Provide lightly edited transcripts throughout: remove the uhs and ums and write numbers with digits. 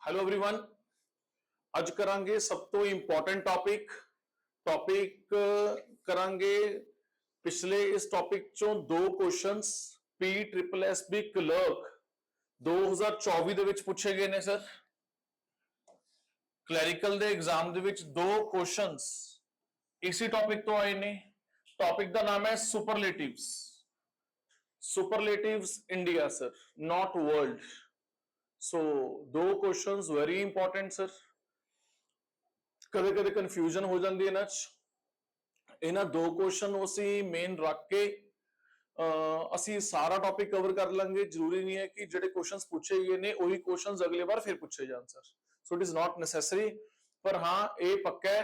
Hello everyone. ਅੱਜ ਕਰਾਂਗੇ ਸਭ ਤੋਂ ਇੰਪੋਰਟੈਂਟ ਟੌਪਿਕ ਕਰਾਂਗੇ। ਪਿਛਲੇ ਇਸ ਟੌਪਿਕ ਚੋਂ ਦੋ ਕੁਐਸਚਨਸ ਪੀ ਟ੍ਰਿਪਲ ਐਸ ਬੀ ਕਲਰਕ 2024 ਦੇ ਵਿੱਚ ਪੁੱਛੇ ਗਏ ਨੇ ਸਰ। ਕਲੈਰੀਕਲ ਦੇ ਐਗਜ਼ਾਮ ਦੇ ਵਿੱਚ ਦੋ ਕੁਐਸਚਨਸ ਇਸੇ ਟੌਪਿਕ ਤੋਂ ਆਏ ਨੇ। ਟੌਪਿਕ ਦਾ ਨਾਮ ਹੈ ਸੁਪਰਲੇਟਿਵਸ ਇੰਡੀਆ ਸਰ, ਨॉट वर्ल्ड। सो दो क्वेश्चंस वेरी इंपॉर्टेंट सर। कदे कदे कंफ्यूजन हो जाती है ना, इन्हां दो क्वेश्चन ਅਸੀਂ ਮੇਨ ਰੱਖ ਕੇ ਅਸੀਂ ਸਾਰਾ ਟੌਪਿਕ ਕਵਰ ਕਰ ਲਾਂਗੇ। ਜ਼ਰੂਰੀ ਨਹੀਂ ਹੈ ਕਿ ਜਿਹੜੇ ਕੁਐਸਚਨਸ ਪੁੱਛੇ ਗਏ ਨੇ ਉਹੀ ਕੁਐਸਚਨਸ ਅਗਲੇ ਵਾਰ ਫਿਰ ਪੁੱਛੇ ਜਾਣ sir. So it is not necessary. ਪਰ ਹਾਂ ਇਹ ਪੱਕਾ ਹੈ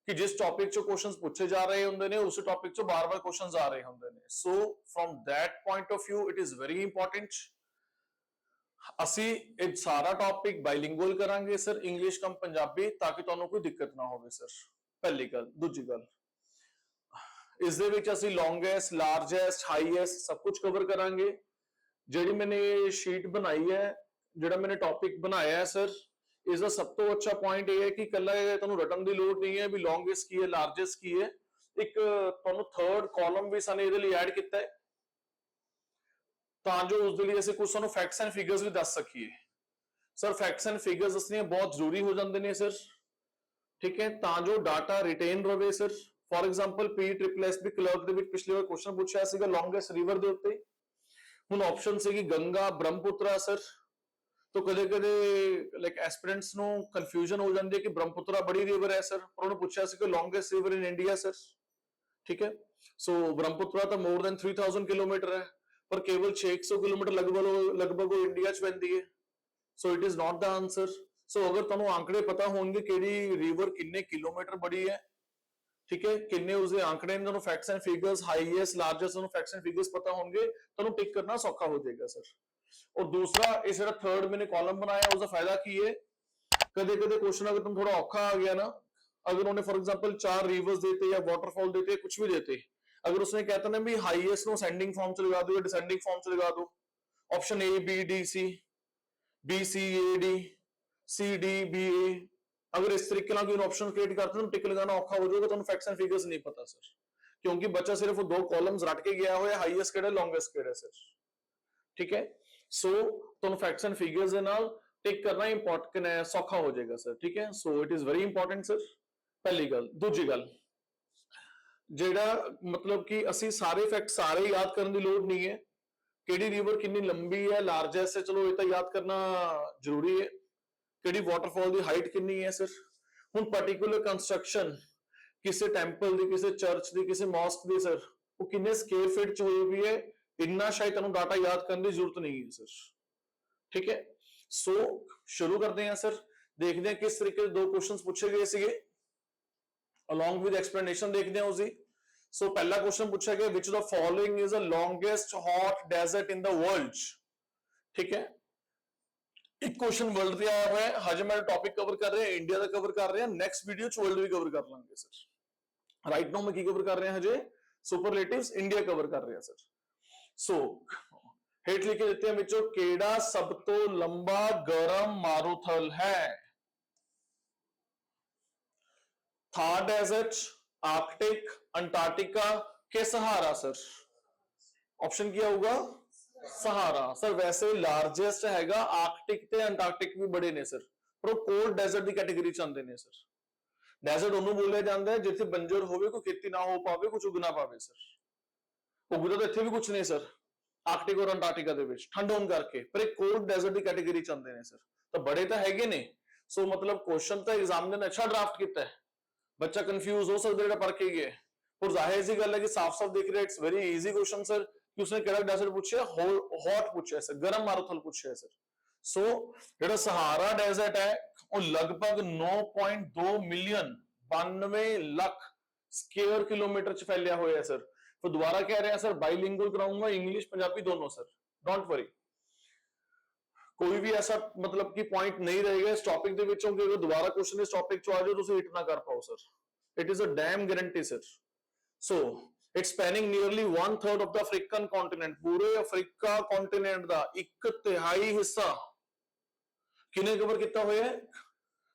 ਕਿ ਜਿਸ ਟੌਪਿਕ ਚੋਂ ਕੁਐਸਚਨਸ ਪੁੱਛੇ ਜਾ ਰਹੇ ਹੁੰਦੇ ਨੇ ਉਸ ਟੌਪਿਕ ਚੋਂ ਬਾਰ-ਬਾਰ ਕੁਐਸਚਨਸ ਆ ਰਹੇ ਹੁੰਦੇ ਨੇ। So from that point of view it is very important. ਅਸੀਂ ਇਹ ਸਾਰਾ ਟੌਪਿਕ ਬਾਈਲਿੰਗੁਅਲ ਕਰਾਂਗੇ ਸਰ, ਇੰਗਲਿਸ਼ ਕਮ ਪੰਜਾਬੀ, ਤਾਂ ਕਿ ਤੁਹਾਨੂੰ ਕੋਈ ਦਿੱਕਤ ਨਾ ਹੋਵੇ ਸਰ। ਪਹਿਲੀ ਗੱਲ। ਦੂਜੀ ਗੱਲ, ਇਸ ਦੇ ਵਿੱਚ ਅਸੀਂ ਲੌਂਗੈਸਟ, ਲਾਰਜੈਸਟ, ਹਾਈਐਸਟ ਸਭ ਕੁਝ ਕਵਰ ਕਰਾਂਗੇ। ਜਿਹੜੀ ਮੈਨੇ ਸ਼ੀਟ ਬਣਾਈ ਹੈ, ਜਿਹੜਾ ਮੈਨੇ ਟੌਪਿਕ ਬਣਾਇਆ ਹੈ ਸਰ, ਇਸ ਦਾ ਸਭ ਤੋਂ ਅੱਛਾ ਪੁਆਇੰਟ ਇਹ ਹੈ ਕਿ ਇਕੱਲਾ ਤੁਹਾਨੂੰ ਰਟਣ ਦੀ ਲੋੜ ਨਹੀਂ ਹੈ ਵੀ ਲੌਂਗੈਸਟ ਕੀ ਹੈ, ਲਾਰਜੈਸਟ ਕੀ ਹੈ। ਇੱਕ ਤੁਹਾਨੂੰ ਥਰਡ ਕਾਲਮ ਵੀ ਸਾਨੂੰ ਇਹਦੇ ਲਈ ਐਡ ਕੀਤਾ ਹੈ ਤਾਂ ਜੋ ਉਸ ਦੇ ਲਈ ਅਸੀਂ ਕੁਝ ਸਾਨੂੰ ਫੈਕਟਸ ਐਂਡ ਫਿਗਰਸ ਵੀ ਦੱਸ ਸਕੀਏ ਸਰ। ਫੈਕਟਸ ਐਂਡ ਫਿਗਰਸ ਦੱਸਣੀਆਂ ਬਹੁਤ ਜ਼ਰੂਰੀ ਹੋ ਜਾਂਦੇ ਨੇ ਸਰ, ਠੀਕ ਹੈ, ਤਾਂ ਜੋ ਡਾਟਾ ਰਿਟੇਨ ਰਵੇ sir. For example P triple S B clerk ਦੇ ਵਿੱਚ ਪਿਛਲੇ ਵਾਰ ਕੁਐਸਚਨ ਪੁੱਛਿਆ ਸੀਗਾ ਲੌਂਗੈਸਟ ਰਿਵਰ ਦੇ ਉੱਤੇ। ਹੁਣ ਆਪਸ਼ਨ ਸੀਗੀ ਗੰਗਾ, ਬ੍ਰਹਮਪੁੱਤਰਾ ਸਰ। तो ਕਦੇ-ਕਦੇ ਲਾਈਕ ਐਸਪੀਰੈਂਟਸ ਨੂੰ ਕਨਫਿਊਜ਼ਨ ਹੋ ਜਾਂਦੀ ਹੈ ਕਿ ਬ੍ਰਹਮਪੁੱਤਰਾ ਬੜੀ ਰਿਵਰ ਹੈ ਸਰ, ਪਰ ਉਹਨੂੰ ਪੁੱਛਿਆ ਸੀ ਕਿ longest river in India sir, ਠੀਕ ਹੈ। ਸੋ ਬ੍ਰਹਮਪੁੱਤਰਾ ਤਾਂ ਮੋਰ ਦੈਨ 3000 ਕਿਲੋਮੀਟਰ ਹੈ, ਪਰ ਕੇਵਲ 600 ਕਿਲੋਮੀਟਰ ਲਗਭਗ ਉਹ ਇੰਡੀਆ ਚ ਪੈਂਦੀ ਹੈ। So it is not the answer. So ਅਗਰ ਤੁਹਾਨੂੰ ਆંકੜੇ ਪਤਾ ਹੋਣਗੇ ਕਿਹੜੀ ਰਿਵਰ ਕਿੰਨੇ ਕਿਲੋਮੀਟਰ ਬੜੀ ਹੈ, ਠੀਕ ਹੈ, ਕਿੰਨੇ ਉਸਦੇ ਆંકੜੇ ਨੇ, ਤੁਹਾਨੂੰ facts and figures, highest, largest, ਤੁਹਾਨੂੰ ਫੈਕਟਸ ਐਂਡ ਫਿਗਰਸ ਪਤਾ ਹੋਣਗੇ, ਤੁਹਾਨੂੰ ਟਿਕ ਕਰਨਾ ਸੌਖਾ ਹੋ ਜਾਏਗਾ ਸਰ। ਔਰ ਦੂਸਰਾ, ਇਹ ਜਿਹੜਾ ਥਰਡ ਮੈंने ਕਾਲਮ बनाया उसका फायदा की है, कदे-कदे क्वेश्चन अगर तुम थोड़ा औखा आ गया ना, अगर उन्होंने फॉर एग्जांपल 4 रिवर्स देते या वाटरफॉल देते, कुछ भी देते, अगर उसने कहता ना भी हाईएस्ट नो असेंडिंग फॉर्म च लगा दो या डिसेंडिंग फॉर्म च लगा दो, option A B D C, B C A D, C D B A, अगर इस तरीके ਨਾਲ ਕੋਈ ऑप्शन क्रिएट करते तो टिक लगाना औखा हो जाएगा, ਤੁਹਾਨੂੰ फैक्ट्स एंड फिगर्स नहीं पता सर, क्योंकि बच्चा सिर्फ दो कॉलम्स रट के गया होया हाईएस्ट ਕਿਹੜਾ लॉन्गेस्ट ਕਿਹੜਾ सर, ठीक है। सो ਤੁਹਾਨੂੰ फैक्ट्स एंड फिगर्स ਦੇ ਨਾਲ ਟਿਕ ਕਰਨਾ ਇੰਪੋਰਟੈਂਟ ਹੈ, ਸੌਖਾ ਹੋ ਜਾਏਗਾ ਸਰ, ਠੀਕ ਹੈ। So it is very important sir, ਪਹਿਲੀ ਗੱਲ। ਦੂਜੀ ਗੱਲ, ਜਿਹੜਾ ਮਤਲਬ ਕਿ ਅਸੀਂ ਸਾਰੇ ਫੈਕਟ ਸਾਰੇ ਯਾਦ ਕਰਨ ਦੀ ਲੋੜ ਨਹੀਂ ਹੈ। ਕਿਹੜੀ ਰਿਵਰ ਕਿੰਨੀ ਲੰਬੀ ਹੈ, ਲਾਰਜੈਸਟ ਹੈ, ਚਲੋ ਇਹ ਤਾਂ ਯਾਦ ਕਰਨਾ ਜ਼ਰੂਰੀ ਹੈ। ਕਿਹੜੀ ਵਾਟਰਫਾਲ ਦੀ ਹਾਈਟ ਕਿੰਨੀ ਹੈ ਸਰ। ਹੁਣ ਪਾਰਟਿਕੂਲਰ ਕੰਸਟਰਕਸ਼ਨ ਕਿਸੇ ਟੈਂਪਲ ਦੀ, ਕਿਸੇ ਚਰਚ ਦੀ, ਕਿਸੇ ਮੌਸਕ ਦੀ ਸਰ, ਉਹ ਕਿੰਨੇ ਸਕੁਅਰ ਫੀਟ ਚ ਹੋਈ ਵੀ ਹੈ, ਇੰਨਾ ਸ਼ਾਇਦ ਤੁਹਾਨੂੰ ਡਾਟਾ ਯਾਦ ਕਰਨ ਦੀ ਜ਼ਰੂਰਤ ਨਹੀਂ ਹੈ ਸਰ, ठीक है। सो शुरू करते हैं सर, देखते हैं किस तरीके से दो क्वेश्चंस पूछे गए सीगे, along with explanation देखते हैं उसी। सो पहला क्वेश्चन पूछा गया which of the following is the longest hot desert in the world, ठीक है। एक क्वेश्चन वर्ल्ड पे आया हुआ है, हजे मैं टॉपिक कवर कर रहे हैं इंडिया का कवर कर रहे हैं, नेक्स्ट वीडियो च वर्ल्ड भी कवर कर लांगे सर। राइट नाउ मैं की कवर कर रहे हैं, हजे सुपरलेटिव्स इंडिया कवर कर रहे हैं सर। सो हेठ लिखे देते हैं बच्चों, केड़ा सब तो लंबा गर्म मारुथल है। थार डेजर्ट, आर्कटिक, अंटार्कटिका के सहारा सर। ऑप्शन क्या होगा, सहारा सर। वैसे लार्जेस्ट हैगा आर्कटिक ते अंटार्कटिक भी बड़े ने सर, पर वो कोल्ड डेजर्ट की कैटेगरी च आंदे ने सर। डेजर्ट ਉਹਨੂੰ ਬੋਲਿਆ ਜਾਂਦਾ ਹੈ ਜਿੱਥੇ ਬੰਜਰ ਹੋਵੇ, ਕੋਈ ਖੇਤੀ ਨਾ ਹੋ ਪਾਵੇ, ਕੁਝ ਉਗ ਨਾ ਪਾਵੇ ਸਰ। ਉਗਦਾ ਤਾਂ ਇੱਥੇ ਵੀ ਕੁਝ ਨਹੀਂ ਸਰ, ਆਰਕਟਿਕ ਔਰ ਅੰਟਾਰਕਟਿਕਾ ਦੇ ਵਿੱਚ ਠੰਡ ਹੋਣ ਕਰਕੇ, ਪਰ ਇਹ ਕੋਲਡ ਡੈਜ਼ਰਟ ਦੀ ਕੈਟੇਗਰੀ ਚ ਆਉਂਦੇ ਨੇ ਸਰ। ਤਾਂ ਬੜੇ ਤਾਂ ਹੈਗੇ ਨੇ। ਸੋ ਮਤਲਬ ਕੁਐਸਚਨ ਤਾਂ ਐਗਜ਼ਾਮ ਨੇ ਅੱਛਾ ਡਰਾਫਟ ਕੀਤਾ ਹੈ, ਬੱਚਾ ਕੰਫਿਊਜ਼ ਹੋ ਸਕਦਾ ਜਿਹੜਾ ਪੜ੍ਹ ਕੇ ਗਿਆ, ਪਰ ਜ਼ਾਹਿਰ ਜੀ ਗੱਲ ਹੈ ਕਿ ਸਾਫ਼-ਸਾਫ਼ ਦਿਖ ਰਿਹਾ it's very easy question sir, ਕਿ ਉਸਨੇ ਕਿਹੜਾ ਡੈਜ਼ਰਟ ਪੁੱਛਿਆ, ਹੌਟ ਪੁੱਛਿਆ ਸਰ, ਗਰਮ ਮਾਰੂਥਲ ਪੁੱਛਿਆ ਸਰ। ਸੋ ਜਿਹੜਾ ਸਹਾਰਾ ਡੈਜ਼ਰਟ ਹੈ ਉਹ ਲਗਭਗ 9.2 ਮਿਲੀਅਨ 92 ਲੱਖ ਸਕੁਅਰ ਕਿਲੋਮੀਟਰ ਚ ਫੈਲਿਆ ਹੋਇਆ ਹੈ ਸਰ। तो दोबारा कह रहे हैं सर बाइलिंगुअल कराऊंगा, इंग्लिश पंजाबी दोनों सर, डोंट वरी। कोई भी ऐसा मतलब कि पॉइंट नहीं रहेगा इस टॉपिक ਦੇ ਵਿੱਚੋਂ ਕਿ ਅਗਰ ਦੁਬਾਰਾ ਕੁਐਸਚਨ ਇਸ ਟੌਪਿਕ ਚੋਂ ਆ ਜਾਓ ਤੁਸੀਂ ਹਿੱਟ ਨਾ ਕਰ ਪਾਓ sir. It is a damn guarantee sir. So it's spanning nearly 1/3 of the African continent, ਪੂਰੇ ਅਫਰੀਕਾ ਕੰਟੀਨੈਂਟ ਦਾ 1/3 ਹਿੱਸਾ किने कवर किया हुआ है?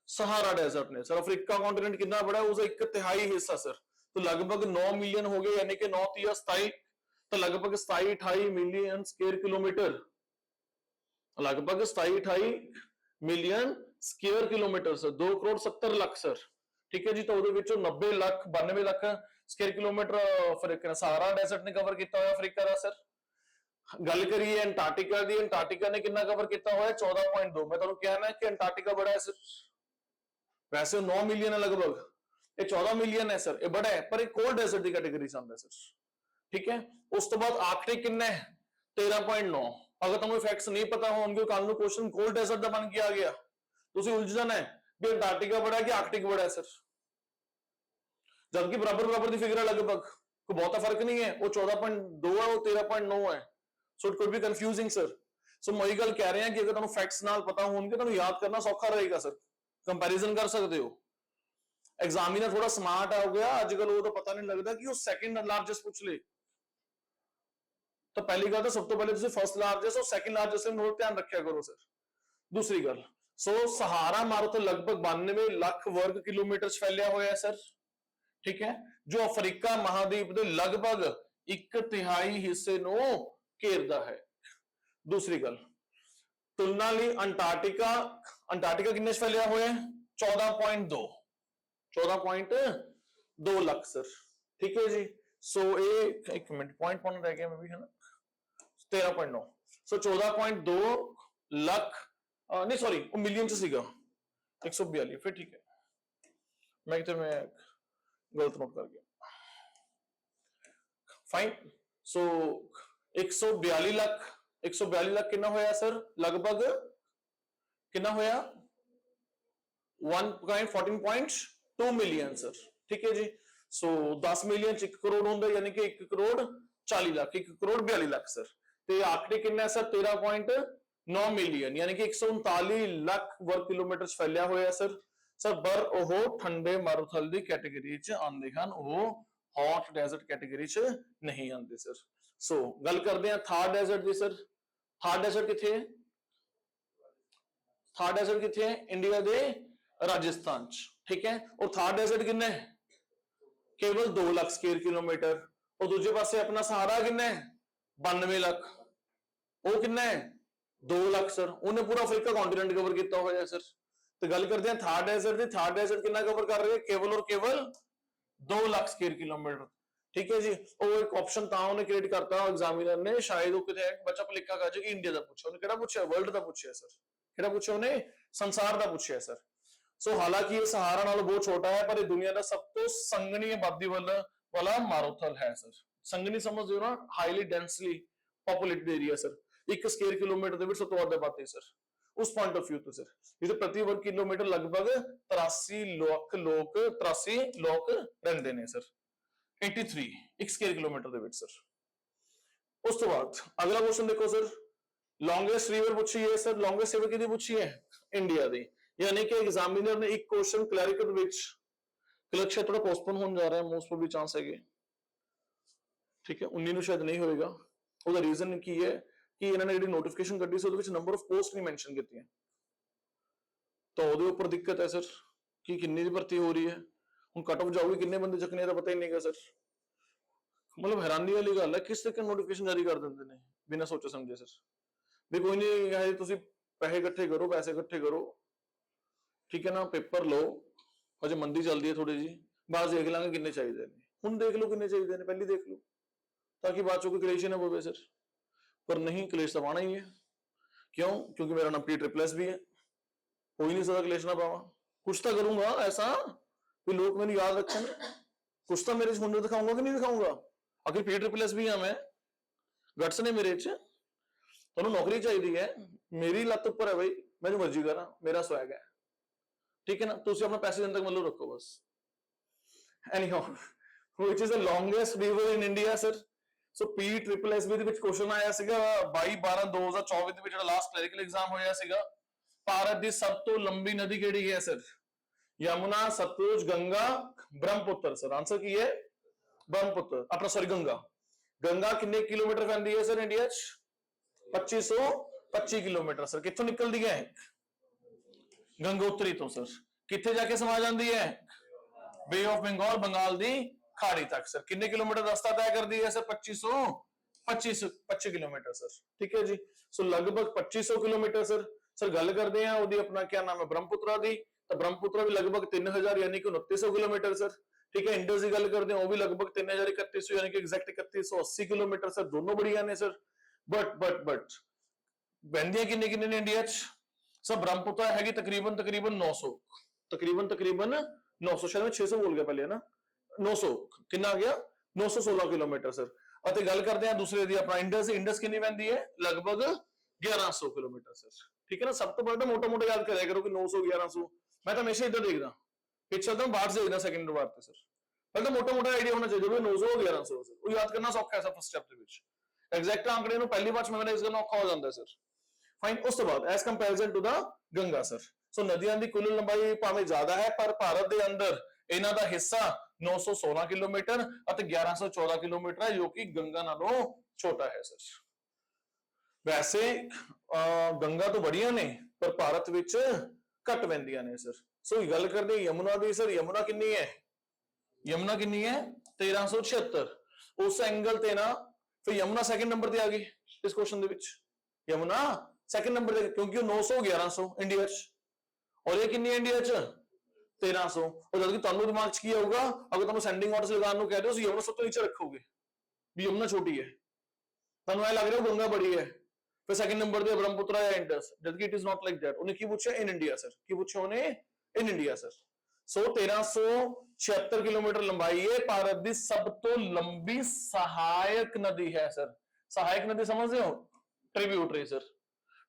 सहारा डेजर्ट ने सर। अफ्रीका कॉन्टिनेंट कितना बड़ा है? उसका 1/3 हिस्सा सर, तो लगभग 9 मिलियन हो गए, यानी कि 9 3 27, तो लगभग 27-28 मिलियन स्क्वायर किलोमीटर, लगभग 27-28 million square kilometre sir, 2 crore 70 lakh sir. ठीक है जी, तो 90 lakh 92 lakh square kilometre Africa Sahara desert ने कवर किया हुआ अफ्रीका का सर। गल करिए अंटार्कटिका दी, अंटार्कटिका ने कितना कवर किया हुआ है? 14.2। मैं तुहानू कहना है कि अंटार्कटिका बड़ा है सर, वैसे 9 मिलियन है लगभग, ये 14 मिलियन है सर, ये बड़ा है, पर एक कोल्ड डेजर्ट की कैटेगरी से आंदा है सर। ठीक है, उस तो बाद आर्कटिक कितना है? 13.9। अगर तुम्हें फैक्ट्स नहीं पता होंगे, कल नूं क्वेश्चन कोल्ड डेजर्ट दा बन के आ गया, तुसीं उलझ जाना है भी अंटार्कटिका बड़ा है कि आर्कटिक बड़ा है सर, जबकि बराबर बराबर की फिगर है लगभग, कोई बहुता फर्क नहीं है, वो 14.2 है, वो 13.9 है। So it could be confusing sir. So मैं गल कह रहे हैं कि अगर तुहानूं फैक्ट्स नाल पता होंगे, तुहानूं याद करना सौखा रहेगा सर, कंपैरिजन कर सकते हो। एग्जामिनर थोड़ा स्मार्ट हो गया आजकल, वो तो पता नहीं लगता कि वो सेकंड लार्जेस्ट पूछ ले, तो पहली गल तो सब तो पहले फर्स्ट लार्जेस्ट और सेकंड लार्जेस्ट में ध्यान रखा करो सर। दूसरी गल, सो सहारा मारुथल लगभग 92 लाख वर्ग किलोमीटर फैलिया हुआ है सर। ठीक है, जो अफ्रीका महाद्वीप के लगभग 1/3 हिस्से नो घेरदा है। दूसरी गल, तुलना ली अंटार्कटिका, अंटार्कटिका किन्ने फैलिया हुआ है? 14.2, 14.2 लाख सर। ठीक है जी, सो एक मिनट पॉइंट पॉइंट रह गया मैं भी, है ना, 13.9, सो 14.2 लाख, नहीं सॉरी वो मिलियन च सीगा 142, फिर ठीक है, मैं गलत नोट कर गया, फाइन। सो 142 लाख, 142 लाख कितना होया सर? लगभग कितना होया? 14.2 मिलियन सर। ठीक है जी, सो 10 मिलियन 1 करोड़ होंगे, यानी कि 1 करोड़ 40 लाख, 1 करोड़ 42 लाख सर। तो आर्कटिक कितना है सर? 13.9 मिलियन, यानी कि 139 लाख वर्ग किलोमीटर फैलिया हुआ है सर। सर पर ਉਹ ठंडे मारुथल ਦੀ कैटेगरी च आंदे ਹਨ, ਉਹ हॉट डेजर्ट कैटेगरी च नहीं आंदे सर। सो गल करते हैं थार डेजर्ट दी सर। थार डेजर्ट किथे है? थार डेजर्ट किथे है? इंडिया दे राजस्थान च। ठीक है, और थार डेजर्ट कितना है? केवल 2 लाख स्क्वायर किलोमीटर। और दूसरे पासे अपना सहारा कितना है? 92 लाख। वो कितना है? 2 लाख सर। उन्हें पूरा अफ्रीका कॉन्टिनेंट कवर किया हुआ है सर। तो गल करते हैं थार डेजर्ट दी। थार डेजर्ट कितना कवर कर रही है? केवल और केवल 2 लाख स्क्वायर किलोमीटर। ठीक है जी, और एक ऑप्शन था उन्हें क्रिएट करता एग्जामिनर ने, शायद वो कितने बच्चा भुलेखा कर जाए कि इंडिया का पूछा, उन्हें केड़ा पूछा? वर्ल्ड का पूछा सर। केड़ा पूछा उन्हें? संसार का पूछा सर। सो हालांकि ये सहारा नालों बहुत छोटा है, पर दुनिया का सब तो संघनी आबादी वाला मारुथल है सर। संघनी समझ ना, highly densely populated area sir. 1 square kilometre ਦੇ ਵਿੱਚ ਸਭ ਤੋਂ ਵੱਧ ਆਬਾਦੀ ਸਰ। उस पॉइंट ऑफ व्यू तो सर जिसे प्रति वर्ग किलोमीटर लगभग 83 लाख लोग 83 लोग रहंदे ने सर। 83 1 स्क्वायर किलोमीटर ਦੇ ਵਿੱਚ सर। उस तो बाद अगला क्वेश्चन देखो सर, लॉन्गेस्ट रिवर पूछी है सर। लॉन्गेस्ट रिवर किहदी पूछी है? इंडिया दी। यानी कि एग्जामिनर ने एक क्वेश्चन क्लैरिकल विच कलेक्शन थोड़ा पोस्टपोन होने जा रहा है, मोस्ट प्रोबेबली चांस है। ठीक है, 19 ਨੂੰ शायद नहीं होएगा। ਉਹਦਾ रीजन की है कि इन्होंने ਜਿਹੜੀ ਨੋਟੀਫਿਕੇਸ਼ਨ ਕੱਢੀ ਸੀ ਉਹਦੇ ਵਿੱਚ ਨੰਬਰ ਆਫ ਪੋਸਟ ਨਹੀਂ ਮੈਂਸ਼ਨ ਕੀਤੀਆਂ, ਤਾਂ ਉਹਦੇ ਉੱਪਰ ਦਿੱਕਤ ਹੈ ਸਰ ਕਿ ਕਿੰਨੀ ਦੀ ਭਰਤੀ ਹੋ ਰਹੀ ਹੈ। ਹੁਣ ਕੱਟ ਆਫ ਜਾਊਗੀ, ਕਿੰਨੇ ਬੰਦੇ ਚੱਕਣੇ ਦਾ ਪਤਾ ਹੀ ਨਹੀਂਗਾ ਸਰ। ਮਤਲਬ ਹੈਰਾਨੀ ਵਾਲੀ ਗੱਲ ਹੈ, ਕਿਸ ਤਰੀਕੇ ਨੋਟੀਫਿਕੇਸ਼ਨ ਜਾਰੀ ਕਰ ਦਿੰਦੇ ਨੇ ਬਿਨਾਂ ਸੋਚੇ ਸਮਝੇ ਸਰ। ਵੀ ਕੋਈ ਨਹੀਂ, ਇਹ ਤੁਸੀਂ ਪੈਸੇ ਇਕੱਠੇ ਕਰੋ, ਪੈਸੇ ਇਕੱਠੇ ਕਰੋ, ਠੀਕ ਹੈ ਨਾ, ਪੇਪਰ ਲਓ, ਅਜੇ ਮੰਦੀ ਚੱਲਦੀ ਹੈ ਥੋੜੀ ਜੀ, ਬਾਅਦ ਦੇਖ ਲਾਂਗੇ ਕਿੰਨੇ ਚਾਹੀਦੇ ਨੇ। ਹੁਣ ਦੇਖ ਲਓ ਕਿੰਨੇ ਚਾਹੀਦੇ ਨੇ, ਪਹਿਲੀ ਦੇਖ ਲਓ, ਤਾਂ ਕਿ ਬਾਅਦ ਚੋਂ ਕੋਈ ਕਲੇਸ਼ ਨਾ ਪਵੇ सर। पर नहीं, कलेश तो पाना ही है। क्यों? क्योंकि मेरा नाम P++ भी है, हो ही नहीं सकता कलेश ना पावा। कुछ तो करूंगा ऐसा कि लोग मैंने याद रखें, कुछ तो मेरे हुनर दिखाऊंगा कि नहीं दिखाऊंगा। आखिर P++ भी हाँ, मैं गट्स ने मेरे च, तो नौकरी चाहिए है, मेरी लत उपर है भाई, मैं जो मर्जी करा, मेरा स्वैग है। ठीक है ना, तुम अपना पैसे दिन तक मतलब रखो बस। Anyhow, which is the longest river in India sir? So P++ ਦੇ ਵਿੱਚ ਕੁਐਸਚਨ ਆਇਆ ਸੀਗਾ 22/12/2024 ਦੇ ਵਿੱਚ, ਜਿਹੜਾ ਲਾਸਟ ਕਲੈਰੀਕਲ ਐਗਜ਼ਾਮ ਹੋਇਆ ਸੀਗਾ। ਭਾਰਤ ਦੀ ਸਭ ਤੋਂ ਲੰਬੀ ਨਦੀ ਕਿਹੜੀ ਹੈ sir? Yamuna, Sutlej, Ganga, Brahmaputra sir. Answer की है ब्रह्मपुत्र, अपना सॉरी गंगा। गंगा कितने किलोमीटर फैलती है सर इंडिया च? 2525 किलोमीटर सर। कितों निकलती है? ਗੰਗੋਤਰੀ ਤੋਂ ਸਰ ਕਿੱਥੇ ਜਾ ਕੇ ਸਮਾ ਜਾਂਦੀ ਹੈ ਬੇ ਆਫ ਬੰਗਾਲ ਬੰਗਾਲ ਦੀ ਖਾੜੀ ਤੱਕ ਸਰ ਕਿੰਨੇ ਕਿਲੋਮੀਟਰ ਰਸਤਾ ਤੈਅ ਕਰਦੀ ਹੈ ਸਰ 25 ਕਿਲੋਮੀਟਰ ਸਰ ਠੀਕ ਹੈ ਜੀ ਸੋ ਲਗਭਗ 2500 ਕਿਲੋਮੀਟਰ ਸਰ ਗੱਲ ਕਰਦੇ ਆ ਉਹਦੀ ਆਪਣਾ ਕੀ ਨਾਮ ਹੈ ਬ੍ਰਹਮਪੁੱਤਰਾ ਦੀ ਤਾਂ ਬ੍ਰਹਮਪੁੱਤਰਾ ਵੀ ਲਗਭਗ 3000 ਯਾਨੀ ਕਿ 2900 ਕਿਲੋਮੀਟਰ ਸਰ ठीक है इंडस की गल करते हैं वो भी लगभग 3031 यानी कि एग्जैक्ट 3180 किलोमीटर सर दोनों बढ़िया ने सर बट बहंदियां किन्ने किन्ने ने इंडिया च सर ब्रह्मपुत्र हैगी तकरीबन 900 तकरीबन 900 शायद मैं 600 बोल गया पहले है ना 900 कितना आ गया 916 किलोमीटर सर ਅਤੇ ਗੱਲ ਕਰਦੇ हैं दूसरे दी अपना इंडस किन्नी बहंदी है लगभग 1100 किलोमीटर सर ठीक है ना सब तो बड़ा मोटा याद कराया करो कि 900 1100 मैं तो हमेशा इधर देखदा पिछले तो बाहर से देखना सेकंड बार पे सर पहले तो मोटा आइडिया होना चाहिए 900 1100 सर वो याद करना सौखा है फर्स्ट स्टेप ਦੇ ਵਿੱਚ ਐਗਜ਼ੈਕਟ ਆંકੜੇ ਨੂੰ ਪਹਿਲੀ ਵਾਰ ਮੈਮੋਰਾਈਜ਼ ਕਰਨਾ ਔਖਾ ਹੋ ਜਾਂਦਾ ਸਰ ਫਾਈਨ ਉਸ ਤੋਂ ਬਾਅਦ as comparison to the Ganga sir so ਨਦੀਆਂ ਦੀ ਕੁੱਲ ਲੰਬਾਈ ਭਾਵੇਂ ਜ਼ਿਆਦਾ ਹੈ ਪਰ ਭਾਰਤ ਦੇ ਅੰਦਰ ਇਹਨਾਂ ਦਾ ਹਿੱਸਾ 916 ਕਿਲੋਮੀਟਰ ਅਤੇ 1114 ਕਿਲੋਮੀਟਰ ਹੈ ਜੋ ਕਿ ਗੰਗਾ ਨਾਲੋਂ ਛੋਟਾ ਹੈ ਸਰ ਵੈਸੇ ਗੰਗਾ ਤੋਂ ਬੜੀਆਂ ਨੇ ਪਰ ਭਾਰਤ ਵਿੱਚ ਘੱਟ ਪੈਂਦੀਆਂ ਨੇ ਸਰ ਸੋ ਗੱਲ ਕਰਦੇ ਯਮੁਨਾ ਦੀ ਸਰ ਯਮੁਨਾ ਕਿੰਨੀ ਹੈ 1376 ਉਸ ਐਂਗਲ ਤੇ ਨਾ ਫਿਰ ਯਮੁਨਾ ਸੈਕੰਡ ਨੰਬਰ ਤੇ ਆ ਗਈ ਇਸ ਕੁਐਸਚਨ ਦੇ ਵਿੱਚ ਯਮੁਨਾ ਸੈਕੰਡ ਨੰਬਰ ਤੇ ਕਿਉਂਕਿ ਉਹ 900 1100 ਇੰਡੀਆ 'ਚ ਔਰ ਇਹ ਕਿੰਨੀ ਇੰਡੀਆ 'ਚ 1300 ਉਹ ਜਦ ਕਿ ਤੁਹਾਨੂੰ ਦਿਮਾਗ 'ਚ ਕੀ ਆਊਗਾ ਅਗਰ ਤੁਹਾਨੂੰ ਸੈਂਡਿੰਗ ਆਰਡਰਸ ਲਗਾਉਣ ਨੂੰ ਕਹਿ ਦਿਓ ਤੁਸੀਂ ਯਮੁਨਾ ਸਭ ਤੋਂ ਨੀਚੇ ਰੱਖੋਗੇ ਵੀ ਯਮੁਨਾ ਛੋਟੀ ਹੈ ਤੁਹਾਨੂੰ ਇਹ ਲੱਗ ਰਿਹਾ ਗੰਗਾ ਬੜੀ ਹੈ ਫਿਰ ਸੈਕੰਡ ਨੰਬਰ ਤੇ ਬ੍ਰਹਮਪੁੱਤਰਾ ਜਾਂ ਇੰਡਸ ਜਦ ਕਿ it is not like that ਉਹਨੇ ਕੀ ਪੁੱਛਿਆ ਇਨ ਇੰਡੀਆ ਸਰ ਕੀ ਪੁੱਛਿਆ ਉਹਨੇ in India sir so 1376 kilometre लंबाई है भारत की सब तो लंबी सहायक नदी है सर सहायक नदी समझते हो ट्रिब्यूटरी सर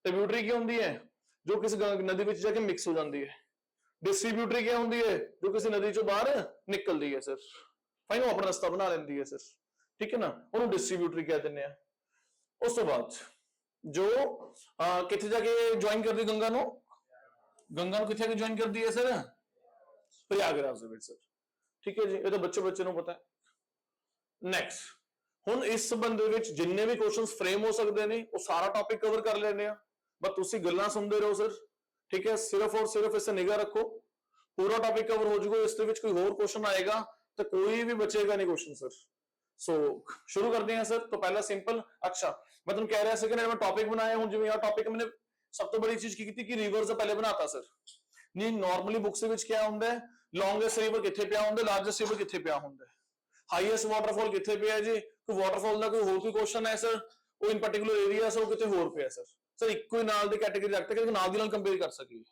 ट्रिब्यूटरी क्या होती है जो किसी नदी में जाके मिक्स हो जाती है डिस्ट्रीब्यूटरी क्या होती है जो किसी नदी चो बाहर निकलती है सर फाइन अपना रास्ता बना लेती है सर ठीक है ना उन्होंने डिस्ट्रीब्यूटरी कह दें उस तो बाद जो कितने जाके ज्वाइन करती गंगा नो गंगा ਨੂੰ ਕਿੱਥੇ ਜੁਆਇਨ ਕਰਦੀ ਹੈ ਸਰ ਪ੍ਰਯਾਗਰਾਜ ਦੇ ਵਿੱਚ ਸਰ ਠੀਕ ਹੈ ਜੀ ਇਹ ਤਾਂ ਬੱਚੇ ਨੂੰ ਪਤਾ ਹੈ ਨੈਕਸਟ ਹੁਣ ਇਸ ਸੰਬੰਧ ਦੇ ਵਿੱਚ ਜਿੰਨੇ ਵੀ ਕੁਐਸਚਨਸ ਫਰੇਮ ਹੋ ਸਕਦੇ ਨੇ ਉਹ ਸਾਰਾ ਟੌਪਿਕ ਕਵਰ ਕਰ ਲੈਣੇ ਆ ਬਸ ਤੁਸੀਂ ਗੱਲਾਂ ਸੁਣਦੇ ਰਹੋ ਸਰ ਠੀਕ ਹੈ ਸਿਰਫ ਔਰ ਸਿਰਫ ਇਸ ਤੇ ਨਿਗਾਹ ਰੱਖੋ ਪੂਰਾ ਟੌਪਿਕ ਕਵਰ ਹੋ ਜਾਊਗਾ ਇਸ ਦੇ ਵਿੱਚ ਕੋਈ ਹੋਰ ਕੁਐਸਚਨ ਆਏਗਾ ਤਾਂ ਕੋਈ ਵੀ ਬਚੇਗਾ ਨਹੀਂ ਕੁਐਸਚਨ ਸਰ ਸੋ ਸ਼ੁਰੂ ਕਰਦੇ ਹਾਂ ਸਰ तो पहला सिंपल अच्छा मैं तुम कह रहा ਸੀ ਕਿ मैं टॉपिक बनाया हूं जिवें यह टॉपिक मैंने सब तो बड़ी चीज की कि रिवर्स पहले बनाता सर नहीं नॉर्मली बुक्स ਦੇ ਵਿੱਚ ਕੀ ਹੁੰਦਾ ਹੈ ਲੌਂਗੈਸਟ ਰਿਵਰ ਕਿੱਥੇ ਪਿਆ ਹੁੰਦਾ ਲਾਰਜੈਸਟ ਰਿਵਰ ਕਿੱਥੇ ਪਿਆ ਹੁੰਦਾ ਹਾਈਐਸਟ ਵਾਟਰਫਾਲ ਕਿੱਥੇ ਪਿਆ ਜੀ ਕੋਈ ਵਾਟਰਫਾਲ ਦਾ ਕੋਈ ਹੋਰ ਕੋਈ ਕੁਐਸਚਨ ਹੈ ਸਰ ਉਹ ਇਨ ਪਾਰਟਿਕੂਲਰ ਏਰੀਆ ਸੋ ਕਿਤੇ ਹੋਰ ਪਿਆ ਸਰ ਇੱਕੋ ਹੀ ਨਾਲ ਦੀ ਕੈਟਾਗਰੀ ਰੱਖ ਕੇ ਨਾਲ ਦੀ ਨਾਲ ਕੰਪੇਅਰ ਕਰ ਸਕੀਏ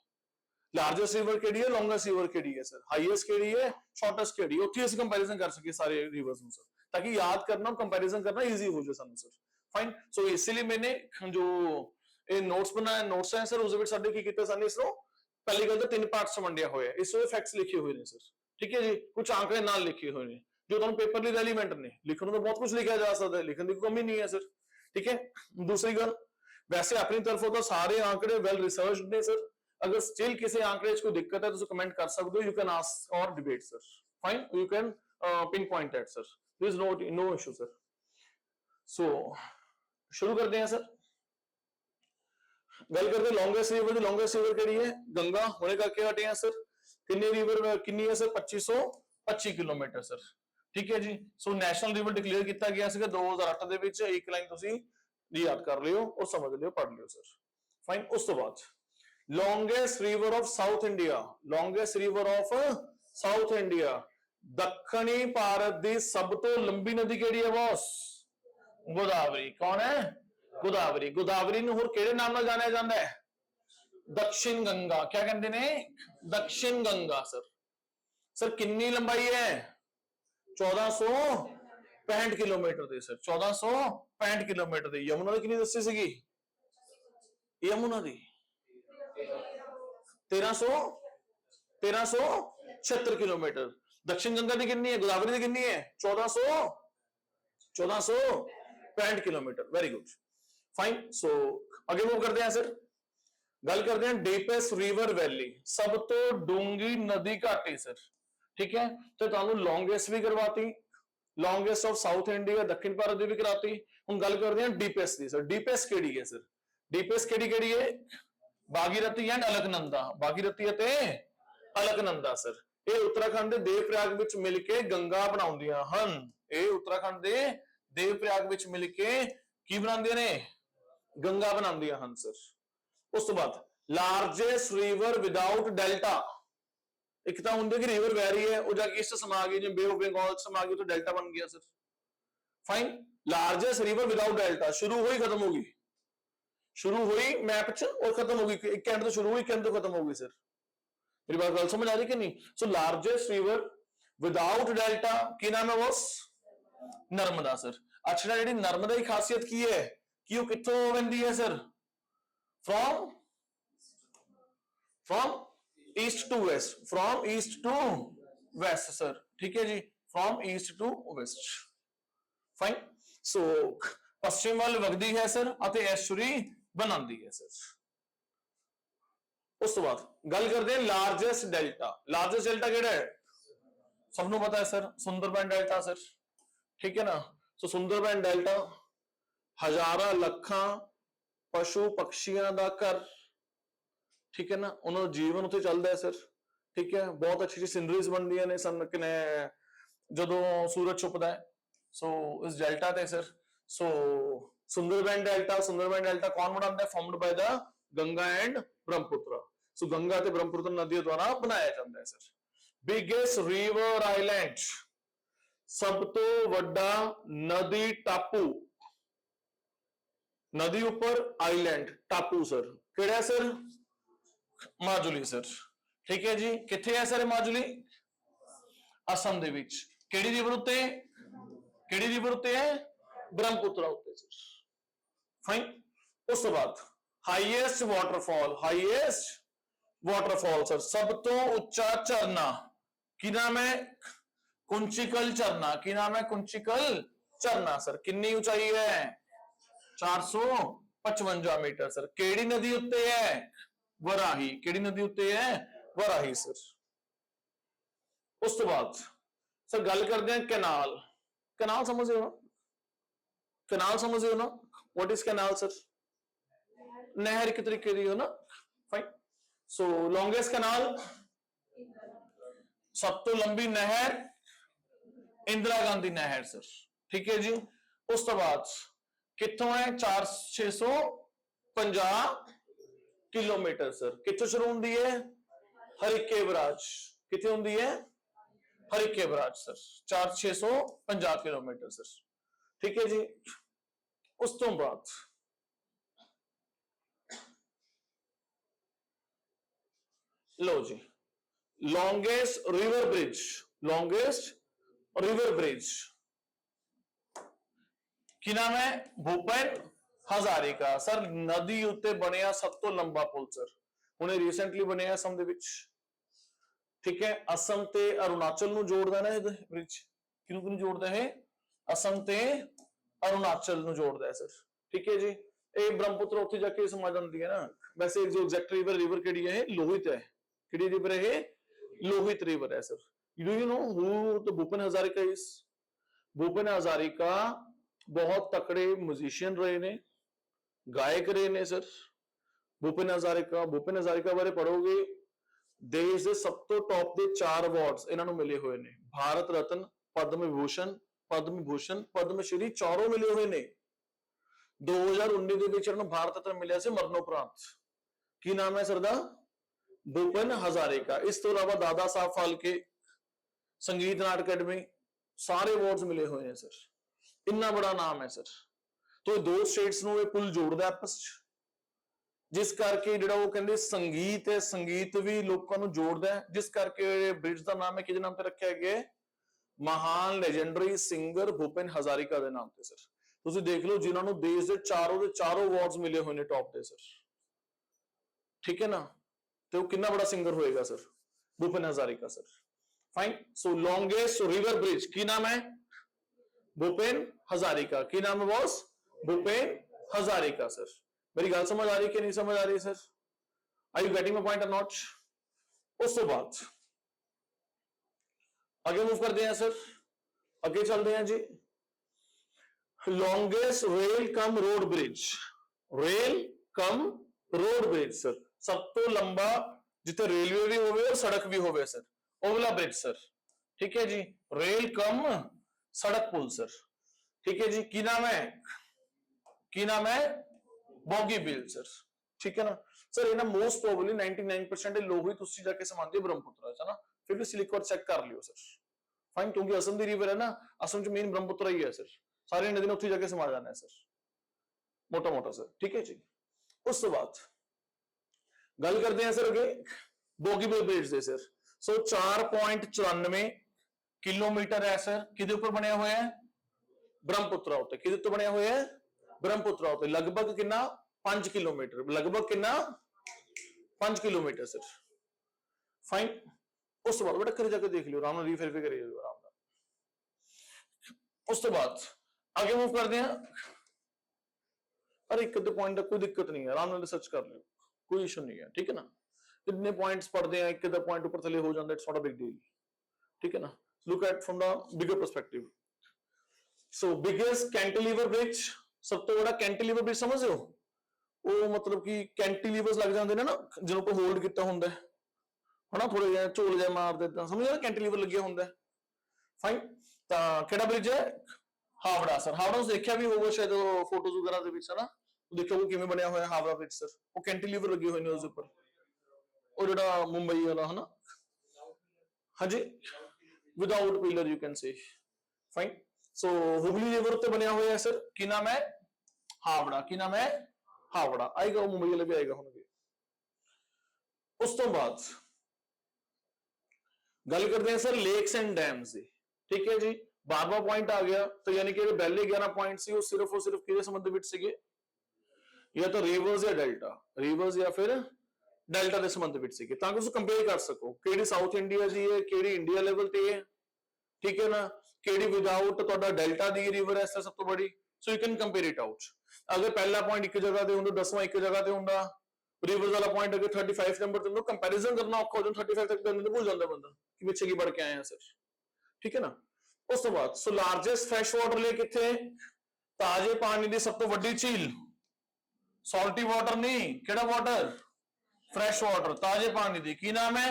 ਲਾਰਜੈਸਟ ਰਿਵਰ ਕਿਹੜੀ ਹੈ ਲੌਂਗੈਸਟ ਰਿਵਰ ਕਿਹੜੀ ਹੈ ਸਰ ਹਾਈਐਸਟ ਕਿਹੜੀ ਹੈ ਸ਼ਾਰਟੈਸਟ ਕਿਹੜੀ ਉੱਥੇ ਅਸੀਂ ਕੰਪੈਰੀਜ਼ਨ ਕਰ ਸਕੀਏ ਸਾਰੇ ਰਿਵਰਸ ਨੂੰ ਸਰ ਤਾਂ ਕਿ ਯਾਦ ਕਰਨਾ ਕੰਪੈਰੀਜ਼ਨ ਕਰਨਾ ਈਜ਼ੀ ਹੋ ਜਾਏ ਸਾਨੂੰ ਸਰ ਫਾਈਨ ਸੋ ਇਸ ਲਈ ਮੈंने जो ਇਹ ਨੋਟਸ ਬਣਾਇਆ ਨੋਟਸ ਹੈ ਸਰ ਉਸ ਵਿੱਚ ਸਾਡੇ ਕੀ ਕੀਤਾ ਸਾਨੂੰ ਇਸ ਨੂੰ ਪਹਿਲੀ ਗੱਲ ਤਾਂ ਤਿੰਨ ਪਾਰਟਸ ਵੰਡਿਆ ਹੋਇਆ ਇਸ ਵਿੱਚ ਫੈਕਟਸ ਲਿਖੇ ਹੋਏ ਨੇ ਸਰ ਠੀਕ ਹੈ ਜੀ ਕੁਝ ਆંકੜੇ ਨਾਲ ਲਿਖੇ ਹੋਏ ਨੇ ਜੋ ਤੁਹਾਨੂੰ ਪੇਪਰ ਲਈ ਰੈਲੀਵੈਂਟ ਨੇ ਲਿਖਣ ਨੂੰ ਤਾਂ ਬਹੁਤ ਕੁਝ ਲਿਖਿਆ ਜਾ ਸਕਦਾ ਹੈ ਲਿਖਣ ਦੀ ਕੋਈ ਕਮੀ ਨਹੀਂ ਹੈ ਸਰ ਠੀਕ ਹੈ ਦੂਸਰੀ ਗੱਲ ਵੈਸੇ ਆਪਣੀ ਤਰਫੋਂ ਤਾਂ ਸਾਰੇ ਆંકੜੇ ਵੈਲ ਰਿਸਰਚਡ ਨੇ ਸਰ ਅਗਰ ਸਟਿਲ ਕਿਸੇ ਆંકੜੇ 'ਚ ਕੋਈ ਦਿੱਕਤ ਹੈ ਤੁਸੀਂ ਕਮੈਂਟ ਕਰ ਸਕਦੇ ਹੋ you can ask or debate sir fine you can pinpoint at sir there is no issue sir so शुरू करते हैं सर गल करते लॉन्गेस्ट रिवर केड़ी है गंगा होने करके हटे हैं सर किन्नी रिवर किन्नी है सर 2525 किलोमीटर सर ठीक है जी सो नेशनल रिवर डिक्लेयर किया गया सीगा 2008 ਦੇ ਵਿੱਚ ਇੱਕ ਲਾਈਨ ਤੁਸੀਂ ਯਾਦ ਕਰ ਲਿਓ ਉਹ ਸਮਝ ਲਿਓ ਪੜ੍ਹ ਲਿਓ ਸਰ ਫਾਈਨ ਉਸ ਤੋਂ ਬਾਅਦ longest river of south India ਦੱਖਣੀ ਭਾਰਤ ਦੀ ਸਭ ਤੋਂ ਲੰਬੀ ਨਦੀ ਕਿਹੜੀ ਹੈ ਬੌਸ ਗੋਦਾਵਰੀ ਕੌਣ ਹੈ गोदावरी ਨੂੰ ਹੋਰ ਕਿਹੜੇ ਨਾਮ ਨਾਲ ਜਾਣਿਆ ਜਾਂਦਾ ਹੈ दक्षिण गंगा क्या कहते ने दक्षिण गंगा सर कितनी लंबाई है 1465 किलोमीटर दी सर 1465 किलोमीटर दी यमुना दी कितनी दसी सीगी यमुना दी 1376 किलोमीटर दक्षिण गंगा दी कितनी है गोदावरी दी कितनी है 1465 kilometre very good fine so आगे मूव करते हैं सर गल करते हैं डीपेस्ट रिवर वैली सब तो डूंगी नदी घाटी सर ठीक है तो तुहानू लॉन्गेस्ट भी करवाती लॉन्गेस्ट ऑफ साउथ इंडिया दक्षिण भारत की भी कराती हुण गल करते हैं डीपेस्ट की सर डीपेस्ट केड़ी है सर डीपेस्ट केड़ी है भागीरथी एंड अलकनंदा, भागीरथी ਅਤੇ अलकनंदा सर ਇਹ ਉੱਤਰਾਖੰਡ ਦੇ ਦੇਵਪ੍ਰਯਾਗ ਵਿੱਚ ਮਿਲ ਕੇ ਗੰਗਾ ਬਣਾਉਂਦੀਆਂ ਹਨ। ਇਹ ਉੱਤਰਾਖੰਡ ਦੇ ਦੇਵਪ੍ਰਯਾਗ ਵਿੱਚ ਮਿਲ ਕੇ ਕੀ ਬਣਾਉਂਦੀਆਂ ਨੇ? ਗੰਗਾ ਬਣਾਉਂਦੀਆਂ ਹਨ ਸਰ। ਉਸ ਤੋਂ ਬਾਅਦ ਲਾਰਜੈਸਟ ਰਿਵਰ ਵਿਦਆਊਟ ਡੈਲਟਾ, ਇੱਕ ਤਾਂ ਹੁੰਦੀ ਕਿ ਰਿਵਰ ਵਹਿ ਰਹੀ ਹੈ ਉਹ ਜਾ ਕੇ ਇਸ ਚ ਸਮਾ ਗਈ, ਜਿਵੇਂ ਬੇ ਆਫ ਬੰਗਾਲ ਚ ਸਮਾ ਗਈ ਤਾਂ ਡੈਲਟਾ ਬਣ ਗਿਆ sir. Fine, largest river without delta, शुरू हुई खत्म होगी, शुरू हुई मैप च और खत्म होगी, एक एंड तो शुरू हुई, एक एंड तो खत्म होगी सर। मेरी बात गल समझ आ रही कि नहीं? So largest river without delta की नाम है बॉस? नर्मदा सर। अच्छा जी नर्मदा की खासियत की है कि वो कित्थों वहंदी है sir? From east to west, from east to west sir, ठीक है जी, from east to west. Fine, so पश्चिम वाल वगदी है सर ਅਤੇ ਐਸਟਰੀ ਬਣਾਉਂਦੀ ਹੈ ਸਰ। ਉਸ ਤੋਂ ਬਾਅਦ ਗੱਲ ਕਰਦੇ ਹਾਂ ਲਾਰਜੈਸਟ ਡੈਲਟਾ। ਲਾਰਜੈਸਟ ਡੈਲਟਾ ਕਿਹੜਾ ਹੈ? ਸਭ ਨੂੰ ਪਤਾ ਹੈ ਸਰ, ਸੁੰਦਰਬਨ ਡੈਲਟਾ ਸਰ, ਠੀਕ ਹੈ ਨਾ। ਸੋ ਸੁੰਦਰਬਨ ਡੈਲਟਾ ਹਜ਼ਾਰਾਂ ਲੱਖਾਂ ਪਸ਼ੂ ਪਕਸ਼ੀਆਂ ਦਾ ਘਰ, ਠੀਕ ਹੈ ਨਾ, ਉਹਨਾਂ ਦਾ ਜੀਵਨ ਉੱਤੇ ਚੱਲਦਾ ਹੈ ਸਰ, ਠੀਕ ਹੈ। ਬਹੁਤ ਅੱਛੀ ਸੀਨਰੀਜ਼ ਬਣਦੀਆਂ ਨੇ ਸਨ ਕਿਨੇ ਜਦੋਂ ਸੂਰਜ ਛੁਪਦਾ ਹੈ। सो इस डेल्टा ते सर, सो सुंदरबन डेल्टा कौन बनाता है? Formed by the Ganga and Brahmaputra. So Ganga ते ब्रह्मपुत्र नदियों द्वारा बनाया जाता है सर। बिगेस्ट रिवर आइलैंड, सब तो वड्डा नदी टापू, नदी ऊपर आइलैंड टापू सर किहड़ा सर? माजुली सर, ठीक है जी। किथे है सर माजुली? असम दे विच। किहड़ी रिवर उत्ते? ਕਿਹੜੀ ਰਿਵਰ ਉੱਤੇ ਹੈ? ਬ੍ਰਹਮਪੁੱਤਰਾ ਉੱਤੇ ਸਰ। ਫਾਈਨ, ਉਸ ਤੋਂ ਬਾਅਦ ਹਾਈਐਸਟ ਵਾਟਰਫਾਲ ਸਰ, ਸਭ ਤੋਂ ਉੱਚਾ ਝਰਨਾ ਕੀ ਨਾਮ ਹੈ? ਕੁੰਚਿਕਲ ਝਰਨਾ। ਕੀ ਨਾਮ ਹੈ? ਕੁੰਚਿਕਲ ਝਰਨਾ ਸਰ। ਕਿੰਨੀ ਉਚਾਈ ਹੈ? 455 ਮੀਟਰ ਸਰ। ਕਿਹੜੀ ਨਦੀ ਉੱਤੇ ਹੈ? ਵਰਾਹੀ। ਕਿਹੜੀ ਨਦੀ ਉੱਤੇ ਹੈ? ਵਰਾਹੀ ਸਰ। ਉਸ ਤੋਂ ਬਾਅਦ ਸਰ ਗੱਲ ਕਰਦੇ ਹਾਂ ਕੈਨਾਲ। कैनाल समझ रहे हो ना? कैनाल समझ रहे हो ना? What is canal sir? नहर एक तरीके दी हो ना। फाइन, सो लॉन्गेस्ट कैनाल, सब तो लंबी नहर इंदिरा गांधी नहर सर, ठीक है जी। उस तो बाद कितों है? 650 किलोमीटर सर। कितों शुरू होती है? हरिके बराज। कितने होती है? Harike barrage sir, 650 kilometre sir, ठीक है जी। उस तो बाद लो जी longest river bridge, longest river bridge की नाम है? भूपेन हजारिका सर। नदी उत्ते बनिया सब तो लंबा पुल सर, हुणे रिसेंटली बने असम दे विच, ठीक है। असम ते अरुणाचल ਨੂੰ ਜੋੜਦਾ ਨਾ ਇਹ ਬ੍ਰਿਜ, ਕਿਹਨੂੰ ਜੋੜਦਾ ਹੈ? असम ਤੇ अरुणाचल ਨੂੰ ਜੋੜਦਾ ਹੈ ਸਰ, ਠੀਕ ਹੈ ਜੀ। ਇਹ ਬ੍ਰਹਮਪੁੱਤਰ ਉੱਥੇ ਜਾ ਕੇ ਸਮਾ ਜਾਂਦੀ ਹੈ ਨਾ। ਵੈਸੇ ਜੋ ਐਗਜ਼ੈਕਟ ਰਿਵਰ ਕਿਹੜੀ ਹੈ? ਲੋਹਿਤ ਹੈ। ਕਿਹੜੀ ਰਿਵਰ ਹੈ? ਲੋਹਿਤ ਰਿਵਰ ਹੈ sir. Do you know who the Bhupen Hazarika is? Bhupen Hazarika बहुत तकड़े म्यूजिशियन रहे ने, गायक रहे ने सर। भूपेन हजारिका बारे पढ़ोगे, देश ਦੇ ਸਭ ਤੋਂ ਟੌਪ ਦੇ 4 ਅਵਾਰਡਸ ਇਹਨਾਂ ਨੂੰ ਮਿਲੇ ਹੋਏ ਨੇ। ਭਾਰਤ ਰਤਨ, ਪਦਮ ਵਿਭੂਸ਼ਣ, ਪਦਮ ਸ਼੍ਰੀ, ਚਾਰੋਂ ਮਿਲੇ ਹੋਏ ਨੇ। 2019 ਦੇ ਵਿੱਚ ਇਹਨਾਂ ਨੂੰ ਭਾਰਤ ਰਤਨ ਮਿਲਿਆ ਸੀ ਮਰਨੋਪਰਾਂਤ। ਕੀ ਨਾਮ ਹੈ ਸਰ ਦਾ? ਭੂਪੇਨ ਹਜ਼ਾਰਿਕਾ। ਇਸ ਤੋਂ ਇਲਾਵਾ ਦਾਦਾ ਸਾਹਿਬ ਫਾਲਕੇ, ਸੰਗੀਤ ਨਾਟਕ ਅਕੈਡਮੀ, ਸਾਰੇ ਅਵਾਰਡਸ ਮਿਲੇ ਹੋਏ ਨੇ ਸਰ। ਇੰਨਾ ਬੜਾ ਨਾਮ ਹੈ ਸਰ। ਤੋਂ ਦੋ ਸਟੇਟਸ ਨੂੰ ਇਹ ਪੁਲ ਜੋੜਦਾ ਆਪਸ ਚ, ਜਿਸ ਕਰਕੇ ਜਿਹੜਾ ਉਹ ਕਹਿੰਦੇ ਸੰਗੀਤ ਹੈ, ਸੰਗੀਤ ਵੀ ਲੋਕਾਂ ਨੂੰ ਜੋੜਦਾ ਹੈ, ਜਿਸ ਕਰਕੇ ਬ੍ਰਿਜ ਦਾ ਨਾਮ ਹੈ ਕਿਹਦੇ ਨਾਮ ਤੇ ਰੱਖਿਆ ਗਿਆ? ਮਹਾਨ ਲੈਜੈਂਡਰੀ ਸਿੰਗਰ ਭੂਪੇਨ ਹਜ਼ਾਰਿਕਾ ਦੇ ਨਾਮ ਤੇ ਸਰ। ਤੁਸੀਂ ਦੇਖ ਲਓ ਜਿਨ੍ਹਾਂ ਨੂੰ ਦੇਸ਼ ਦੇ ਚਾਰੋਂ ਅਵਾਰਡਸ ਮਿਲੇ ਹੋਏ ਨੇ ਟੌਪ ਦੇ ਸਰ, ਠੀਕ ਹੈ ਨਾ। ਤੇ ਉਹ ਕਿੰਨਾ ਬੜਾ ਸਿੰਗਰ ਹੋਏਗਾ sir, Bhupen Hazarika sir. Fine, सो लॉन्गेस्ट रिवर ब्रिज की नाम है? भूपेन हजारिका। की नाम है बॉस? भूपेन हजारिका सर। मेरी गल समझ आ रही कि नहीं समझ आ रही sir? Are you getting my point or not? उस तो बाद आगे मूव करते हैं सर, आगे चलते हैं जी। Longest rail cum road bridge, rail cum road bridge sir. सब तो लंबा जिथे रेलवे भी होवे और सड़क भी होवे सर, ਉਹ वाला ब्रिज सर। ठीक है जी, रेल कम सड़क पुल सर। ठीक है जी, की नाम है, की नाम है, ਬੋਗੀਬੀਲ सर। ठीक है ना सर, ये ना मोस्ट प्रोबेबली 99% लोग ही तुसी जाके समांदे ब्रह्मपुत्र है ना, फिर भी एक बार चेक कर लियो सर। फाइन, क्योंकि असम दी रिवर है ना, असम च मेन ब्रह्मपुत्र ही है सर, सारी नदी ने उत्थे जाके समा जाना है सर, मोटा मोटा सर। ठीक है जी, उस तो बाद गल करते हैं सर अगे ਬੋਗੀਬੀਲ ब्रिज दे सर। सो 4.94 किलोमीटर है सर, किदे ऊपर बनया हुआ है, ब्रह्मपुत्र उत्ते। किदे तो बनया हुआ है, ब्रह्मपुत्र उत्ते। लगभग कितना, 5 किलोमीटर, लगभग कितना, 5 किलोमीटर सर। फाइन, उस बाद बेटा घर जाके देख लियो आराम, रीवेरीफाई करिए आराम। उस तो बाद आगे मूव करते हैं। अरे एक पॉइंट का कोई दिक्कत नहीं है, आराम से सर्च कर लियो, कोई इशू नहीं है। ठीक है ना, कितने पॉइंट्स पढ़ते हैं, एक पॉइंट ऊपर थले हो जाता है, it's not a big deal. ठीक है ना, look at from the bigger perspective. So biggest cantilever bridge, सब तो बड़ा कैंटिलीवर ब्रिज समझ हो, वो मतलब कि कैंटिलीवर्स लग जाते हैं ना जिन्हों को होल्ड किया होंगे है ना, थोड़े जिहा झोल जिहा मार देता, समझ ना, कैंटिलीवर लगे होंगे। फाइन, तो केड़ा ब्रिज है, हावड़ा सर। हावड़ा देखा भी होगा शायद फोटोज वगैरह दे विच है ना, देखो किवें बनया हुआ है हावड़ा ब्रिज सर, वो कैंटिलीवर लगे हुए ने उसके ऊपर, और ਜਿਹੜਾ ਮੁੰਬਈ ਵਾਲਾ है ना, हाँ जी, without pillar you can say. Fine, so Hooghly river उत्ते बनया हुआ है सर, की नाम है, हावड़ा। की नाम है, हावड़ा। आएगा मुंबई वाले भी आएगा होंगे। उस तो बाद गल करते हैं सर लेक्स एंड डैम्स की। ठीक है जी, 12वां पॉइंट आ गया, तो यानी कि पहले 11 पॉइंट सी वो सिर्फ और सिर्फ किहदे संबंध विच सीगे, या तो रिवर्स या डेल्टा, रिवर्स या फिर डेल्टा के संबंध विच सीगे, ताकि तुसीं कंपेयर कर सको किहड़ी साउथ इंडिया दी है, किहड़ी इंडिया लेवल ते है। ठीक है ना, किहड़ी विदाउट तुहाडा डेल्टा दी रिवर है सब तो बड़ी, so you can compare it out. अगर पहला पॉइंट एक जगह ते हुंदा, 10वां एक जगह ते हुंदा, रिवर्स वाला पॉइंट अगर 35 नंबर ते हुंदा, कंपैरिजन करना औखा हो जांदा, 35 तक करने भूल जांदा बंदा कि पिछे की बढ़ के आए हैं सर। ठीक है ना, उस तो बाद so largest fresh water lake किथे, ताजे पानी दी सब तो वड्डी झील, सॉल्टी वाटर नहीं, किहड़ा वाटर, फ्रैश वाटर, ताजे पानी दी, की नाम है,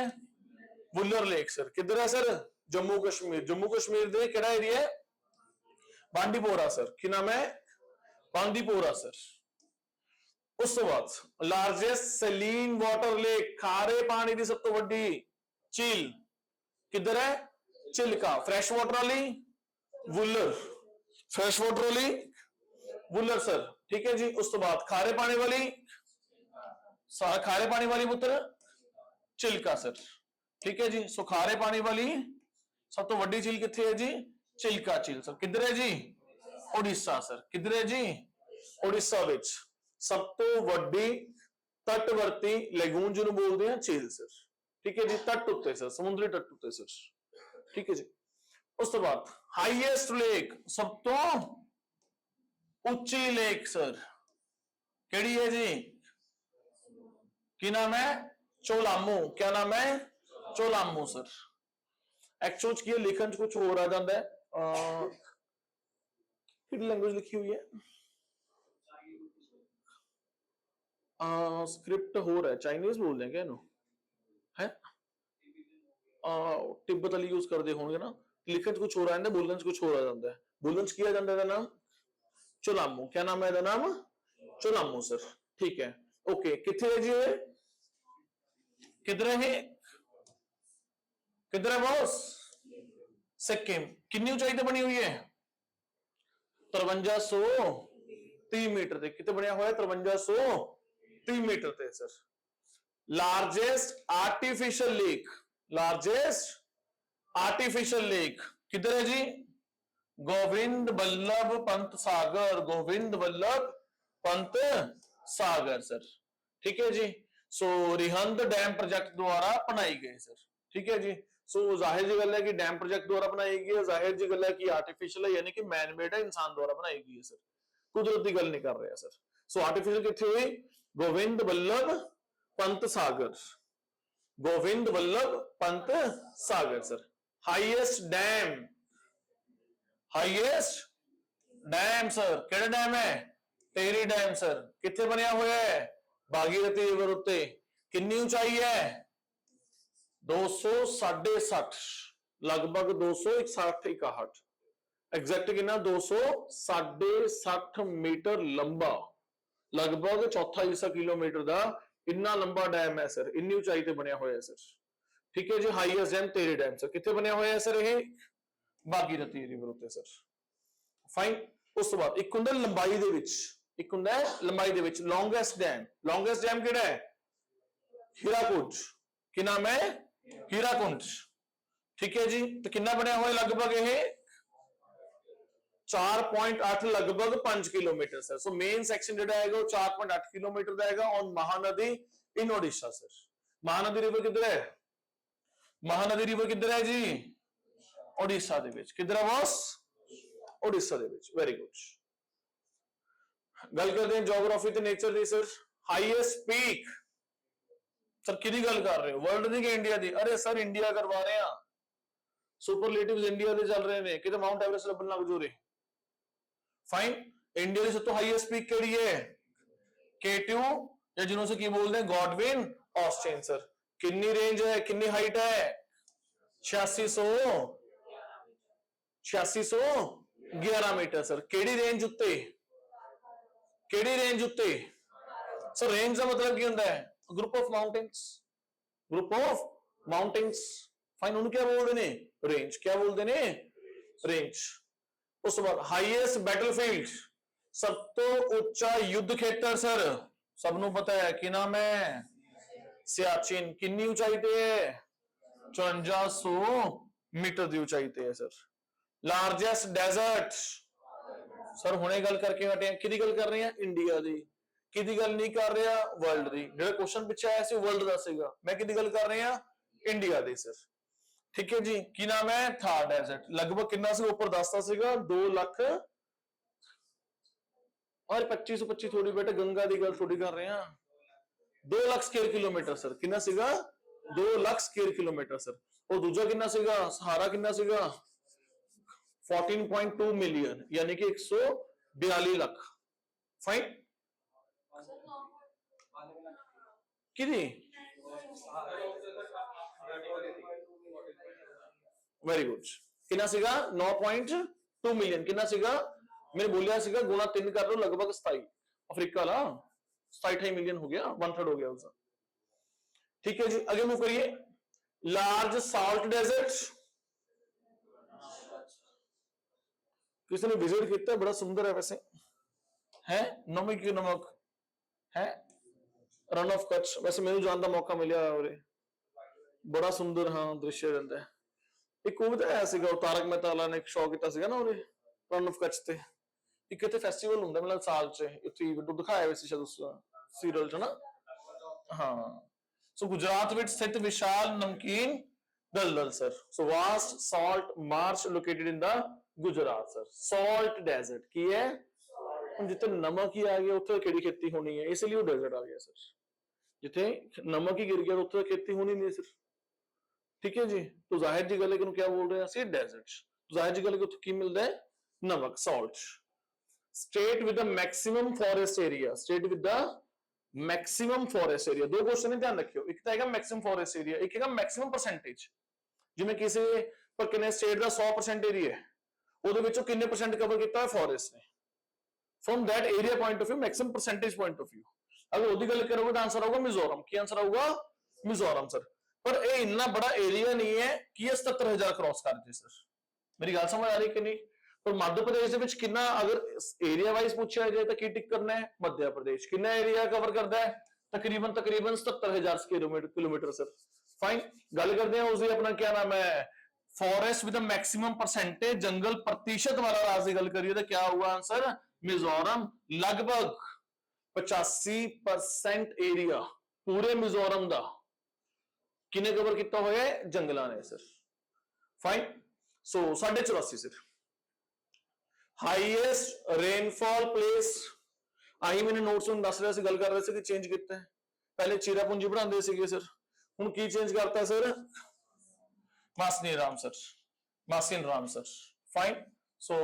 वुलर लेक सर। किधर है सर, जम्मू कश्मीर। जम्मू कश्मीर दे किहड़ा एरिया, बांदीपोरा सर। की नाम है, बांदीपोरा सर। उस तो बाद लार्जेस्ट सैलीन वाटर लेक, खारे पानी की सब तो वड्डी झील किधर है, चिल्का। फ्रैश वाटर वाली वुलर, फ्रैश वाटर वाली वुलर सर। ठीक है जी, उस तो बाद खारे पानी वाली, खारे पानी वाली पुत्र चिल्का सर। ठीक है जी, सो खारे पानी वाली सब तो वड्डी झील किथे है जी, चिल्का झील सर। किधर है जी, उड़ीसा सर। किधर है जी, उड़ीसा विच सब तो वड्डी तटवर्ती लैगून जिन्हों बोलते हैं झील सर। ठीक है जी, तट उत्ते सर, समुद्री तट उत्ते सर। ठीक है जी, उस तो बाद हाईएस्ट लेक, सब तो उच्ची लेक सर, केड़ी है जी, की नाम है, चोलामू। क्या नाम है, चोलामू सर। एक्चुअल की लिखन कुछ हो रहा जाता है, कितनी लैंग्वेज लिखी हुई है, स्क्रिप्ट हो रहा है, चाइनीज बोल दें क्या है, तिब्बत वाली यूज करते होंगे ना, लिखन कुछ हो रहा है, बोलने कुछ हो रहा जाता है, बोलने किया जाता है नाम चोलामू। क्या नाम है नाम, चोलामू सर। ठीक है, ओके, कितने है जी, किधर है, किधर है बॉस, सिक्किम। कितनी ऊंचाई पे बनी हुई है, 5330 मीटर ते, कितने बनया हुआ है, 5330 मीटर ते sir. Largest artificial lake, largest artificial lake किधर है जी, गोविंद वल्लभ पंत सागर, गोविंद वल्लभ पंत सागर सर। ठीक है जी, सो रिहंद डैम प्रोजेक्ट द्वारा बनाई गई सर। ठीक है जी, सो जाहिर जी गल है कि डैम प्रोजेक्ट द्वारा बनाई गई है, जाहिर जी गल है कि आर्टिफिशियल है, यानी कि मैन मेड है, इंसान द्वारा बनाई गई है सर, कुदरती गल नहीं कर रहे सर। सो आर्टिफिशियल कितने हुई, Govind Ballabh Pant Sagar, Govind Ballabh Pant Sagar sir. Highest dam, highest dam sir, केड़ा डैम है, टेरी डैम सर। कितने बनया हुआ है, भागीरथी रिवर उत्ते, कितनी ऊंचाई है 260 लगभग 261 एग्जैक्ट कितना 260 मीटर लंबा लगभग चौथा हिस्सा किलोमीटर का इन्ना लंबा डैम है सर इन्नी ऊंचाई ते बनया होया है सर ठीक है जी हाईएस्ट डैम तेरे डैम सर कितने बनया होया है सर ये भागीरथी रिवर उत्ते सर फाइन उस तो बाद एक हुंदा लंबाई दे विच एक हुंदा है लंबाई दे विच लॉन्गेस्ट डैम किहड़ा है हीराकुंड की नाम है हीराकुंड ठीक है जी तो कितना बनया हुआ लगभग ये 4.8 लगभग 5 kilometre sir so main section जो है 4.8 किलोमीटर का है on Mahanadi in Odisha sir Mahanadi river किधर है महानदी रिवर किधर है जी ओडिशा दे विच किधर है boss Odisha they which very good गल करते हैं ज्योग्राफी ते नेचर दी सर हाईएस्ट पीक सर किहदी गल कर रहे हो वर्ल्ड दी कि इंडिया दी अरे सर इंडिया करवा रहे हैं सुपरलेटिव्स इंडिया दे चल रहे हैं किते माउंट एवरेस्ट लभन लग जो रे फाइन इंडिया की सबसे हाईएस्ट पीक केड़ी है K2 या जिन्हों से की बोलते हैं गॉडविन ऑस्टिन सर कितनी रेंज है कितनी हाइट है 8611 मीटर सर केड़ी रेंज उत्ते सर रेंज का मतलब की होता है ग्रुप ऑफ माउंटेन्स फाइन उन्हें क्या बोलते हैं रेंज क्या बोलते हैं रेंज उस बाद हाईएस्ट बैटलफील्ड सब तो उच्चा युद्ध खेतर सर सबनों पता है कि नाम है सियाचिन कितनी ऊंचाई पे है 5400 मीटर की ऊंचाई पे है सर लार्जेस्ट डेजर्ट सर हुणे गल करके हटे किहदी गल कर रहे हैं इंडिया दी किहदी गल नहीं कर रहा वर्ल्ड दी जेड़ा क्वेश्चन पीछे आया सी वर्ल्ड दा सीगा मैं किहदी गल कर रहे हैं इंडिया दी सर ठीक है जी की नाम है थार डेजर्ट लगभग कितना से ऊपर दसता सीगा 2 लाख और 25 थोड़ी बेटा गंगा दी गल थोड़ी कर रहे हैं 2 लाख स्क्वायर किलोमीटर सर कितना सीगा 2 लाख स्क्वायर किलोमीटर सर और दूसरा कितना सीगा सहारा कितना सीगा 14.2 मिलियन यानी कि 142 लाख फाइन कितनी वेरी गुड कितना सीगा 9.2 मिलियन कितना सीगा मैंने बोलिया सीगा गुणा 3 कर लो लगभग 27 अफ्रीका ला 27 मिलियन हो गया 1/3 हो गया उसका ठीक है जी आगे मूव करिए लार्ज सॉल्ट डेजर्ट किसी ने विजिट किया बड़ा सुंदर है वैसे है नमक है रन ऑफ कच्छ वैसे मैंने जानने का मौका मिला और बड़ा सुंदर हाँ दृश्य रहता है एक वो बताया सीगा तारक मेहता वाला ने एक शो किया सीगा ना ਉਹਦੇ ਰਨ ਆਫ ਕੱਚ ਤੇ ਇੱਕ ਇੱਥੇ ਫੈਸਟੀਵਲ ਹੁੰਦਾ ਮਤਲਬ ਸਾਲ ਚ ਇੱਥੇ ਇਵੈਂਟ ਦਿਖਾਇਆ ਹੋਇਆ ਸੀ ਸ਼ਾਇਦ ਉਸ ਸੀਰੀਅਲ ਚ ਨਾ ਹਾਂ ਸੋ ਗੁਜਰਾਤ ਵਿੱਚ ਸਥਿਤ ਵਿਸ਼ਾਲ ਨਮਕੀਨ ਦਲਦਲ sir so vast salt marsh located in the Gujarat sir salt desert ਕੀ ਹੈ ਹੁਣ ਜਿੱਥੇ ਨਮਕ ਹੀ ਆ ਗਿਆ ਉੱਥੇ ਕਿਹੜੀ ਖੇਤੀ ਹੋਣੀ ਹੈ ਇਸ ਲਈ ਉਹ ਡੈਜ਼ਰਟ ਆ ਗਿਆ ਸਰ ਜਿੱਥੇ ਨਮਕ ਹੀ ਗਿਰ ਗਿਆ ਉੱਥੇ ਖੇਤੀ ਹੋਣੀ ਨਹੀਂ ਸਰ ठीक है जी तो जाहिर जी गल है क्या बोल रहे हैं डेजर्ट तो जाहिर जी गल है की मिलता है नमक salt state with the maximum forest area दो क्वेश्चन ध्यान रखियो एक तो है मैक्सिमम फॉरेस्ट एरिया एक है मैक्सिमम परसेंटेज जिवें किसी पर किन्ने स्टेट का 100% एरिया है ਉਹਦੇ ਵਿੱਚੋਂ ਕਿੰਨੇ परसेंट कवर किया है फॉरेस्ट ने from that area point of view maximum percentage point of view अगर ਉਹਦੀ ਗੱਲ करोगे तो आंसर होगा मिजोरम की आंसर होगा मिजोरम सर पर ये इतना बड़ा एरिया नहीं है कि ये 77,000 क्रॉस कर दे सर मेरी गल समझ आ रही कि नहीं पर मध्य प्रदेश ਦੇ ਵਿੱਚ कितना अगर एरिया वाइज पूछा जाए तो की टिक करना है मध्य प्रदेश कितना एरिया कवर करता है तकरीबन 77,000 किलोमीटर सर फाइन गल करते हैं उसकी अपना क्या नाम है फॉरेस्ट विद मैक्सिमम परसेंटेज जंगल प्रतिशत वाला राज की गल करिए तो क्या हुआ आंसर मिजोरम लगभग 85% एरिया पूरे मिजोरम का किने कवर किया हुआ है जंगलों ने sir fine so 84.5 sir highest rainfall place I मैंने नोट्स में दस रहा सी गल कर रहे थे कि चेंज किया है पहले चीरापूंजी पढ़ाते थे सर हुण की चेंज करता सर मासीराम सर फाइन सो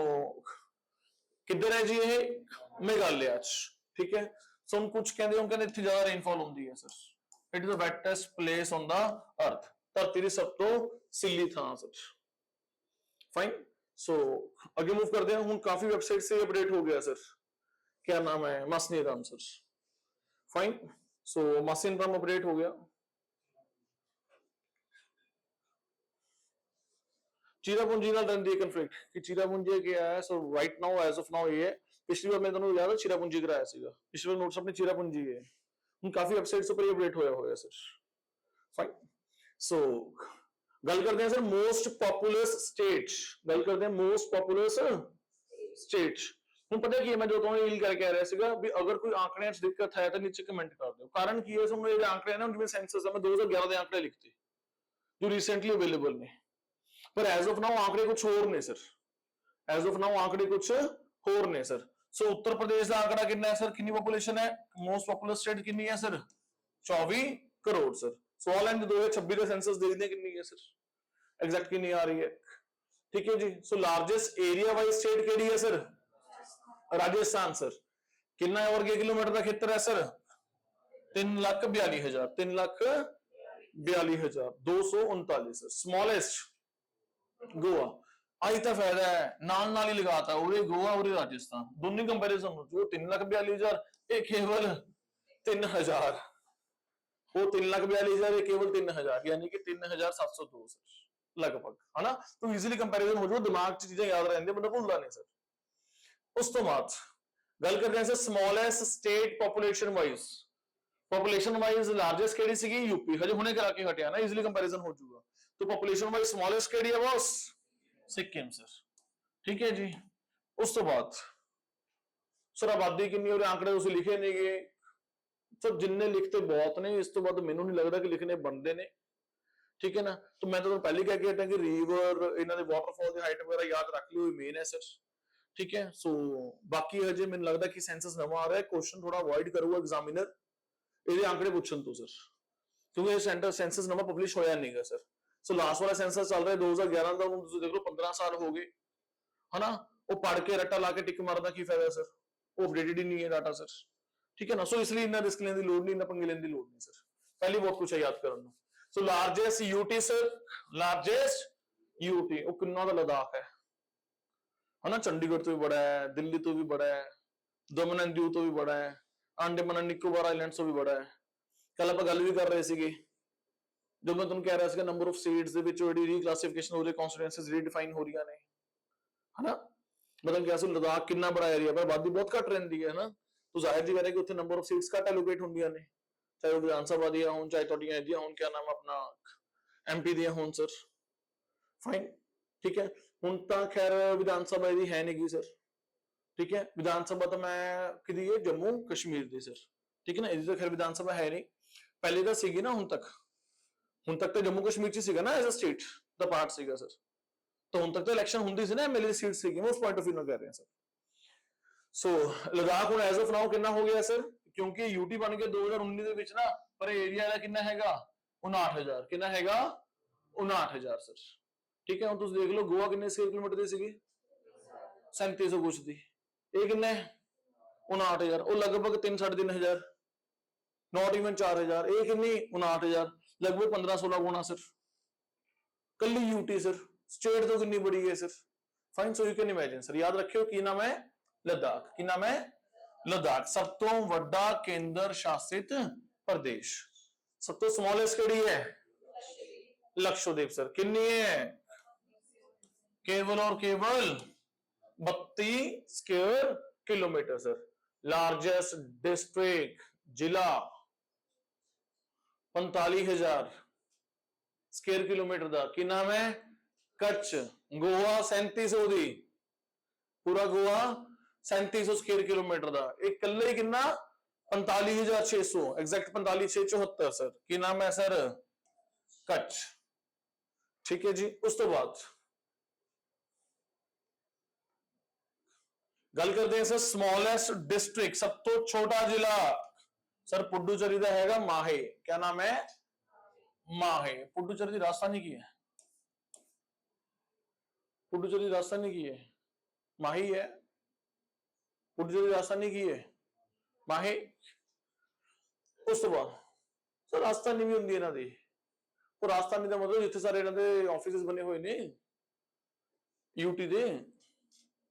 किधर है जी ये मेघालय ठीक है सो हम कुछ कहते इतनी ज्यादा रेनफॉल होती है sir it is the wettest place on the earth, ਧਰਤੀ ਦੀ ਸਭ ਤੋਂ ਸਿੱਲੀ ਥਾਂ ਸਰ। फाइन, सो आगे मूव करते हैं। हम काफी वेबसाइट से अपडेट हो गया सर, क्या नाम है, मासीराम सर। फाइन, सो मासीराम अपडेट हो गया। चीरापुंजी नाल रन दी कन्फ्लिक्ट कि चीरापुंजी क्या है, so right now as of now ये है। पिछली बार मैं तुहानू याद है चीरापुंजी कराया सीगा, पिछले बार नोट्स अपने चीरापुंजी है। हम काफी वेबसाइट्स पर अपडेट होया सर। फाइन, सो गल करते हैं सर मोस्ट पॉपुलस स्टेट, गल करते हैं मोस्ट पॉपुलस स्टेट। ਹੁਣ ਪਤਾ ਕੀ ਹੈ, ਮੈਂ ਜੋ ਤੁਹਾਨੂੰ ਰੀਲ ਕਰਕੇ ਆ ਰਿਹਾ ਸੀਗਾ ਵੀ ਅਗਰ ਕੋਈ ਆંકੜਿਆਂ 'ਚ ਦਿੱਕਤ ਹੈ ਤਾਂ ਨੀਚੇ ਕਮੈਂਟ ਕਰ ਦਿਓ। ਕਾਰਨ ਕੀ ਹੈ, ਸਾਨੂੰ ਇਹ ਆંકੜੇ ਨੇ ਜਿਵੇਂ ਸੈਂਸਸ ਦਾ ਮੈਂ 2011 ਦੇ ਆંકੜੇ ਲਿਖਤੇ ਜੋ ਰੀਸੈਂਟਲੀ ਅਵੇਲੇਬਲ ਨੇ, ਪਰ ਐਜ਼ ਆਫ ਨਾਓ ਆંકੜੇ ਕੁਝ ਹੋਰ ਨੇ ਸਰ, ਐਜ਼ ਆਫ ਨਾਓ ਆંકੜੇ ਕੁਝ ਹੋਰ ਨੇ ਸਰ। ਸੋ ਉੱਤਰ ਪ੍ਰਦੇਸ਼ ਦਾ ਆંકੜਾ ਕਿੰਨਾ ਹੈ ਸਰ, ਕਿੰਨੀ ਪੋਪੂਲੇਸ਼ਨ ਹੈ, ਮੋਸਟ ਪੋਪੂਲਸ ਸਟੇਟ ਕਿੰਨੀ ਹੈ ਸਰ, 24 ਕਰੋੜ ਸਰ। ਸਵਾਲ ਹੈ 2026 ਦਾ ਸੈਂਸਸ ਦੇਖਦੇ ਕਿੰਨੀ ਹੈ ਸਰ, एग्जैक्ट कितनी आ रही है, ठीक है जी। So largest area wise state केड़ी है सर, राजस्थान सर। कितना वर्ग किलोमीटर का खेतर है सर, 3,42,000, 3,42,239 सर। स्मॉलेस्ट गोवा, आई तो फायदा है नाल नाल ही लगाता, उरे गोवा उरे राजस्थान दोनों कंपैरिजन हो जो 3,42,000 ये केवल 3,000, वो 3,42,000 ये केवल 3,000, यानी कि 3,702 सर लगभग, है ना। तो इजीली कंपैरिजन हो जाओ, दिमाग च चीजें याद रहंदी, बंदा भुलदा नहीं सर। उस तो बाद गल करते हैं sir smallest state population wise largest केड़ी सीगी, यूपी, हजे हुणे करा के हटिया ना, इजीली कंपैरिजन हो जाऊगा। तो पॉपुलेशन वाइज स्मॉलेस्ट केड़ी है बॉस, सिक्किम सर, ठीक है जी। उस तो बाद सर आबादी कितनी और आंकड़े उसे लिखे नहीं गए सर, जिन्ने लिखते बहुत ने, इस तो बाद मैनू नहीं लगता कि लिखने बनते ने, ठीक है ना। तो मैं तो पहले कह के हटा कि रिवर इन्हां दे वाटरफॉल दी हाइट वगैरह याद रख लियो, मेन है सर, ठीक है। सो बाकी हजे मैनूं लगदा कि सेंसस नवा आ रहा है, क्वेश्चन थोड़ा अवॉइड करूगा एग्जामिनर ਇਹਦੇ आंकड़े पूछण तो सर, क्योंकि ये सेंटर सेंसस नवा पब्लिश होया नहीं है सर। सो लास्ट वाला सेंसस चल रहा है 2011 का, तुम देख लो 15 साल हो गए, है ना। वो पढ़ के रट्टा ला के टिक मारदा की फायदा सर, वो अपडेटेड ही नहीं है डाटा सर, ठीक है ना। सो इसलिए इन्ना रिस्क लेने की लोड़ नहीं, इन्ना पंगे लेने की लोड़ नहीं सर, पहली बहुत कुछ है याद करने। So largest UT sir, largest UT वो किन्ना दा लद्दाख है ना, चंडीगढ़ तो भी बड़ा है, दिल्ली तो भी बड़ा है, दमन एंड दीव तो भी बड़ा है, अंडमान एंड निकोबार आइलैंड्स तो भी बड़ा है। कल आप गल भी कर रहे थे जो मैं तुहानूं कह रहा था नंबर ऑफ स्टेट्स दे विच जिहड़ी रीक्लासिफिकेशन हो रही, कॉन्स्टिट्यूएंसीज रीडिफाइन हो रही ने, है ना। मतलब क्या लद्दाख कितना बड़ा एरिया पर आबादी बहुत घट रही है ना, तो जाहिर जी बात है कि उत्थे नंबर ऑफ सीट्स घट एलोकेट होंदियां ने, चाहे वो विधानसभा दियां होण, चाहे तुहाडीआं इहदियां होण, क्या नाम अपना एमपी दियां होण सर। फाइन, ठीक है। हुण तां खैर विधानसभा इहदी है नहीं सर, ठीक है। विधानसभा तो मैं किहदी है, जम्मू कश्मीर दी सर, ठीक है ना। इहदी तो खैर विधानसभा है नहीं, पहले तो सीगी ना, हुण तक तो जम्मू कश्मीर च सीगा ना एज अ स्टेट दा पार्ट सीगा सर। तो हुण तक तो इलेक्शन हुंदी सी ना, एमएलए दी सीट सीगी, मैं उस पॉइंट ऑफ व्यू नाल कह रहा सर। सो लद्दाख हुण एज ऑफ नाउ कितना हो गया सर, क्योंकि यूटी बन के 2019 ਦੇ ਵਿੱਚ ਨਾ, ਪਰ ਏਰੀਆ ਦਾ ਕਿੰਨਾ ਹੈਗਾ 59,000, ਕਿੰਨਾ ਹੈਗਾ 59,000 ਸਰ, ਠੀਕ ਹੈ। ਹੁਣ ਤੁਸੀਂ ਦੇਖ ਲਓ ਗੋਆ ਕਿੰਨੇ ਸਕੁਅਰ ਕਿਲੋਮੀਟਰ ਦੀ ਸੀਗੀ, 3700 ਕੁਛ ਦੀ, ਇਹ ਕਿੰਨਾ ਹੈ 59,000, ਉਹ ਲਗਭਗ 3-3.5 नॉट इवन 4,000, ਇਹ ਕਿੰਨੀ 59,000, ਲਗਭਗ 15-16 ਗੁਣਾ ਸਰ, ਕੱਲੀ यूटी सर, स्टेट तो कितनी बड़ी है sir. Fine, so you can imagine sir, याद रखियो की नाम है लद्दाख, की नाम है लद्दाख, सब तो वड्डा केंद्र शासित प्रदेश। सब तो स्मॉलेस्ट केड़ी है, लक्षद्वीप सर, कितनी है केवल और केवल 32 square kilometre sir. Largest district जिला 45,000 स्क्वायर किलोमीटर का, की नाम है कच्छ। गोवा 3700 दी, पूरा गोवा 3700 स्क्वायर किलोमीटर का, एक कल्ले ही कितना 45,600, एग्जैक्ट 45,674 सर, की नाम है सर कच्छ, ठीक है जी। उस तो बाद गल करते हैं सर स्मॉलेस्ट डिस्ट्रिक्ट, सब तो छोटा जिला सर पुडुचेरी का हैगा माहे, क्या नाम है माहे। पुडुचेरी की राजधानी की है, पुडुचेरी राजधानी की है माही है, पुडुचेरी राजधानी की है माहे। उस तो बाद ਸਰ ਰਾਜਸਥਾਨੀ ਵੀ ਹੁੰਦੀ ਇਹਨਾਂ ਦੀ। ਉਹ ਰਾਜਸਥਾਨੀ ਦਾ ਮਤਲਬ ਜਿੱਥੇ ਸਾਰੇ ਇਹਨਾਂ ਦੇ ਆਫਿਸਿਸ ਬਣੇ ਹੋਏ ਨੇ ਯੂਟੀ ਦੇ,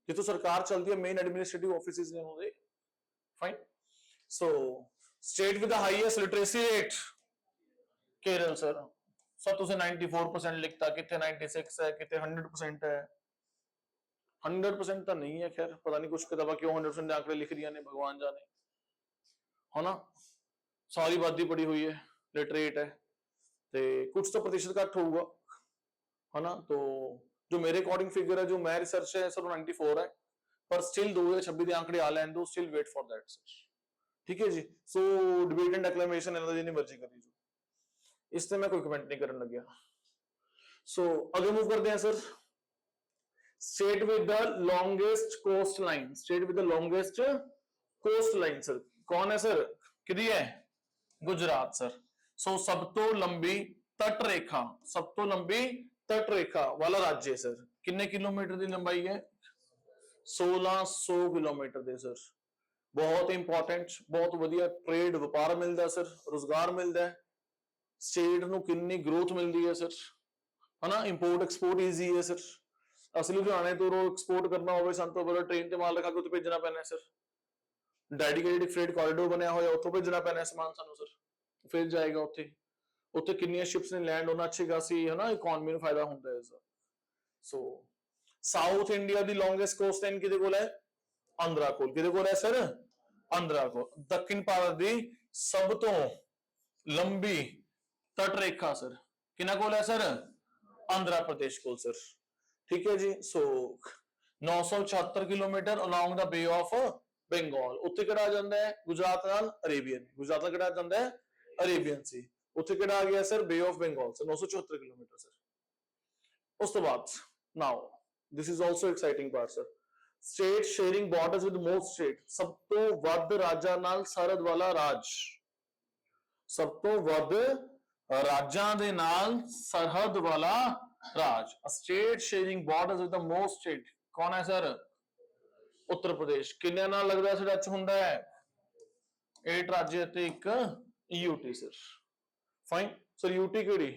ਜਿੱਥੋਂ ਸਰਕਾਰ ਚੱਲਦੀ ਹੈ, ਮੇਨ ਐਡਮਿਨਿਸਟ੍ਰੇਟਿਵ ਆਫਿਸਿਸ ਨੇ ਉਹਦੇ। Fine. So state with the highest literacy rate Kerala sir. Sir तुझे 94% लिखता, कितने 96 है, कितने 100% है। 100% तो नहीं है, खैर पता नहीं कुछ किताबा क्यों 100% आंकड़े लिख दिया ने, भगवान जाने, है ना। सारी आबादी पड़ी हुई है, लिटरेट है, ते कुछ तो प्रतिशत घट होगा, है ना। तो जो मेरे अकॉर्डिंग फिगर है, जो मैं रिसर्च है सर, 94 है, पर स्टिल 2026 के आंकड़े आ लैन दो, still wait for that sir. ठीक है जी। सो डिबेट एंड एक्लेमेशन इन्होंने जिन्नी मर्जी करी जो, इससे मैं कोई कमेंट नहीं करने लग गया। सो आगे मूव करते हैं sir. State with the longest coastline, state with the longest coastline sir कौन है सर? कितनी है? गुजरात सर। सो सब तो लंबी तट रेखा, सब तो लंबी तट रेखा वाला राज्य है सर। कितने किलोमीटर की लंबाई है? 1600 किलोमीटर दे सर। बहुत इंपॉर्टेंट, बहुत वधिया ट्रेड व्यापार मिलता सर, रोजगार मिलता है, स्टेट ਨੂੰ ਕਿੰਨੀ ਗਰੋਥ ਮਿਲਦੀ ਹੈ ਸਰ, ਹਨਾ। ਇੰਪੋਰਟ ਐਕਸਪੋਰਟ ਈਜ਼ੀ ਹੈ ਸਰ। ਅਸੀਂ ਲੁਧਿਆਣੇ ਤੋਂ ਐਕਸਪੋਰਟ ਕਰਨਾ ਹੋਵੇ, ਸਾਨੂੰ ਤੋਂ ਬੜਾ ਟ੍ਰੇਨ ਤੇ ਮਾਲ ਰਖਾ ਕੇ ਉੱਥੇ ਭੇਜਣਾ ਪੈਣਾ ਸਰ। ਡੈਡੀਕੇਟਿਡ ਫਰੇਟ ਕੋਰੀਡੋਰ ਬਣਿਆ ਹੋਇਆ, ਉੱਥੋਂ ਭੇਜਣਾ ਪੈਣਾ ਸਮਾਨ ਸਾਨੂੰ ਸਰ, ਫਿਰ ਜਾਏਗਾ ਉੱਥੇ। ਉੱਥੇ ਕਿੰਨੀਆਂ ਸ਼ਿਪਸ ਨੇ ਲੈਂਡ ਹੋਣਾ, ਅੱਛੀ ਖਾਸੀ, ਹਨਾ, ਇਕਨੋਮੀ ਨੂੰ ਫਾਇਦਾ ਹੁੰਦਾ ਹੈ ਸਰ। ਸੋ ਸਾਊਥ ਇੰਡੀਆ ਦੀ ਲੌਂਗੇਸਟ ਕੋਸਟ ਲਾਈਨ ਕਿਹਦੇ ਕੋਲ ਹੈ? ਆਂਧਰਾ ਕੋਲ। ਕਿਹਦੇ ਕੋਲ ਹੈ ਸਰ? ਆਂਧਰਾ ਕੋਲ। ਦੱਖਣ ਭਾਰਤ ਦੀ ਸਭ ਤੋਂ ਲੰਬੀ तट रेखा सर किना कोल है सर? आंध्र प्रदेश कोल सर। ठीक है जी। So 976 kilometre along the bay of Bengal. उत्थे किहड़ा आ जांदा है? गुजरात नाल अरेबियन। गुजरात नाल किहड़ा आ जांदा है? Arabian sea. उत्थे किहड़ा आ गया sir? Bay of Bengal sir. 974 kilometre sir. उस तो बाद now this is also exciting part sir. State sharing borders with most state, सब तो वध राज्यां नाल सरहद वाला राज, सब तो वध राज्यां दे नाल सरहद वाला राज। State sharing borders with the most state कौन है सर? उत्तर प्रदेश। किन्ने नाल लगदा है टच हुंदा है? 8 राज्य ते एक UT sir. Fine sir. UT किहड़ी?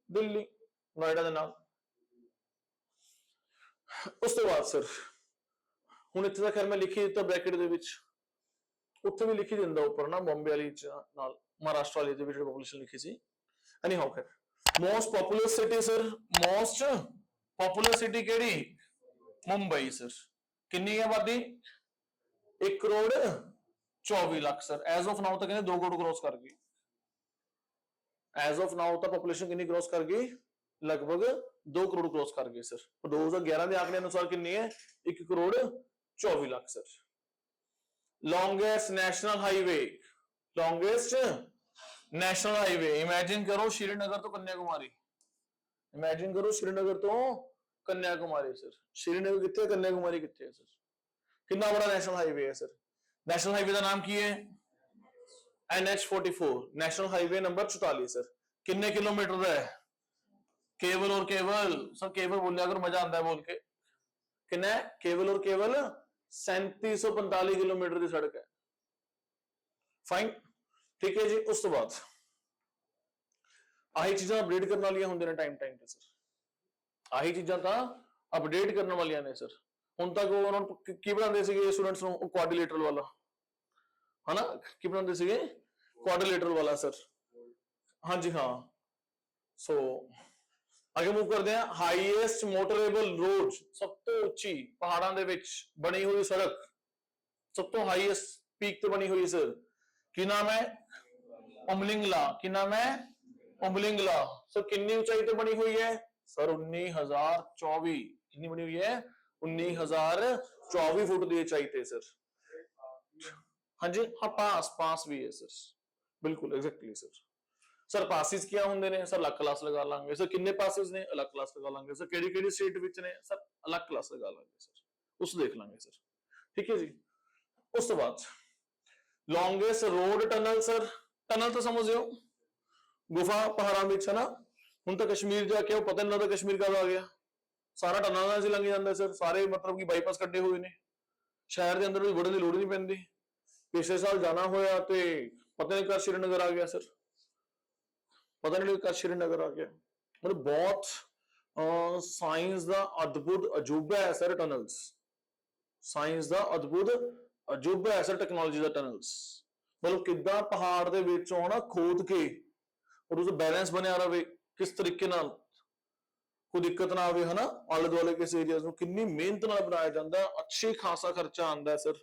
दिल्ली, नोएडा दे नाल। उस तो बाद सर हुण इत्थे दा खैर मैं लिखी दित्ता ब्रैकेट दे विच, उत्थे भी लिखी दिंदा उपर ना बॉम्बे वाली नाल, महाराष्ट्र वाली दे विच पॉपुलेशन लिखी सी। Anyhow, most populous city sir, most populous city केड़ी? मुंबई सर। कितनी है आबादी? 1 crore 24 lakh sir. As of now तक 2 करोड़ क्रॉस कर गई। एज ऑफ नाउ तक पॉपुलेशन कितनी क्रॉस कर गई? लगभग 2 करोड़ क्रॉस कर गई सर। 2011 के आंकड़े अनुसार कितनी है? 1 crore 24 lakh sir. Longest national highway, longest national highway imagine करो श्रीनगर तो कन्याकुमारी, इमेजिन करो श्रीनगर तो कन्याकुमारी सर। श्रीनगर कितने, कन्याकुमारी कितने है सर? कितना बड़ा नेशनल हाईवे है सर? नेशनल हाईवे का नाम की है? NH44, national highway number 44 sir. कितने किलोमीटर है? केवल और केवल सर, केवल बोलिया अगर मजा आता है बोल के, कितना? केवल और केवल 3745 किलोमीटर की सड़क है। फाइन। ठीक है जी। उस तो बाद आही चीज़ां अपडेट करने वाली होंदे ने टाइम टाइम ते सर। आही चीज़ां तां अपडेट करने वाली ने सर। हुण तक उन्होंने की बनाते सीगे स्टूडेंट्स नूं? क्वाड्रिलेटरल वाला, है ना, की बनाते सीगे? क्वाड्रिलेटरल वाला सर। हाँ जी हाँ। सो आगे मूव करते हैं। हाईएस्ट मोटरेबल रोड, सब तो उच्ची पहाड़ां दे विच बनी हुई सड़क, सब तो हाईएस्ट पीक ते बनी हुई सर, की नाम है? उमलिंगला। की नाम है? उमलिंगला सर। कितनी ऊंचाई पे बनी हुई है सर? 19,024। कितनी बनी हुई है? 19,024 फुट की ऊंचाई पे सर। हाँ जी हाँ, पास पास भी है सर, बिल्कुल एग्जैक्टली सर। सर पासिस क्या होंगे ने सर? अलग क्लास लगा लांगे सर। कितने पासिस ने? अलग क्लास लगा लांगे सर। केड़ी केड़ी स्टेट विच ने सर? अलग क्लास लगा लांगे सर, उस देख लांगे सर। ठीक है जी। उस तो बाद longest road tunnel sir. Tunnel तो समझियो गुफा पहाड़ां विच, है ना। हुण तो कश्मीर जाके वो पता नहीं लगता कश्मीर कब आ गया, सारा टनल नाल लंघ जांदा सर। सारे मतलब कि बाईपास कट्टे हुए ने, शहर के अंदर भी वड़न की लोड़ नहीं पैंदी। पिछले साल जाना होया ते पता नहीं कब श्रीनगर आ गया सर। पता नहीं कब श्रीनगर आ गया। मतलब बहुत साइंस का अद्भुत अजूबा है सर टनल्स, साइंस का अद्भुत अजूबा है सर टेक्नोलॉजी का टनल्स। मतलब किदा पहाड़ दे विचों ना खोद के और उस बैलेंस बनया रहे, किस तरीके नाल कोई दिक्कत ना आवे, है ना, आले दुआले किस एरिया में कितनी मेहनत नाल बनाया जाता है, अच्छी खासा खर्चा आंदा है सर।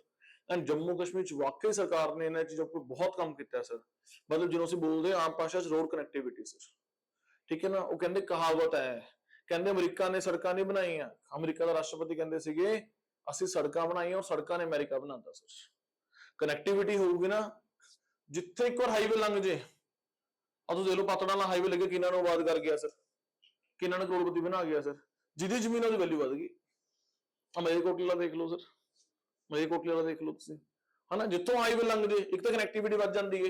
एंड जम्मू कश्मीर च वाकई सरकार ने इन्हां चीज़ों पर बहुत काम किया सर। मतलब जिन्हों ਅਸੀਂ बोलते हैं आम भाषा च रोड कनेक्टिविटी सर, ठीक है ना। वो कहते कहावत है, कहते अमरीका ने सड़कां नहीं बनाईਆਂ, अमरीका का राष्ट्रपति कहते ਸੀਗੇ ਅਸੀਂ सड़कां बनाईਆਂ और सड़कां ने अमेरिका बनाता सर। कनेक्टिविटी होगी ना, जिथे एक बार हाईवे लंघ जे, अब देख लो पातड़ा वाला हाईवे लगे किन्ना ਨੂੰ आबाद कर गया सर, किन्ना ਨੂੰ ਕਰੋੜਪਤੀ बना गया सर, जिहदी ਜ਼ਮੀਨ ਉਹਦੀ वैल्यू वध गई। ਮਲੇਰਕੋਟਲਾ देख लो सर, ਮਲੇਰਕੋਟਲੇ वाला देख लो ਤੁਸੀਂ, है ना, जितों हाईवे लंघ जे एक तो कनेक्टिविटी वध जाती है,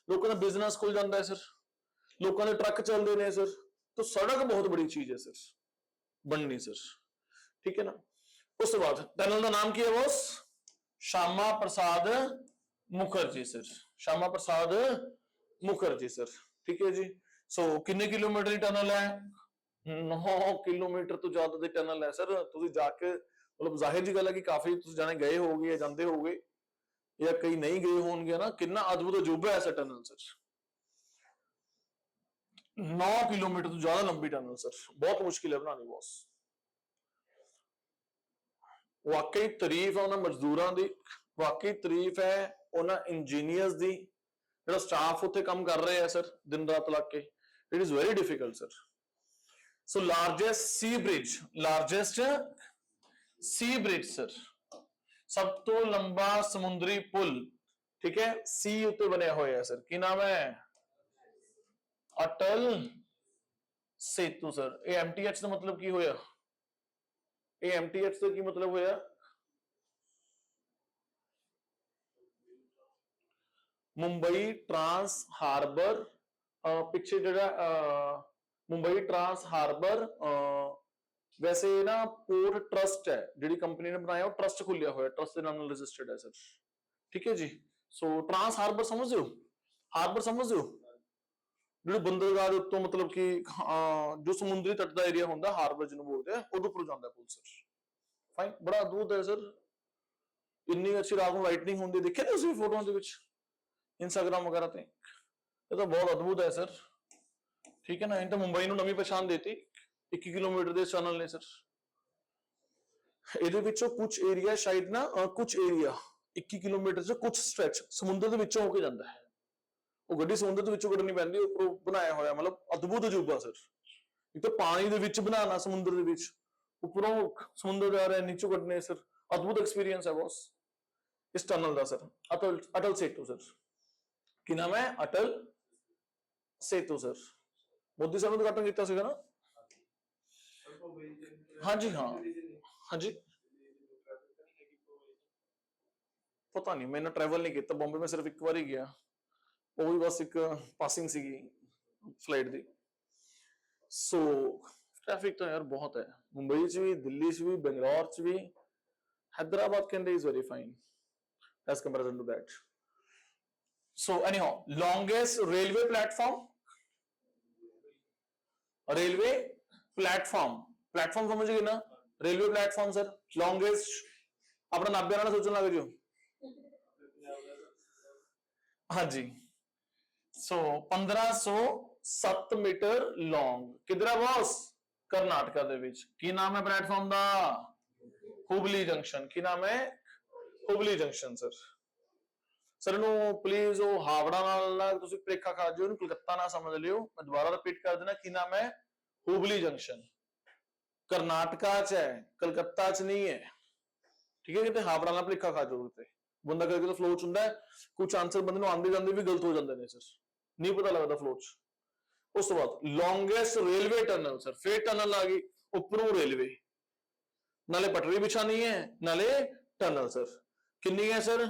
लोगों का बिजनेस खुल जाता है सर, लोगों के ट्रक चलते हैं सर। तो सड़क बहुत बड़ी चीज है सर बननी सर, ठीक है ना। उस बाद टनल का नाम की है boss, Shyama Prasad Mukherjee sir, Shyama Prasad Mukherjee sir, ठीक है जी। सो कितने किलोमीटर की टनल है? 9 किलोमीटर तो ज्यादा की टनल है सर। तुम जाके मतलब जाहिर जी गल है कि काफी जाने गए होगे या जाते होगे या कई नहीं गए होंगे ना, कितना अद्भुत अजूबा है सर टनल सर। 9 किलोमीटर तो ज्यादा लंबी टनल सर, बहुत मुश्किल है बनानी बॉस। वाकई तारीफ है उन्होंने मजदूरों की, वाकई तारीफ है उन्होंने इंजीनियर्स की, जो स्टाफ उत्थे काम कर रहे हैं सर दिन रात लग के, it is very difficult sir. So largest C bridge, largest C bridge sir, सब तो लंबा समुद्री पुल, ठीक है, सी उत्ते बनया हुआ है सर, की नाम है? अटल सेतु सर। ये एमटीएच का मतलब की होया? ये एमटीएच का की मतलब होया? मुंबई ट्रांस हार्बर, पिछे जड़ा मुंबई ट्रांस हार्बर, वैसे ना पोर्ट ट्रस्ट है जी कंपनी ने बनाया, ट्रस्ट खुलिया हुआ, ट्रस्ट के नाम रजिस्टर्ड है सर, ठीक है जी। सो ट्रांस हार्बर समझ हो, हार्बर समझ हो, जो बंदरगाह के उत्तों मतलब कि जो समुद्री तट का एरिया होंगे हार्बर जिन्होंने बोलते हैं, उधर पर जाता है पुल सर। फाइन, बड़ा अद्भुत है सर, इन्नी अच्छी रात में लाइटनिंग होंगी, देखे थे उसी फोटो के इंस्टाग्राम वगैरह पे, ये तो बहुत अद्भुत है सर, ठीक है ना। इन तो मुंबई को नवी पहचान देती 21 किलोमीटर के चैनल ने सर। ये कुछ एरिया शायद ना कुछ एरिया 21 किलोमीटर से कुछ स्ट्रैच समुद्र के विचों होके जाता है, वो गड्डी समुद्र के विचों कढ़नी पैंदी, उपरों बनाया होया, मतलब अद्भुत अजूबा सर। एक तो पानी दे विच बनाना, समुद्र दे विच, उपरों समुद्र जा रहा है, नीचों कढ़ने सर, अद्भुत एक्सपीरियंस है बॉस इस टनल का सर। अटल अटल सेतु सर, की नाम है? अटल सेतु सर। मोदी साहब ने उद्घाटन किया सीगा ना? हाँ जी, हाँ हाँ जी, पता नहीं, मैंने ट्रैवल नहीं किया, बॉम्बे में सिर्फ एक बार ही गया, वो भी बस एक पासिंग सीगी फ्लाइट दी। सो ट्रैफिक तो यार बहुत है, मुंबई च भी, दिल्ली च भी, बेंगलोर च भी, हैदराबाद कैंडे is very fine as comparison to that. So anyhow, longest railway platform, railway platform, platform समझ गए ना, रेलवे प्लेटफॉर्म सर, लॉन्गेस्ट, अपना 90 वाला सोचने लग जाओ। हाँ जी, सो 1507 मीटर लॉन्ग, किधर बॉस? कर्नाटका दे विच। की नाम है प्लेटफॉर्म दा? हुबली जंक्शन। की नाम है? Hubli junction sir. सर नु प्लीज वो हावड़ा नाल ना तुसी प्रेखा खा जो, कलकत्ता ना समझ लियो, मैं दोबारा रिपीट कर देना, की नाम है? हुबली जंक्शन, कर्नाटका च है, कलकत्ता च नहीं है, ठीक है। कि हावड़ा ना प्रेखा खा जो, बंदा करके तो फ्लो च हुंदा है, कुछ आंसर बंदे आंदे जांदे भी गलत हो जाते हैं सर, नहीं पता लगता फ्लो च। उस तो बाद लॉन्गेस्ट रेलवे टनल सर, फिर टनल आ गई, उपरों रेलवे, नाले पटरी बिछानी है नाले टनल सर, कितनी है सर?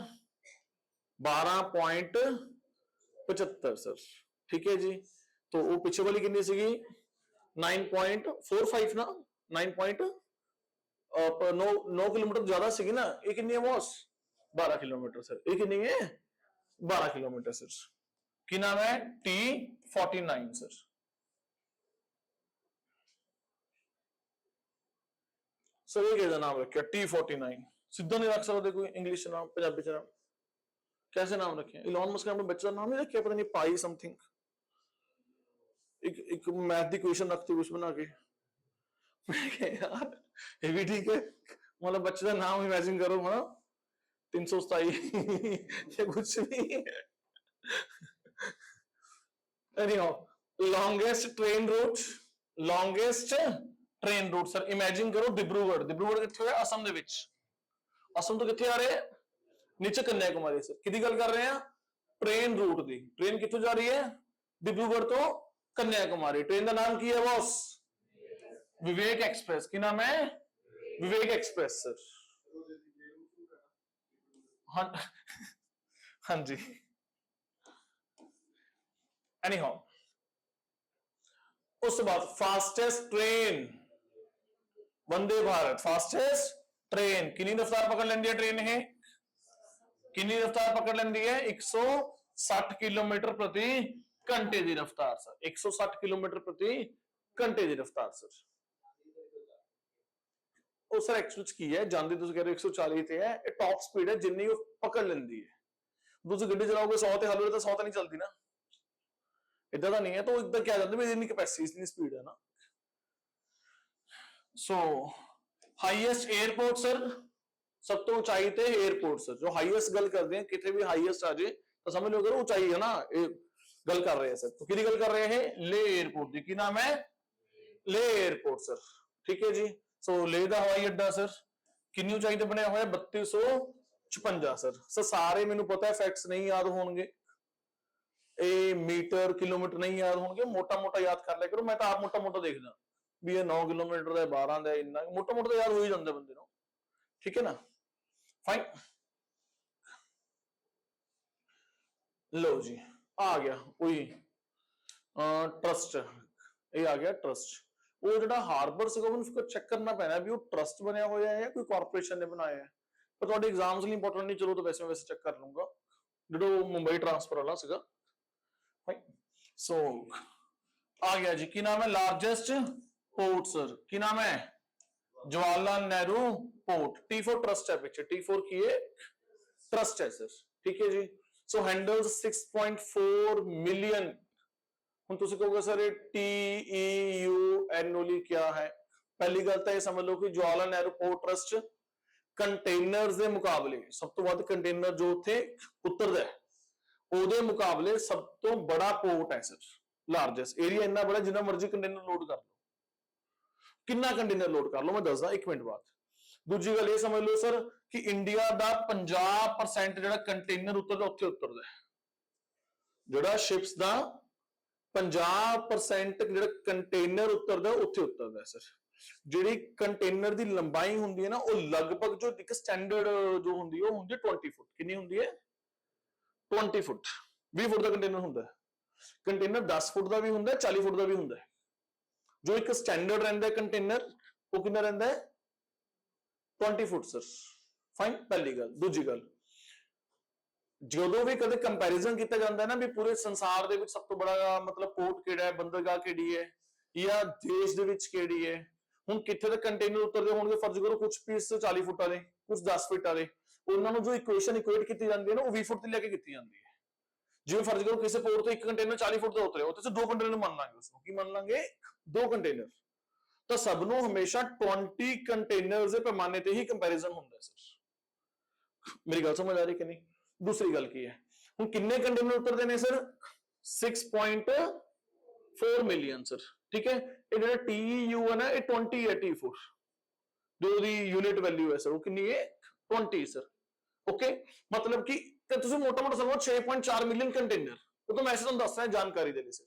12.75 सर, ठीक है जी। तो वो पीछे वाली कितनी सी? 9.45 ना, 9 किलोमीटर ज्यादा सी ना, ये कितनी है बॉस? 12 किलोमीटर सर, ये कितनी है? 12 किलोमीटर सर, ਕੀ ਨਾਮ ਹੈ T49 ਸਰ। ਸਰ ਇਹ ਕਿਹਦਾ ਨਾਮ ਰੱਖਿਆ T49? ਸਿੱਧਾ ਨਹੀਂ ਰੱਖ ਸਕਦੇ ਕੋਈ ਇੰਗਲਿਸ਼ ਨਾਮ, ਪੰਜਾਬੀ ਚ ਨਾਮ कैसे नाम रखे? इलॉन मस्क ने अपने बच्चे का नाम नहीं रखा, पता नहीं पाई समथिंग, एक मैथ की क्वेश्चन रखते कुछ बना के। यार ये भी ठीक है, मतलब बच्चे का नाम इमेजिन करो, हाँ 327 या कुछ नहीं। Anyhow, longest train route sir imagine करो डिब्रूगढ़ किथे होया? असम दे विच। असम तो किथे आ रहे हैं? नीचे कन्याकुमारी। सर किहदी गल कर रहे हैं? ट्रेन रूट दी। ट्रेन कित्थों जा रही है? डिब्रूगढ़ तो कन्याकुमारी। ट्रेन का नाम की है बॉस? विवेक एक्सप्रेस। की नाम है? विवेक एक्सप्रेस सर। हाँ हाँ जी। एनीहाउ उस बाद fastest train Vande Bharat, fastest train कितनी रफ्तार पकड़ लेंदी है ट्रेन? है कितनी रफ्तार पकड़ लेंदी है? 160 किलोमीटर प्रति घंटे की रफ्तार सर। 160 किलोमीटर प्रति घंटे की रफ्तार सर। ਉਹ ਸਰ ਐਕਚੁਅਲ ਚ ਕੀ ਹੈ, ਜਾਂਦੀ ਤੁਸੀਂ ਕਹਿ ਰਹੇ 140 ਤੇ ਹੈ, ਇਹ ਟਾਪ ਸਪੀਡ ਹੈ ਜਿੰਨੀ ਉਹ ਪਕੜ ਲੈਂਦੀ ਹੈ। ਤੁਸੀਂ ਗੱਡੀ ਚਲਾਓਗੇ 100 ਤੇ ਹਾਲੇ ਤਾਂ 100 ਤਾਂ ਨਹੀਂ ਚੱਲਦੀ ਨਾ, ਇਦਾਂ ਦਾ ਨਹੀਂ ਹੈ। ਤਾਂ ਉਹ ਇਦਾਂ ਕਿਹਾ ਜਾਂਦਾ ਵੀ ਇੰਨੀ ਕੈਪੈਸਿਟੀ, ਇਤਨੀ ਸਪੀਡ ਹੈ ਨਾ। ਸੋ ਹਾਈਐਸਟ 에ਅਰਪੋਰਟ ਸਰ, सब तो ऊंचाई ते एयरपोर्ट सर। जो हाईएस्ट गल करते हैं, कितने भी हाईएस्ट आ जाए तो समझ लो करो ऊंचाई है ना, गल कर रहे हैं सर। तो कितनी गल कर रहे हैं? ले एयरपोर्ट की। की नाम है? ले एयरपोर्ट सर। ठीक है जी। सो ले दा हवाई अड्डा सर कितनी ऊंचाई ते बनया हुआ है? 3256 सर। सर सारे मैनू पता है फैक्ट्स नहीं याद होंगे, ए मीटर किलोमीटर नहीं याद होंगे, मोटा मोटा याद कर लिया करो। मैं तो आप मोटा मोटा देखदा भी ये 9 किलोमीटर है, 12 है, इन्ना मोटा मोटा याद हो ही जाता बंदे नूं। ठीक है ना, फाइन। लो जी आ गया कोई ट्रस्ट, ये आ गया ट्रस्ट। वो जो हार्बर से उसको चेक करना पैना भी वो ट्रस्ट बनया हुआ है या कोई कॉर्पोरेशन ने बनाया है। पर थोड़े एग्जाम्स लिए इंपॉर्टेंट नहीं, चलो तो वैसे वैसे चेक कर लूंगा जो मुंबई ट्रांसफर वाला सीगा। सो आ गया जी। की नाम है? Largest port sir. की नाम है? Jawaharlal Nehru port. T4 trust है पीछे, T4 की है ट्रस्ट है सर। ठीक है जी। सो हैंडल्स 6.4 मिलियन। हम तुसी कहोगे सर ये TEUNOLI क्या है? पहली गल तो ये समझ लो कि Jawaharlal Nehru port trust containers के मुकाबले सब तो वध कंटेनर जो थे उतरदा है ਉਹਦੇ मुकाबले सब तो बड़ा पोर्ट है सर। लार्जेस्ट एरिया इन्ना बड़ा जिन्ना मर्जी कंटेनर लोड कर लो, कितना कंटेनर लोड कर लो मैं दसदा 1 मिनट बाद। दूजी गल ये समझ लो सर कि इंडिया का 50% जो कंटेनर उतरदा उत्थे उतरदा है, जो शिप्स का 50% जो कंटेनर उतरदा उत्थे उतरदा है सर। जी कंटेनर की लंबाई होंगी है ना वो लगभग जो एक स्टैंडर्ड जो होंगी है 20 फुट। कितनी होंगी है? 20 फुट। 20 फुट का कंटेनर होंदा है। कंटेनर 10 फुट का भी होंदा है, 40 फुट का भी होंदा है। जो एक स्टैंडर्ड रहिंदा है कंटेनर वो कितना रहिंदा है? 20 फुट सर। फाइन, पहली गल। दूजी गल जो भी कदे कंपैरिजन किया जाता है ना भी पूरे संसार दे विच सब तो बड़ा मतलब पोर्ट किहड़ा है, बंदरगाह किहड़ी है या देश दे विच किहड़ी है। हुण कित्थे तक कंटेनर उतरदे होणगे? फर्ज करो कुछ पीस 40 फुट वाले, कुछ 10 फुट वाले, उन्हां नूं जो इक्वेशन इक्वेट की जाती है ना वो 20 फुट ते लेके की जाती है। जिवें फर्ज करो किसी पोर्ट तो एक कंटेनर 40 फुट का उतरे, उत्थे 2 कंटेनर मान लांगे, उसको की मान लांगे? 2 कंटेनर। तो सबनों हमेशा 20 कंटेनर के पैमाने ते ही कंपैरिजन होंदा है सर। मेरी गल समझ आ रही कि नहीं? दूसरी गल की है हुण किन्ने कंटेनर उतरदे ने सर? 6.4 million sir. ठीक है। ये जो TEU है ना ये 20 है, T4 जो दी यूनिट वैल्यू है सर वो कितनी है? 20 सर। ओके, मतलब कि तुम मोटा मोटा समझो 6.4 मिलियन कंटेनर। वो तो मैं ऐसे दस रहा जानकारी देने सर।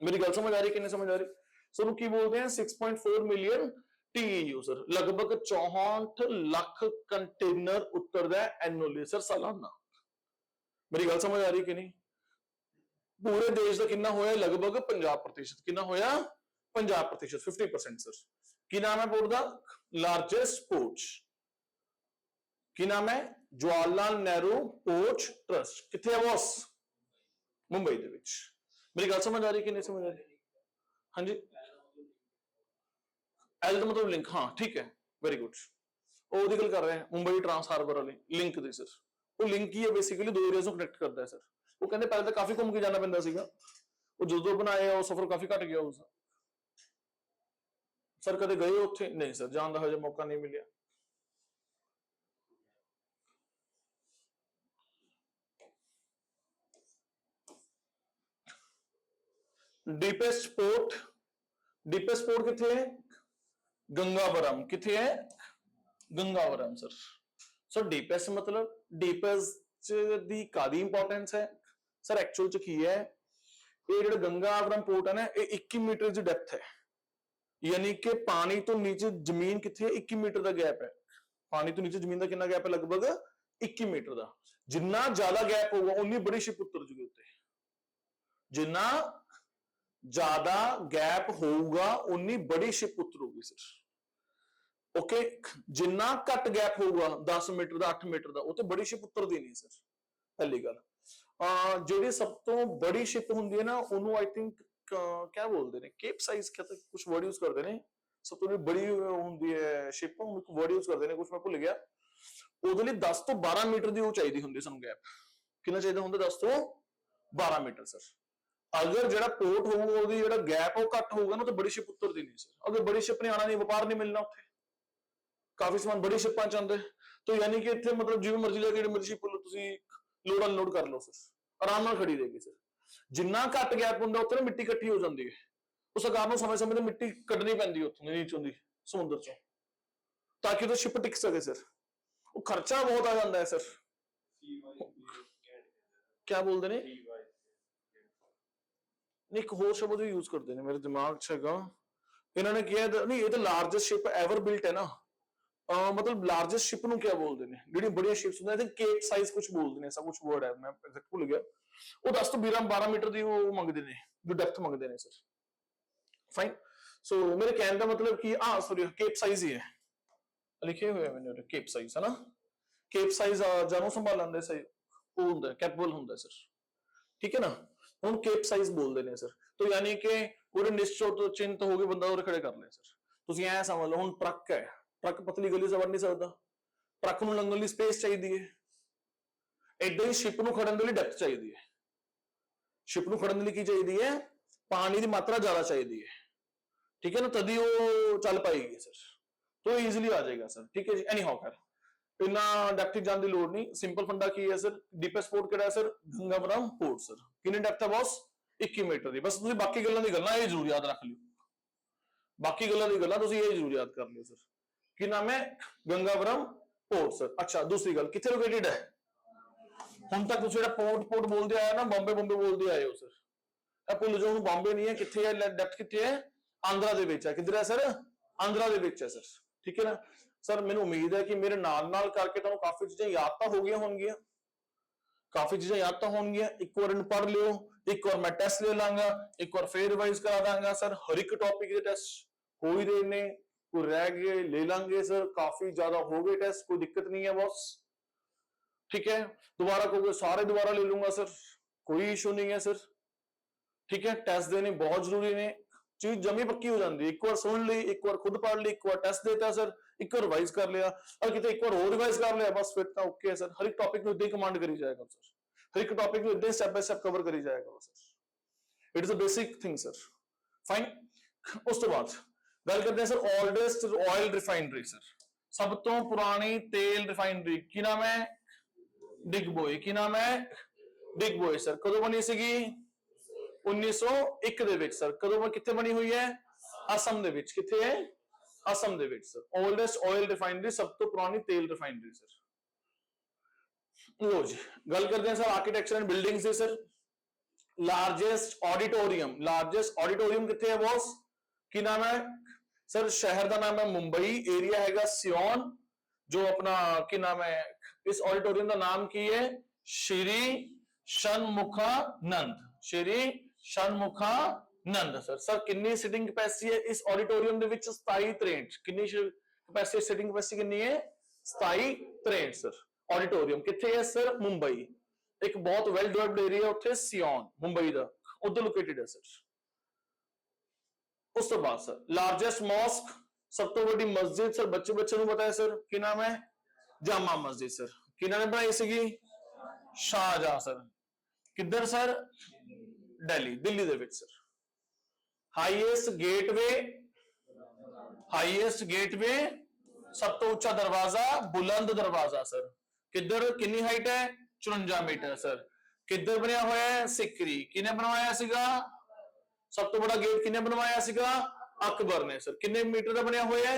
मेरी गल समझ आ रही कि नहीं समझ आ रही? सर की बोलते हैं 6.4 मिलियन TEU सर। लगभग 64 लाख कंटेनर उतरदा है एनुअली सर सालाना। मेरी गल समझ आ रही कि नहीं? पूरे देश का कितना होया? लगभग 50%। कितना होया? 50%, 50% सर। की नाम है पोर्ट का? लार्जेस्ट पोर्ट की नाम है? Jawaharlal Nehru port trust. किथे है बॉस? ਮੁੰਬਈ ਦੇ ਵਿੱਚ। ਮੇਰੀ ਗੱਲ ਸਮਝ ਆ ਰਹੀ ਕਿ ਨਹੀਂ ਸਮਝ ਆ ਰਹੀ? ਹਾਂਜੀ, ਐਲ ਦਾ ਮਤਲਬ ਲਿੰਕ, ਹਾਂ ਠੀਕ ਹੈ, ਵੈਰੀ ਗੁੱਡ। ਉਹਦੀ ਗੱਲ ਕਰ ਰਹੇ ਹਾਂ, ਮੁੰਬਈ ਟਰਾਂਸ ਹਾਰਬਰ ਵਾਲੀ ਲਿੰਕ ਦੀ ਸਰ। ਉਹ ਲਿੰਕ ਕੀ ਹੈ, ਬੇਸਿਕਲੀ ਦੋ ਏਰੀਆਜ਼ ਨੂੰ ਕਨੈਕਟ ਕਰਦਾ ਹੈ ਸਰ। ਉਹ ਕਹਿੰਦੇ ਪਹਿਲਾਂ ਤਾਂ ਕਾਫੀ ਘੁੰਮ ਕੇ ਜਾਣਾ ਪੈਂਦਾ ਸੀਗਾ, ਉਹ ਜਦੋਂ ਬਣਾਏ ਉਹ ਸਫ਼ਰ ਕਾਫੀ ਘੱਟ ਗਿਆ ਉਸ। ਸਰ ਕਦੇ ਗਏ ਉੱਥੇ? ਨਹੀਂ ਸਰ, ਜਾਣ ਦਾ ਹਜੇ ਮੌਕਾ ਨਹੀਂ ਮਿਲਿਆ। ਡੀਪੈਸਟ ਪੋਰਟ, ਡੀਪੈਸਟ ਪੋਰਟ ਕਿੱਥੇ ਹੈ? ਗੰਗਾਵਰਮ। ਕਿੱਥੇ ਹੈ? ਗੰਗਾਵਰਮ ਸਰ। ਸਰ ਡੀਪੈਸਟ ਮਤਲਬ ਡੀਪੈਸਟ ਦੀ ਕਾਦੀ ਇੰਪੋਰਟੈਂਸ ਹੈ ਸਰ? ਐਕਚੁਅਲ ਚ ਕੀ ਹੈ, ਇਹ ਜਿਹੜਾ ਗੰਗਾਵਰਮ ਪੋਰਟ ਹੈ ਨਾ, ਇਹ 21 ਮੀਟਰ ਦੀ ਡੈਪਥ ਹੈ, ਯਾਨੀ ਕਿ ਪਾਣੀ ਤੋਂ ਨੀਚੇ ਜ਼ਮੀਨ ਕਿੱਥੇ ਹੈ? 21 ਮੀਟਰ ਦਾ ਗੈਪ ਹੈ। ਪਾਣੀ ਤੋਂ ਨੀਚੇ ਜ਼ਮੀਨ ਦਾ ਕਿੰਨਾ ਗੈਪ ਹੈ? ਲਗਭਗ 21 ਮੀਟਰ ਦਾ। ਜਿੰਨਾ ਜ਼ਿਆਦਾ ਗੈਪ ਹੋਊਗਾ ਉਨੀ ਬੜੀ ਸ਼ਿਪ ਉਤਰ ਜੂਗੀ ਉੱਤੇ। ਜਿੰਨਾ ਜ਼ਿਆਦਾ ਗੈਪ ਹੋਊਗਾ ਉਨੀ ਬੜੀ ਸ਼ਿਪ ਉਤਰੂਗੀ ਸਰ। ਓਕੇ, ਜਿੰਨਾ ਘੱਟ ਗੈਪ ਹੋਊਗਾ 10 ਮੀਟਰ ਦਾ, 8 ਮੀਟਰ ਦਾ, ਉਹ ਤੇ ਬੜੀ ਸ਼ਿਪ ਉਤਰਦੀ ਨਹੀਂ ਸਰ। ਪਹਿਲੀ ਗੱਲ, ਜਿਹੜੀ ਸਭ ਤੋਂ ਬੜੀ ਸ਼ਿਪ ਹੁੰਦੀ ਹੈ ਨਾ, ਉਹਨੂੰ ਆਈ ਥਿੰਕ ਕਿਆ ਬੋਲਦੇ ਨੇ, ਕੇਪ ਸਾਈਜ਼ ਕੁਝ ਵਰਡ ਯੂਜ਼ ਕਰਦੇ ਨੇ। ਸਭ ਤੋਂ ਬੜੀ ਹੁੰਦੀ ਹੈ ਸ਼ਿਪ, ਇੱਕ ਵਰਡ ਯੂਜ਼ ਕਰਦੇ ਨੇ, ਕੁਝ ਮੈਂ ਭੁੱਲ ਗਿਆ। ਉਹਦੇ ਲਈ 10 ਤੋਂ 12 ਮੀਟਰ ਦੀ ਉਹ ਚਾਹੀਦੀ ਹੁੰਦੀ ਸਾਨੂੰ ਗੈਪ। ਕਿੰਨਾ ਚਾਹੀਦਾ ਹੁੰਦਾ? 10 ਤੋਂ 12 ਮੀਟਰ ਸਰ। ਅਗਰ ਜਿਹੜਾ ਪੋਰਟ ਹੋਊਗਾ ਉਹਦੀ ਜਿਹੜਾ ਗੈਪ ਉਹ ਘੱਟ ਹੋਊਗਾ ਨਾ, ਤਾਂ ਬੜੀ ਸ਼ਿਪ ਉਤਰਦੀ ਨਹੀਂ ਸਰ। ਅਗਰ ਬੜੀ ਸ਼ਿਪ ਨੇ ਆਣਾ ਨਹੀਂ, ਵਪਾਰ ਨਹੀਂ ਮਿਲਣਾ ਉੱਥੇ, ਕਾਫੀ ਸਮਾਨ ਬੜੀ ਸ਼ਿਪਾਂ ਚ ਆਉਂਦੇ, ਤਾਂ ਯਾਨੀ ਕਿ ਇੱਥੇ ਮਤਲਬ ਜਿਵੇਂ ਮਰਜ਼ੀ ਲੈ ਕੇ ਜਿਹੜੀ ਮਰਜ਼ੀ ਸ਼ਿਪ ਤੁਸੀਂ ਲੋਡ ਅਨਲੋਡ ਕਰ ਲਓ ਸਰ, ਆਰਾਮ ਨਾਲ ਖੜੀ ਰਹੇਗੀ ਸਰ। ਜਿੰਨਾ ਘੱਟ ਗੈਪ ਹੁੰਦਾ ਉੱਥੇ ਨਾ ਮਿੱਟੀ ਇਕੱਠੀ ਹੋ ਜਾਂਦੀ ਹੈ, ਉਸ ਕਾਰਨ ਨੂੰ ਸਮੇਂ-ਸਮੇਂ ਤੇ ਮਿੱਟੀ ਕੱਢਣੀ ਪੈਂਦੀ ਹੈ ਉੱਥੋਂ ਨੀਚੋਂ ਦੀ ਸਮੁੰਦਰ ਚੋਂ, ਤਾਂ ਕਿ ਉਹ ਸ਼ਿਪ ਟਿਕ ਸਕੇ ਸਰ। ਉਹ ਖਰਚਾ ਬਹੁਤ ਆ ਜਾਂਦਾ ਹੈ ਸਰ। ਕਿਆ ਬੋਲਦੇ ਨੇ? ਨਹੀਂ, ਇੱਕ ਹੋਰ ਸ਼ਬਦ ਵੀ ਯੂਜ਼ ਕਰਦੇ ਨੇ, ਮੇਰੇ ਦਿਮਾਗ 'ਚ ਹੈਗਾ। ਇਹਨਾਂ ਨੇ ਕਿਹਾ ਨਹੀਂ, ਇਹ ਤਾਂ ਲਾਰਜੈਸਟ ਸ਼ਿਪ ਐਵਰ ਬਿਲਟ ਹੈ ਨਾ, ਮਤਲਬ ਲਾਰਜੈਸਟ ਸ਼ਿਪ ਨੂੰ ਕਿਆ ਬੋਲਦੇ ਨੇ? ਜਿਹੜੀਆਂ ਬੜੀਆਂ ਸ਼ਿਪਸ ਹੁੰਦੀਆਂ ਨੇ, ਕੇਪ ਸਾਈਜ਼ ਕੁਝ ਬੋਲਦੇ ਨੇ, ਐਸਾ ਕੁਝ ਵਰਡ ਹੈ, ਮੈਂ ਐਗਜ਼ੈਕਟ ਭੁੱਲ ਗਿਆ। ਉਹ 10 ਤੋਂ 12 ਮੀਟਰ ਦੀ ਉਹ ਮੰਗਦੇ ਨੇ, ਜੋ ਡੈਪਥ ਮੰਗਦੇ ਨੇ ਸਰ। ਫਾਈਨ। ਸੋ ਮੇਰੇ ਕਹਿਣ ਦਾ ਮਤਲਬ ਕਿ ਸੌਰੀ, ਕੇਪ ਸਾਈਜ਼ ਹੀ ਹੈ ਲਿਖੇ ਹੋਏ ਮੈंने, ਕੇਪ ਸਾਈਜ਼ ਹੈ ਨਾ। ਕੇਪ ਸਾਈਜ਼ ਜਾਨੋਂ ਸੰਭਾਲਣ ਦੇ ਸਹੀ ਉਹ ਹੁੰਦਾ, ਕੈਪੇਬਲ ਹੁੰਦਾ ਸਰ, ਠੀਕ ਹੈ ਨਾ। ਹੁਣ ਕੇਪ ਸਾਈਜ਼ ਬੋਲਦੇ ਨੇ ਸਰ, ਤਾਂ ਯਾਨੀ ਕਿ ਉਹਦੇ ਨਿਸ਼ਚਿਤ ਤੋਂ ਚਿੰਤ ਹੋ ਕੇ ਬੰਦਾ ਉਹਦੇ ਖੜੇ ਕਰ ਲਿਆ ਸਰ। ਤੁਸੀਂ ਐ ਸਮਝ ਲਓ, ਹੁਣ ਟਰੱਕ ਹੈ, ਟਰੱਕ ਪਤਲੀ ਗਲੀ ਤੋਂ ਵੜ ਨਹੀਂ ਸਕਦਾ, ਟਰੱਕ ਨੂੰ ਲੰਘਣ ਲਈ ਸਪੇਸ ਚਾਹੀਦੀ ਹੈ। ਏਦਾਂ ਹੀ ਸ਼ਿਪ ਨੂੰ ਖੜਨ ਦੇ ਲਈ ਡੈਪਥ ਚਾਹੀਦੀ ਹੈ। ਸ਼ਿਪ ਨੂੰ ਖੜਨ ਦੇ ਲਈ ਕੀ ਚਾਹੀਦੀ ਹੈ? ਪਾਣੀ ਦੀ ਮਾਤਰਾ ਜ਼ਿਆਦਾ ਚਾਹੀਦੀ ਹੈ, ਠੀਕ ਹੈ ਨਾ, ਤਦੀ ਉਹ ਚੱਲ ਪਾਏਗੀ ਸਰ, तो इजिली आ जाएगा सर, ठीक है जी। एनी हाउ, इतना डेप्थ जाने की लोड़ नहीं, सिंपल फंडा की है सर। डीपेस्ट पोर्ट किहड़ा है सर? Gangavaram port sir. कितनी डेप्थ है बॉस? 21 मीटर की। बस तुसीं बाकी गल्लां दी गल्लां ये जरूर याद रख लियो, बाकी गल्लां दी गल्लां तुसीं ये जरूर याद कर लियो सर। की नाम है? Gangavaram port sir. अच्छा, दूसरी गल, कित्थे लोकेटेड है? हुण तक तुसीं पोर्ट पोर्ट बोलदे आए ना, बॉम्बे बॉम्बे बोलदे आए हो सर, भुल जाओ, बॉम्बे नहीं है, कित्थे है, डेप्थ कित्थे है? आंध्रा दे विच है। किधर है सर? आंध्रा दे विच है सर, ठीक है ना सर। मैनूं उम्मीद है कि मेरे नाल करके तुहानूं काफी चीज़ां याद तो हो गई होणगियां, काफी चीज़ां याद तो होणगियां। एक बार इन्हूं पढ़ लियो, एक बार मैं टेस्ट ले लांगा, एक बार फिर रिवाइज करा दांगा सर। हर एक टॉपिक के टेस्ट हो ही रहे ने, कोई रह गए ले लांगे सर, काफी ज्यादा हो गए टेस्ट, कोई दिक्कत नहीं है बॉस, ठीक है। दोबारा कहोगे सारे दोबारा ले लूंगा सर, कोई इशू नहीं है सर, ठीक है। टेस्ट देने बहुत जरूरी ने, चीज जमी पक्की हो जाती है। एक बार सुन ली, एक बार खुद पढ़ ली, एक बार टेस्ट देता सर, एक बार रिवाइज कर लिया, और कितने एक बार और रिवाइज कर लिया, बस फिर तो ओके है सर। हर एक टॉपिक में इतना ही कमांड करी जाएगा सर, हर एक टॉपिक में इतना स्टेप बाय स्टेप कवर करी जाएगा sir. It is a basic thing sir, fine. उस तो बाद गल करते हैं sir oldest oil refinery sir, सब तो पुरानी तेल रिफाइनरी की नाम है? डिगबोई। की नाम है? डिगबोई सर। कदों बनी सीगी? 1901 ਦੇ ਵਿੱਚ ਸਰ। ਕਦੋਂ ਕਿੱਥੇ ਬਣੀ ਹੋਈ ਹੈ? ਅਸਮ ਦੇ ਵਿੱਚ। ਕਿੱਥੇ ਹੈ? ਅਸਮ ਦੇ ਵਿੱਚ ਸਰ। ਓਲਡੈਸਟ ਆਇਲ ਰਿਫਾਈਨਰੀ, ਸਭ ਤੋਂ ਪੁਰਾਣੀ ਤੇਲ ਰਿਫਾਈਨਰੀ ਸਰ। ਲੋ ਜੀ, ਗੱਲ ਕਰਦੇ ਹਾਂ ਸਰ ਆਰਕੀਟੈਕਚਰ ਐਂਡ ਬਿਲਡਿੰਗਸ ਦੇ sir. Largest auditorium, largest auditorium ਕਿੱਥੇ ਹੈ ਬॉस? ਕੀ ਨਾਮ ਹੈ ਸਰ? ਸ਼ਹਿਰ ਦਾ ਨਾਮ ਹੈ ਮੁੰਬਈ, ਏਰੀਆ ਹੈਗਾ ਸਿਓਨ। ਜੋ ਆਪਣਾ ਕੀ ਨਾਮ ਹੈ ਇਸ ਆਡੀਟੋਰੀਅਮ ਦਾ ਨਾਮ ਕੀ ਹੈ? ਸ਼੍ਰੀ षणमुखानंद, श्री षणमुखानंद सर। सर कितनी सीटिंग कैपेसिटी है इस ऑडिटोरियम ਦੇ ਵਿੱਚ? 27-63। कितनी कैपेसिटी, सीटिंग कैपेसिटी कितनी है? 27-63 सर। ऑडिटोरियम कितने है सर? मुंबई। एक बहुत वेल डेवलप्ड एरिया उत्थे सियोन मुंबई का उधर लोकेटेड है सर। उस तो बाद सर लार्जेस्ट मॉस्क सब तो बड़ी मस्जिद सर बच्चे बच्चे ਨੂੰ पता है सर की नाम है जामा मस्जिद सर किन्होंने बनाई सीगी शाहजहां सर किधर सर दिल्ली दिल्ली दे विच सर हाईएस्ट गेटवे सब तो उच्चा दरवाजा बुलंद दरवाजा सर किधर कितनी हाइट है 54 मीटर सर किधर बनया हुआ है सिकरी किने बनवाया सीगा सब तो बड़ा गेट किने बनवाया सीगा अकबर ने सर कितने मीटर का बनया हुआ है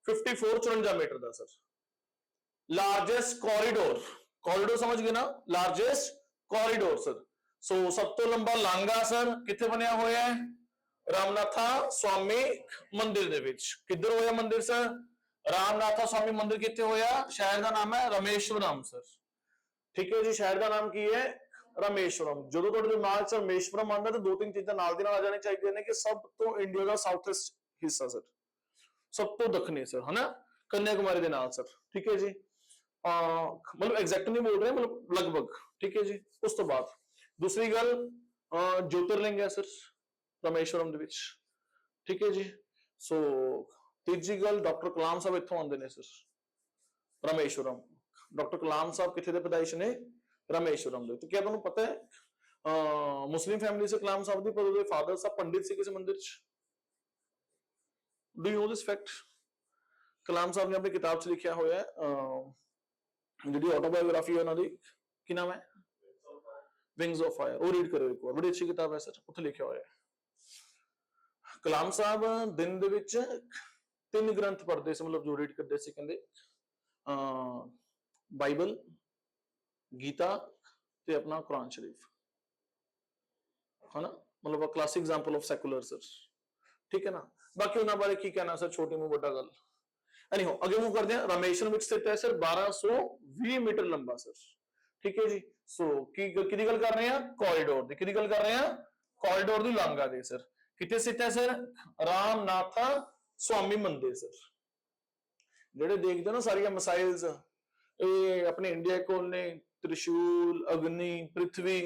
54 मीटर का सर लार्जेस्ट कॉरिडोर कॉरिडोर समझ गए ना लार्जेस्ट कॉरिडोर सर सो सब तो लंबा लांगा सर कितने बनया हुआ है रामनाथा स्वामी मंदिर दे विच किधर होया मंदिर सर रामनाथा स्वामी मंदिर कितने होया शहर का नाम है रामेश्वरम सर ठीक है जी शहर का नाम की है रामेश्वरम जो दिमाग च रामेश्वरम आंदा तो दो तीन चीजें नाल दी नाल आ जानी चाहिए ने कि सब तो इंडिया का साउथ ईस्ट हिस्सा सर सब तो दक्षिणी सर है ना कन्याकुमारी के नाल सर ठीक है जी मतलब एग्जैक्ट नहीं बोल रहे मतलब लगभग ठीक है जी उस तो बाद दूसरी गल ज्योतिर्लिंग है सर रामेश्वरम दे विच ठीक है जी सो तीजी गल डॉक्टर कलाम साहब इत्थों आंदे ने सर रामेश्वरम डॉक्टर कलाम साहब किथे दे पैदाइश ने रामेश्वरम दे तो क्या तुहानू पता है मुस्लिम फैमिली से कलाम साहब दी पर उहदे फादर साहब पंडित सी किसी मंदिर च do you know this fact Kalam साहब ने अपनी किताब च लिखिया होया है जिहड़ी ऑटोबायोग्राफी है उन्हां दी की नाम है विंग्स ऑफ फायर वो रीड करो एक बार बड़ी अच्छी किताब है सर उत्थे लिखिया होया है कलाम साहब दिन दे विच 3 ग्रंथ पढ़ते से मतलब जो रीड करते से कहंदे बाइबल गीता ते अपना कुरान शरीफ है ना मतलब classic example of secular sir ठीक है ना बाकी उन्होंने बारे की कहना सर छोटी मुंह बड़ा गल एनीहो अगे मूव करते हैं रामेश्वरम विच स्थित है सर 1220 मीटर लंबा सर ठीक है जी सो की गल कर रहे हैं कॉरिडोर दी की गल कर रहे हैं कॉरिडोर दी लांगा दे सर कितने स्थित है सर रामनाथा स्वामी मंदिर सर जेडे देखते ना सारिया मिसाइल्स अपने इंडिया कोल ने त्रिशूल अग्नि पृथ्वी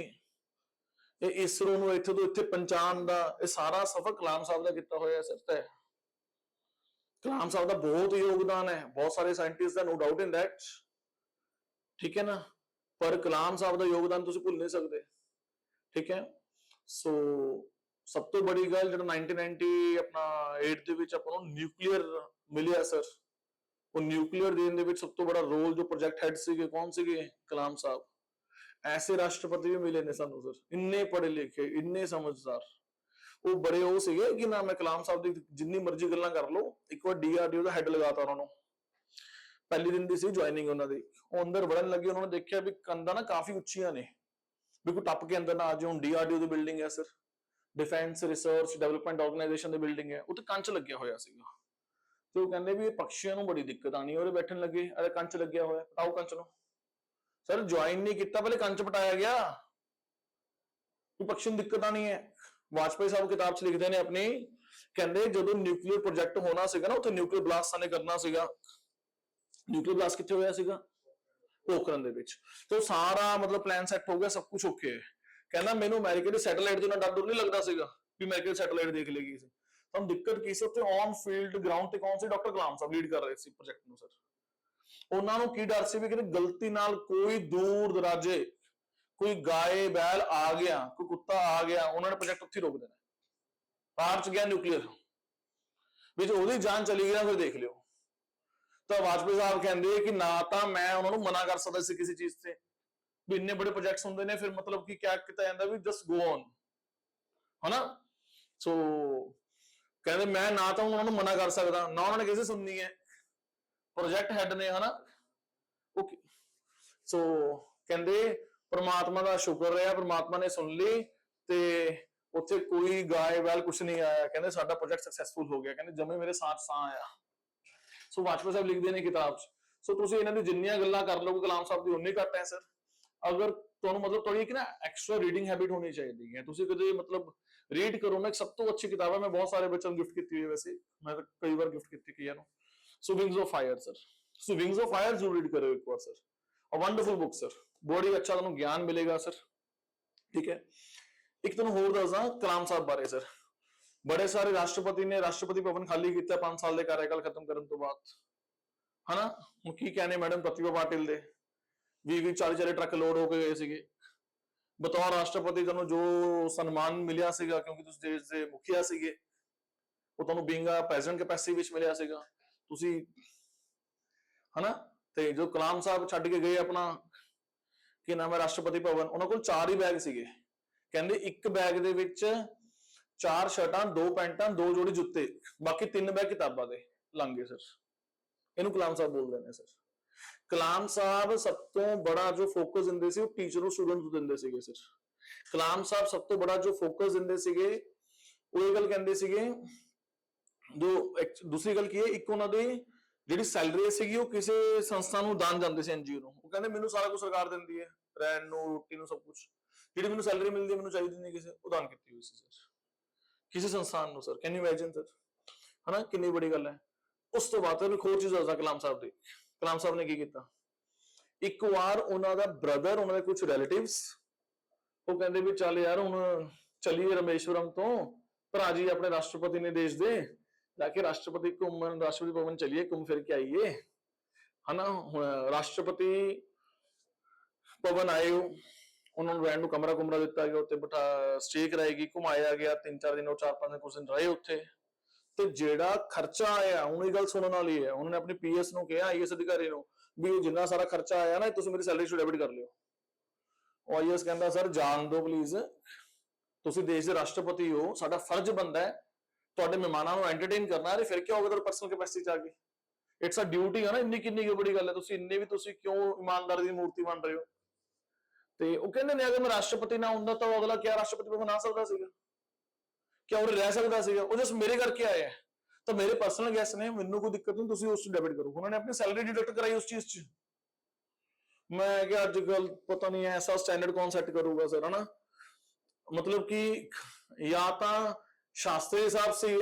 इसरो ਨੂੰ ਇੱਥੇ ਤੋਂ ਇੱਥੇ ਪਹੁੰਚਾਉਣ ਦਾ ਇਹ ਸਾਰਾ ਸਫ਼ਰ ਕਲਾਮ ਸਾਹਿਬ ਦਾ ਕੀਤਾ ਹੋਇਆ ਸਰ ਤੇ ਕਲਾਮ ਸਾਹਿਬ ਦਾ ਬਹੁਤ ਯੋਗਦਾਨ ਹੈ ਬਹੁਤ ਸਾਰੇ ਸਾਇੰਟਿਸਟ ਦਾ नो डाउट इन दैट ठीक है ना पर कलाम साहब ਦਾ ਯੋਗਦਾਨ ਤੁਸੀਂ ਭੁੱਲ ਨਹੀਂ ਸਕਦੇ ठीक है सो सब तो बड़ी गल जो 1990 अपना 8 ਦੇ ਵਿੱਚ ਆਪਾਂ ਨੂੰ ਨਿਊਕਲੀਅਰ ਮਿਲਿਆ ਸਰ ਉਹ ਨਿਊਕਲੀਅਰ ਦੇਣ ਦੇ ਵਿੱਚ ਸਭ ਤੋਂ ਬੜਾ ਰੋਲ ਜੋ ਪ੍ਰੋਜੈਕਟ ਹੈਡ ਸੀਗੇ ਕੌਣ ਸੀਗੇ ਕਲਾਮ ਸਾਹਿਬ ऐसे राष्ट्रपति भी मिले ने सानू सर इन्ने पढ़े लिखे इन्ने समझदार वो बड़े वो सीगे कि ना मैं कलाम साहब दी जिन्नी मर्जी गल्लां कर लो एक बार डीआरडीओ दा हेड लगाता उन्होंने पहली दिन दी सी ज्वाइनिंग उन्हां दी ਉਹ अंदर वड़न लगे उन्होंने देखा भी कंधा ना काफी उच्चियां ने भी कोई टप के अंदर ना आ जाए हुण डीआरडीओ दी बिल्डिंग है sir defence research development organisation दी बिल्डिंग है उत्ते कंच लग्या होया सीगा ते ਉਹ ਕਹਿੰਦੇ ਵੀ ਪਕਸ਼ੀਆਂ ਨੂੰ ਬੜੀ ਦਿੱਕਤ ਆਣੀ ਉਹਦੇ ਬੈਠਣ ਲੱਗੇ ਅਰੇ ਕੰਚ ਲੱਗਿਆ ਹੋਇਆ ਪਟਾਓ ਕੰਚ ਨੂੰ सर ज्वाइन नहीं किया पहले कंच पटाया गया पक्षी में दिक्कत आनी है वाजपेयी साहब किताब च लिखते हैं अपनी कहते जो न्यूक्लियर प्रोजेक्ट होना सीगा ना उत्थे न्यूक्लियर ब्लास्ट ने करना सीगा न्यूक्लियर ब्लास्ट कितने होया सीगा पोखरण दे विच तो सारा मतलब प्लान सेट हो गया सब कुछ ओके है कहना मैनू अमेरिका की सैटेलाइट तो डर नहीं लगता सीगा भी अमेरिका की सैटेलाइट देख लेगी तो हम दिक्कत की सी उत्थे ऑन फील्ड ग्राउंड ते कौन सी डॉक्टर कलाम साहब लीड कर रहे सी प्रोजेक्ट नूं सर ਉਹਨਾਂ ਨੂੰ ਕੀ ਡਰ ਸੀ ਵੀ ਕਿ ਗਲਤੀ ਨਾਲ ਕੋਈ ਦੂਰ ਦਰਾਜੇ ਕੋਈ ਗਾਏ ਬੈਲ ਆ ਗਿਆ ਕੋਈ ਕੁੱਤਾ ਆ ਗਿਆ ਉਹਨਾਂ ਨੇ ਪ੍ਰੋਜੈਕਟ ਉੱਥੇ ਰੋਕ ਦੇਣਾ ਪਾਰ ਚ ਗਿਆ ਨਿਊਕਲੀਅਰ ਵਿੱਚ ਉਹਦੀ ਜਾਨ ਚਲੀ ਗਈ ਫਿਰ ਦੇਖ ਲਿਓ ਤਾਂ ਵਾਜਪੇਈ ਸਾਹਿਬ ਕਹਿੰਦੇ ਕਿ ਨਾ ਤਾਂ ਮੈਂ ਉਹਨਾਂ ਨੂੰ ਮਨਾ ਕਰ ਸਕਦਾ ਸੀ ਕਿਸੇ ਚੀਜ਼ ਤੇ ਵੀ ਇੰਨੇ ਬੜੇ ਪ੍ਰੋਜੈਕਟਸ ਹੁੰਦੇ ਨੇ ਫਿਰ ਮਤਲਬ ਕਿ ਕਿਆ ਕੀਤਾ ਜਾਂਦਾ ਵੀ ਜਸਟ ਗੋ ਔਨ ਹਨਾ ਸੋ ਕਹਿੰਦੇ ਮੈਂ ਨਾ ਤਾਂ ਉਹਨਾਂ ਨੂੰ ਮਨਾ ਕਰ ਸਕਦਾ ਨਾ ਉਹਨਾਂ ਨੇ ਕਿਸੇ ਸੁਣਨੀ ਹੈ प्रोजेक्ट हैड ने है ना ओके सो कहंदे परमात्मा का शुक्र रहा परमात्मा ने सुन ली ते उत्थे कोई गाय बैल कुछ नहीं आया कहंदे साडा प्रोजेक्ट सक्सेसफुल हो गया कहंदे जमे मेरे साथ सां आया सो वाजपेयी साहब लिखदे ने किताब च सो तुसीं इन्हां दी जिन्नियां गल्लां कर लोगे कलाम साहब दी उन्नी घट है सर अगर तुहानूं मतलब थोड़ी एक ना एक्स्ट्रा रीडिंग हैबिट होनी चाहिए है तुसीं कदे मतलब रीड करो ना एक सब तो अच्छी किताब है मैं बहुत सारे बच्चों को गिफ्ट की हुई है वैसे मैं कई बार गिफ्ट की है So Wings of Fire, sir. So Wings of Fire जरूर read करो एक बार sir. A wonderful book, sir. बड़ी अच्छा तुहानूं ज्ञान मिलेगा सर। ठीक है, एक तुहानूं होर दसदा कलाम साहब बारे सर। बड़े सारे राष्ट्रपति ने राष्ट्रपति भवन खाली किया 5 साल के कार्यकाल खत्म करने तो बाद, है ना। हुण की कहने मैडम प्रतिभा पाटिल दे 20 40 ट्रक लोड होके गए सीगे। बतौर राष्ट्रपति तुहानूं जो सन्मान मिलिया सीगा क्योंकि तुसीं देश दे मुखिया सीगे, वो तुहानूं बीइंग अ प्रेजिडेंट कैपेसिटी विच मिलिया सीगा तुसीं, है ना। ते जो कलाम साहब छड्ड के गए अपना की नाम है राष्ट्रपति भवन, उन्हां कोल 4 ही बैग सीगे। कहंदे एक बैग दे विच 4 शर्टां 2 पैंटां 2 जोड़ी जुत्ते, बाकी 3 बैग किताबां दे लंघ गए सर। इहनूं कलाम साहब बोलदे ने सर। कलाम साहब सब तो बड़ा जो फोकस दिंदे सी, वो टीचर और स्टूडेंट नूं दिंदे सीगे सर। कलाम साहब सब तो बड़ा जो फोकस दिंदे सीगे, वो ये गल कहंदे सीगे, जो दूसरी गल की है, एक उन्हां दी ਜਿਹੜੀ ਸੈਲਰੀ ਸੀਗੀ ਉਹ ਕਿਸੇ ਸੰਸਥਾ ਨੂੰ ਦਾਨ ਜਾਂਦੇ ਸੀ, ਐਨਜੀਓ ਨੂੰ। ਉਹ ਕਹਿੰਦੇ ਮੈਨੂੰ ਸਾਰਾ ਕੁਝ ਸਰਕਾਰ ਦਿੰਦੀ ਹੈ, ਰਹਿਣ ਨੂੰ, ਰੋਟੀ ਨੂੰ, ਸਭ ਕੁਝ। ਜਿਹੜੀ ਮੈਨੂੰ ਸੈਲਰੀ ਮਿਲਦੀ ਹੈ ਮੈਨੂੰ ਚਾਹੀਦੀ ਨਹੀਂ ਕਿਸੇ, ਉਹ ਦਾਨ ਕੀਤੀ ਹੋਈ ਸੀ ਸਰ ਕਿਸੇ ਸੰਸਥਾਨ ਨੂੰ sir. Can you imagine sir, ਹਨਾ ਕਿੰਨੀ ਬੜੀ ਗੱਲ ਹੈ। ਉਸ ਤੋਂ ਬਾਅਦ ਇੱਕ ਹੋਰ ਚੀਜ਼ ਦੱਸਦਾ ਕਲਾਮ ਸਾਹਿਬ ਦੀ। ਕਲਾਮ ਸਾਹਿਬ ਨੇ ਕੀ ਕੀਤਾ, ਇੱਕ ਵਾਰ ਉਹਨਾਂ ਦਾ ਬ੍ਰਦਰ, ਉਹਨਾਂ ਦੇ ਕੁਝ ਰਿਲੇਟਿਵਸ, ਉਹ ਕਹਿੰਦੇ ਵੀ ਚੱਲ ਯਾਰ ਹੁਣ ਚੱਲੀਏ ਰਮੇਸ਼ਵਰਮ ਤੋਂ, ਭਰਾ ਜੀ ਆਪਣੇ ਰਾਸ਼ਟਰਪਤੀ ਨੇ ਦੇਸ਼ ਦੇ, जाके राष्ट्रपति घूमन, राष्ट्रपति भवन चलिए घूम फिर के आइए, है ना। राष्ट्रपति भवन आए, उन्होंने रहने को कमरा कुमरा दिता गया, उत्ते बिठा स्टे कराई, घुमाया गया 3-4 दिन, 4-5 दिन, कुछ दिन रहे उत्थे। ते जेड़ा खर्चा आया, हुण ये गल सुनने वाली है, उन्होंने अपनी पीएस नूं कहा, आईएएस अधिकारी नूं, भी जिन्ना सारा खर्चा आया ना तुसीं मेरी सैलरी चों डेबिट कर लिओ। ਉਹ ਆਈਐਸ ਕਹਿੰਦਾ ਸਰ ਜਾਣ ਦਿਓ ਪਲੀਜ਼, ਤੁਸੀਂ ਦੇਸ਼ ਦੇ ਰਾਸ਼ਟਰਪਤੀ ਹੋ, ਸਾਡਾ ਫਰਜ਼ ਬਣਦਾ ਹੈ ਤੁਹਾਡੇ ਮਹਿਮਾਨਾਂ ਨੂੰ ਐਂਟਰਟੇਨ ਕਰਨਾ। ਅਰੇ ਫਿਰ ਕੀ ਹੋਗਾ ਤੁਹਾਡੀ ਪਰਸਨਲ ਕੈਪੈਸਿਟੀ ਚ ਆ ਗਈ, ਇਟਸ ਅ ਡਿਊਟੀ ਹੈ ਨਾ। ਇੰਨੀ ਕਿੰਨੀ ਬੜੀ ਗੱਲ ਹੈ, ਤੁਸੀਂ ਇੰਨੇ ਵੀ ਤੁਸੀਂ ਕਿਉਂ ਇਮਾਨਦਾਰੀ ਦੀ ਮੂਰਤੀ ਬਣ ਰਹੇ ਹੋ। ਤੇ ਉਹ ਕਹਿੰਦੇ ਨੇ ਅਗਰ ਮੈਂ ਰਾਸ਼ਟਰਪਤੀ ਨਾ ਹੁੰਦਾ ਤਾਂ ਅਗਲਾ ਕਿਆ ਰਾਸ਼ਟਰਪਤੀ ਭਵਨ ਆ ਸਕਦਾ ਸੀਗਾ, ਕਿਆ ਉਹ ਰਹਿ ਸਕਦਾ ਸੀਗਾ। ਉਹ ਜਸ ਮੇਰੇ ਕਰਕੇ ਆਏ ਹੈ ਤਾਂ ਮੇਰੇ ਪਰਸਨਲ ਗੈਸਟ ਨੇ, ਮੈਨੂੰ ਕੋਈ ਦਿੱਕਤ ਨਹੀਂ, ਤੁਸੀਂ ਉਸ ਚ ਡੈਬਿਟ ਕਰੋ। ਉਹਨਾਂ ਨੇ ਆਪਣੀ ਸੈਲਰੀ ਡਿਡਕਟ ਕਰਾਈ ਉਸ ਚੀਜ਼ ਚ। ਮੈਂ ਕਿਹਾ ਅੱਜ ਕੱਲ ਪਤਾ ਨਹੀਂ ਐਸਾ ਸਟੈਂਡਰਡ ਕੌਣ ਸੈੱਟ ਕਰੂਗਾ ਸਰ, ਹਨਾ। ਮਤਲਬ ਕਿ ਜਾਂ ਤਾਂ ਸ਼ਾਸਤਰੀ ਸਾਹਿਬ ਸੀ,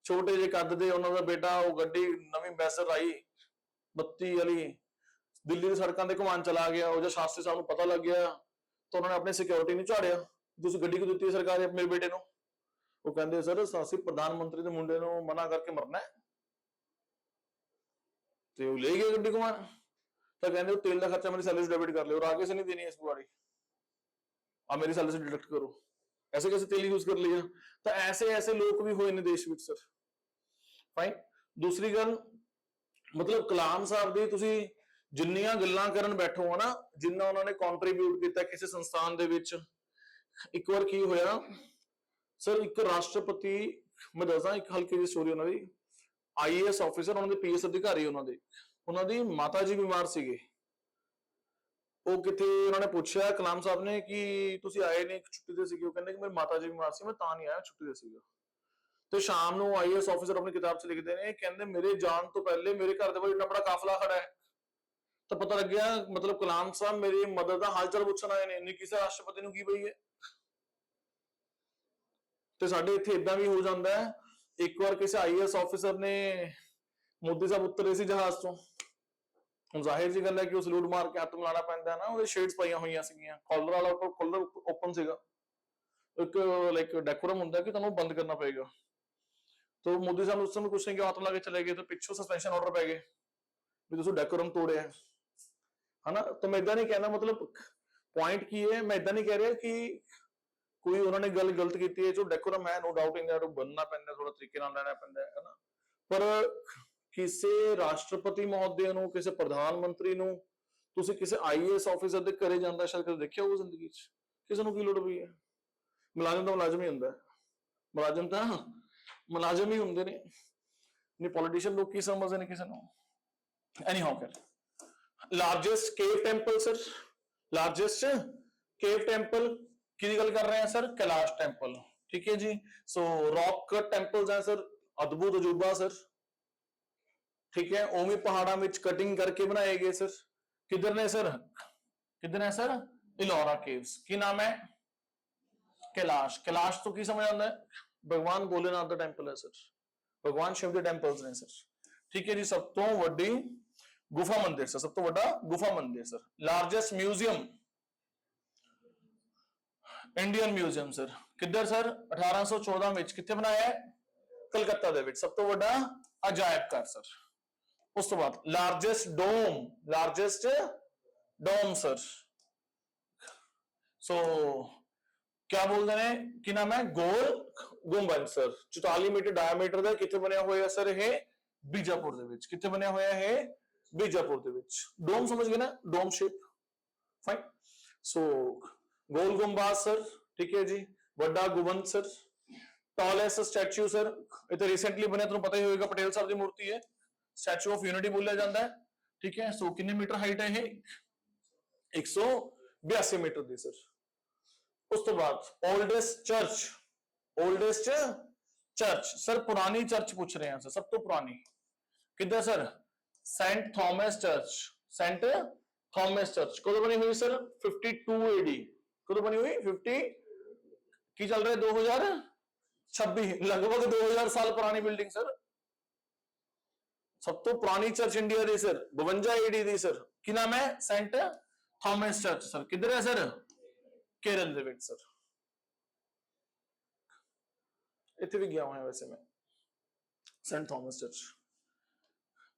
ਛੋਟੇ ਜਿਹੇ ਕੱਦ ਦੇ, ਉਹਨਾਂ ਦਾ ਬੇਟਾ, ਉਹ ਗੱਡੀ ਨਵੀਂ ਬੈਸਰ ਆਈ 32 ਵਾਲੀ, ਦਿੱਲੀ ਦੀ ਸੜਕਾਂ ਤੇ ਘੁਮਾਉਣ ਚਲਾ ਗਿਆ। ਉਹ ਜਦ ਸ਼ਾਸਤਰੀ ਸਾਹਿਬ ਨੂੰ ਪਤਾ ਲੱਗ ਗਿਆ ਤਾਂ ਉਹਨਾਂ ਨੇ ਆਪਣੀ ਸਿਕਿਉਰਿਟੀ ਨੂੰ ਝਾੜਿਆ, ਤੁਸੀਂ ਗੱਡੀ ਕਿਉਂ ਦਿੱਤੀ ਸਰਕਾਰ ਮੇਰੇ ਬੇਟੇ ਨੂੰ। ਉਹ ਕਹਿੰਦੇ ਸਰ ਅਸੀਂ ਪ੍ਰਧਾਨ ਮੰਤਰੀ ਦੇ ਮੁੰਡੇ ਨੂੰ ਮਨਾ ਕਰਕੇ ਮਰਨਾ ਹੈ, ਤੇ ਉਹ ਲੈ ਗਏ ਗੱਡੀ ਘੁਮਾਉਣ। ਤਾਂ ਕਹਿੰਦੇ ਉਹ ਤੇਲ ਦਾ ਖਰਚਾ मेरी सैलरी से डेबिट कर लो और आगे से नहीं देनी है इस बारी, आप मेरी सैलरी से डिडक्ट करो। ऐसे कैसे तेल यूज कर लिया। तो ऐसे ऐसे लोग भी हुए ने देश ਵਿੱਚ सर। फाइन। दूसरी गल मतलब कलाम साहब ਦੀ ਤੁਸੀਂ ਜਿੰਨੀਆਂ ਗੱਲਾਂ ਕਰਨ ਬੈਠੋ ਹਨਾ, ਜਿੰਨਾ ਉਹਨਾਂ ਨੇ ਕੰਟਰੀਬਿਊਟ ਕੀਤਾ ਕਿਸੇ ਸੰਸਥਾਨ ਦੇ ਵਿੱਚ। ਇੱਕ ਵਾਰ ਕੀ ਹੋਇਆ ਸਰ, ਇੱਕ ਰਾਸ਼ਟਰਪਤੀ, ਮੈਂ ਦੱਸਦਾ ਇੱਕ ਹਲਕੀ ਜਿਹੀ ਸਟੋਰੀ ਉਹਨਾਂ ਦੀ। ਆਈਏਐਸ ਆਫੀਸਰ, ਉਹਨਾਂ ਦੇ ਪੀਐਸ ਅਧਿਕਾਰੀ, ਉਹਨਾਂ ਦੀ ਮਾਤਾ ਜੀ ਬਿਮਾਰ ਸੀਗੇ। ਉਹ ਕਿਤੇ ਉਹਨਾਂ ਨੇ ਪੁੱਛਿਆ ਕਲਾਮ ਸਾਹਿਬ ਨੇ ਕਿ ਤੁਸੀਂ ਆਏ ਨਹੀਂ, ਛੁੱਟੀ ਤੇ ਸੀਗੇ। ਉਹ ਕਹਿੰਦੇ ਕਿ ਮੇਰੀ ਮਾਤਾ ਜੀ ਬਿਮਾਰ ਸੀ, ਮੈਂ ਤਾਂ ਨਹੀਂ ਆਇਆ, ਛੁੱਟੀ ਤੇ ਸੀਗਾ। ਤੇ ਸ਼ਾਮ ਨੂੰ ਆਈਏਐਸ ਆਫੀਸਰ ਆਪਣੀ ਕਿਤਾਬ 'ਚ ਲਿਖਦੇ ਨੇ, ਕਹਿੰਦੇ ਮੇਰੇ ਜਾਣ ਤੋਂ ਪਹਿਲੇ ਮੇਰੇ ਘਰ ਦੇ ਕੋਲ ਇੰਨਾ ਬੜਾ ਕਾਫਲਾ ਖੜਾ ਹੈ। ਤਾਂ ਪਤਾ ਲੱਗਿਆ ਮਤਲਬ ਕਲਾਮ ਸਾਹਿਬ ਮੇਰੀ ਮਦਰ ਦਾ ਹਾਲ ਚਾਲ ਪੁੱਛਣ ਆਏ ਨੇ, ਨਹੀਂ ਕਿਸੇ ਰਾਸ਼ਟਰਪਤੀ ਨੂੰ ਕੀ ਪਈ ਹੈ। ਤੇ ਸਾਡੇ ਇੱਥੇ ਏਦਾਂ ਵੀ ਹੋ ਜਾਂਦਾ ਹੈ। ਇੱਕ ਵਾਰ ਕਿਸੇ ਆਈਏਐਸ ਆਫੀਸਰ ਨੇ, ਮੋਦੀ ਸਾਹਿਬ ਉਤਰੇ ਸੀ ਜਹਾਜ਼ ਤੋਂ, ਹੁਣ ਜ਼ਾਹਿਰ ਜੀ ਗੱਲ ਹੈ ਕਿ ਉਹ ਸਲੂਟ ਮਾਰ ਕੇ ਹੱਥ ਮਿਲਾਉਣਾ ਪੈਂਦਾ ਨਾ, ਉਹਦੇ ਸ਼ੇਡਸ ਪਾਈਆਂ ਹੋਈਆਂ ਸੀਗੀਆਂ, ਕਾਲਰ ਵਾਲਾ ਕਾਲਰ ਓਪਨ ਸੀਗਾ, ਇੱਕ ਲਾਈਕ ਡੈਕੋਰਮ ਹੁੰਦਾ ਕਿ ਤੁਹਾਨੂੰ ਬੰਦ ਕਰਨਾ ਪਏਗਾ। ਤਾਂ ਮੋਦੀ ਸਾਹਿਬ ਉਸ ਸਮੇਂ ਕੁਛ ਨਹੀਂ ਕਿ ਹੱਥ ਲਾ ਕੇ ਚਲੇ ਗਏ, ਤਾਂ ਪਿੱਛੋਂ ਸਸਪੈਂਸ਼ਨ ਆਰਡਰ ਪੈ ਗਏ ਵੀ ਤੁਸੀਂ ਡੈਕੋਰਮ ਤੋੜਿਆ, ਹਨਾ। ਤਾਂ ਮੈਂ ਏਦਾਂ ਨਹੀਂ ਕਹਿਣਾ, ਮਤਲਬ ਪੁਆਇੰਟ ਕੀ ਹੈ, ਮੈਂ ਏਦਾਂ ਨਹੀਂ ਕਹਿ ਰਿਹਾ ਕਿ ਕੋਈ ਉਹਨਾਂ ਨੇ ਗੱਲ ਗਲਤ ਕੀਤੀ ਹੈ। ਜੋ ਡੈਕੋਰਮ ਹੈ, ਨੋ ਡਾਊਟ ਇਨ ਦੈਟ, ਉਹ ਬੰਨਣਾ ਪੈਂਦਾ, ਥੋੜਾ ਤਰੀਕੇ ਨਾਲ ਲੈਣਾ ਪੈਂਦਾ ਹੈ ਨਾ। ਪਰ ਕਿਸੇ ਰਾਸ਼ਟਰਪਤੀ ਮਹੋਦਯ ਨੂੰ, ਕਿਸੇ ਪ੍ਰਧਾਨ ਮੰਤਰੀ ਨੂੰ ਤੁਸੀਂ ਕਿਸੇ ਆਈਏਐਸ ਆਫੀਸਰ ਦੇ ਘਰੇ ਜਾਂਦਾ ਸ਼ਾਇਦ ਕਦੇ ਦੇਖਿਆ ਹੋਊ ਜ਼ਿੰਦਗੀ 'ਚ। ਕਿਸੇ ਨੂੰ ਕੀ ਲੋੜ ਪਈ ਹੈ। ਮੁਲਾਜ਼ਮ ਤਾਂ ਮੁਲਾਜ਼ਮ ਹੀ ਹੁੰਦਾ, ਮੁਲਾਜ਼ਮ ਤਾਂ ਮੁਲਾਜ਼ਮ ਹੀ ਹੁੰਦੇ ਨੇ। ਨਹੀਂ ਪੋਲੀਟੀਸ਼ੀਅਨ ਲੋਕ ਕੀ ਸਮਝਦੇ ਨੇ ਕਿਸੇ ਨੂੰ। ਐਨੀ ਹਾਊ ਕਰ largest cave temple sir, largest cave temple ਕਿਹਦੀ ਗੱਲ ਕਰ ਰਹੇ हैं सर, कैलाश टेंपल। ठीक है जी। सो रॉक कट टेंपल्स हैं सर, अद्भुत अजूबा सर। ठीक है, ओमी पहाड़ा में कटिंग करके बनाए गए सर। किधर ने सर, किधर है सर, इलोरा केव्स। की नाम है कैलाश। कैलाश तो की समझ आता है, भगवान भोलेनाथ का टेंपल है सर, भगवान शिव के टेंपल्स ने सर। ठीक है जी। सब तो वड्डी ਗੁਫਾ ਮੰਦਿਰ ਸਰ, ਸਭ ਤੋਂ ਵੱਡਾ ਗੁਫਾ ਮੰਦਿਰ sir. Largest museum, Indian museum sir, ਕਿੱਧਰ ਸਰ? 1814 ਵਿੱਚ। ਕਿੱਥੇ ਬਣਾਇਆ ਹੈ? ਕਲਕੱਤਾ ਦੇ ਵਿੱਚ, ਸਭ ਤੋਂ ਵੱਡਾ ਅਜਾਇਬ ਘਰ ਸਰ। ਉਸ ਤੋਂ ਬਾਅਦ largest dome, largest dome sir, so क्या बोलते हैं, कि नाम है? गोल गुंबद सर, 44 मीटर डायमीटर ਦਾ। ਕਿੱਥੇ ਬਣਿਆ ਹੋਇਆ ਸਰ ਇਹ? ਬੀਜਾਪੁਰ ਦੇ ਵਿੱਚ। ਕਿੱਥੇ ਬਣਿਆ ਹੋਇਆ ਹੈ? ਬੀਜਾਪੁਰ ਦੇ ਵਿੱਚ। ਡੋਮ ਸਮਝ ਗਏ ਨਾ, ਡੋਮ ਸ਼ੇਪ, ਫਾਈਨ। ਸੋ ਗੋਲ ਗੁੰਬਦ ਸਰ, ਠੀਕ ਹੈ ਜੀ। ਵੱਡਾ ਗੁੰਬਦ ਸਰ। ਟਾਲੈਸਟ ਸਟੈਚੂ ਸਰ, ਇਹ ਤਾਂ ਰੀਸੈਂਟਲੀ ਬਣਿਆ, ਤੁਹਾਨੂੰ ਪਤਾ ਹੀ ਹੋਵੇਗਾ, ਪਟੇਲ ਸਾਹਿਬ ਦੀ ਮੂਰਤੀ ਹੈ। ਸਟੈਚੂ ਆਫ ਯੂਨਿਟੀ ਬੋਲਿਆ ਜਾਂਦਾ ਹੈ, ਠੀਕ ਹੈ। ਸੋ ਕਿੰਨੇ ਮੀਟਰ ਹਾਈਟ ਹੈ ਇਹ? 182 ਮੀਟਰ ਦੀ ਸਰ। ਉਸ ਤੋਂ ਬਾਅਦ oldest church, oldest church sir, पुरानी चर्च पूछ रहे हैं सर, सब तो पुरानी किधर sir? Saint Thomas church, saint Thomas church कदों बनी हुई सर? 52 एडी। कदों बनी हुई? 50 की चल रहा है 2026, लगभग 2000 साल पुरानी बिल्डिंग सर। सब तो पुरानी चर्च इंडिया दी सर, 52 एडी दी सर। की नाम है? Saint Thomas church sir. किधर है सर? केरल ਦੇ ਵਿੱਚ ਸਰ। ਇੱਥੇ ਵੀ ਗਿਆ ਹੋਇਆ ਵੈਸੇ ਮੈਂ, ਸੈਂਟ ਥਾਮਸ ਚਰਚ।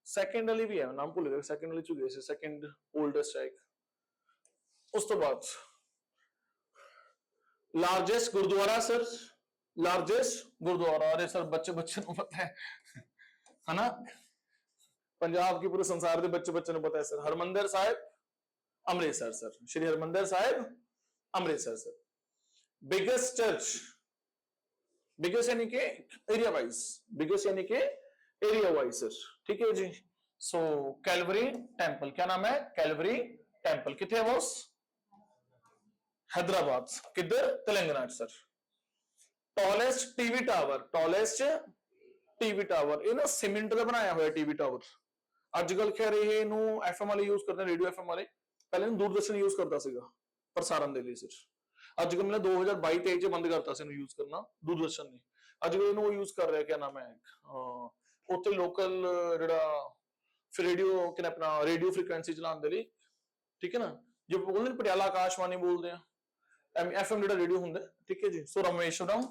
ਸੈਕੰਡ ਵਾਲੀ ਵੀ ਹੈ, ਨਾਮ ਭੁੱਲ ਗਿਆ, ਸੈਕੰਡ ਵਾਲੀ ਚ ਗਏ ਸੀ, ਸੈਕੰਡ 올ਡੈਸਟ ਹੈ। ਉਸ ਤੋਂ ਬਾਅਦ largest Gurdwara sir, largest Gurdwara. ਅਰੇ ਸਰ ਬੱਚੇ ਨੂੰ ਪਤਾ ਹੈ ਨਾ, ਪੰਜਾਬ ਕੀ ਪੂਰੇ ਸੰਸਾਰ ਦੇ ਬੱਚੇ ਨੂੰ ਪਤਾ ਹੈ ਸਰ। ਹਰਮੰਦਰ ਸਾਹਿਬ ਅੰਮ੍ਰਿਤਸਰ ਸਰ, ਸ਼੍ਰੀ ਹਰਮੰਦਰ ਸਾਹਿਬ Amritsar sir. Biggest church, biggest यानी कि एरिया वाइज, बिगेस्ट यानी कि एरिया वाइज सर, ठीक है जी। सो कैलवरी टेंपल, क्या नाम है? Calvary temple. कितने है वो? हैदराबाद। किधर? Telangana sir. Tallest TV tower, tallest TV tower, ये ना सीमेंट का बनाया हुआ टीवी टावर। अजकल खैर ये FM वाले यूज करते हैं, रेडियो FM वाले, पहले दूरदर्शन यूज करता सीगा ਪ੍ਰਸਾਰਨ ਦੇ ਲਈ ਸਰ। ਅੱਜ ਕੱਲ ਮੈਂ 2022-23 ਚ ਬੰਦ ਕਰਤਾ ਸੀ ਇਹਨੂੰ ਯੂਜ਼ ਕਰਨਾ, ਦੂਰਦਰਸ਼ਨ ਨੇ। ਅੱਜ ਕੱਲ ਇਹਨੂੰ ਯੂਜ਼ ਕਰ ਰਿਹਾ, ਕਿਆ ਨਾਮ ਹੈ, ਉੱਥੇ ਲੋਕਲ ਜਿਹੜਾ ਫਿਰ ਰੇਡੀਓ, ਕਿਨੇ ਆਪਣਾ ਰੇਡੀਓ ਫ੍ਰੀਕੁਐਂਸੀ ਚਲਾਉਣ ਦੇ ਲਈ, ਠੀਕ ਹੈ ਨਾ। ਜੇ ਬੋਲਦੇ ਪਟਿਆਲਾ ਆਕਾਸ਼ਵਾਣੀ ਬੋਲਦੇ ਆ, FM ਜਿਹੜਾ ਰੇਡੀਓ ਹੁੰਦਾ, ਠੀਕ ਹੈ ਜੀ। ਸੋ ਰਾਮੇਸ਼ਵਰਮ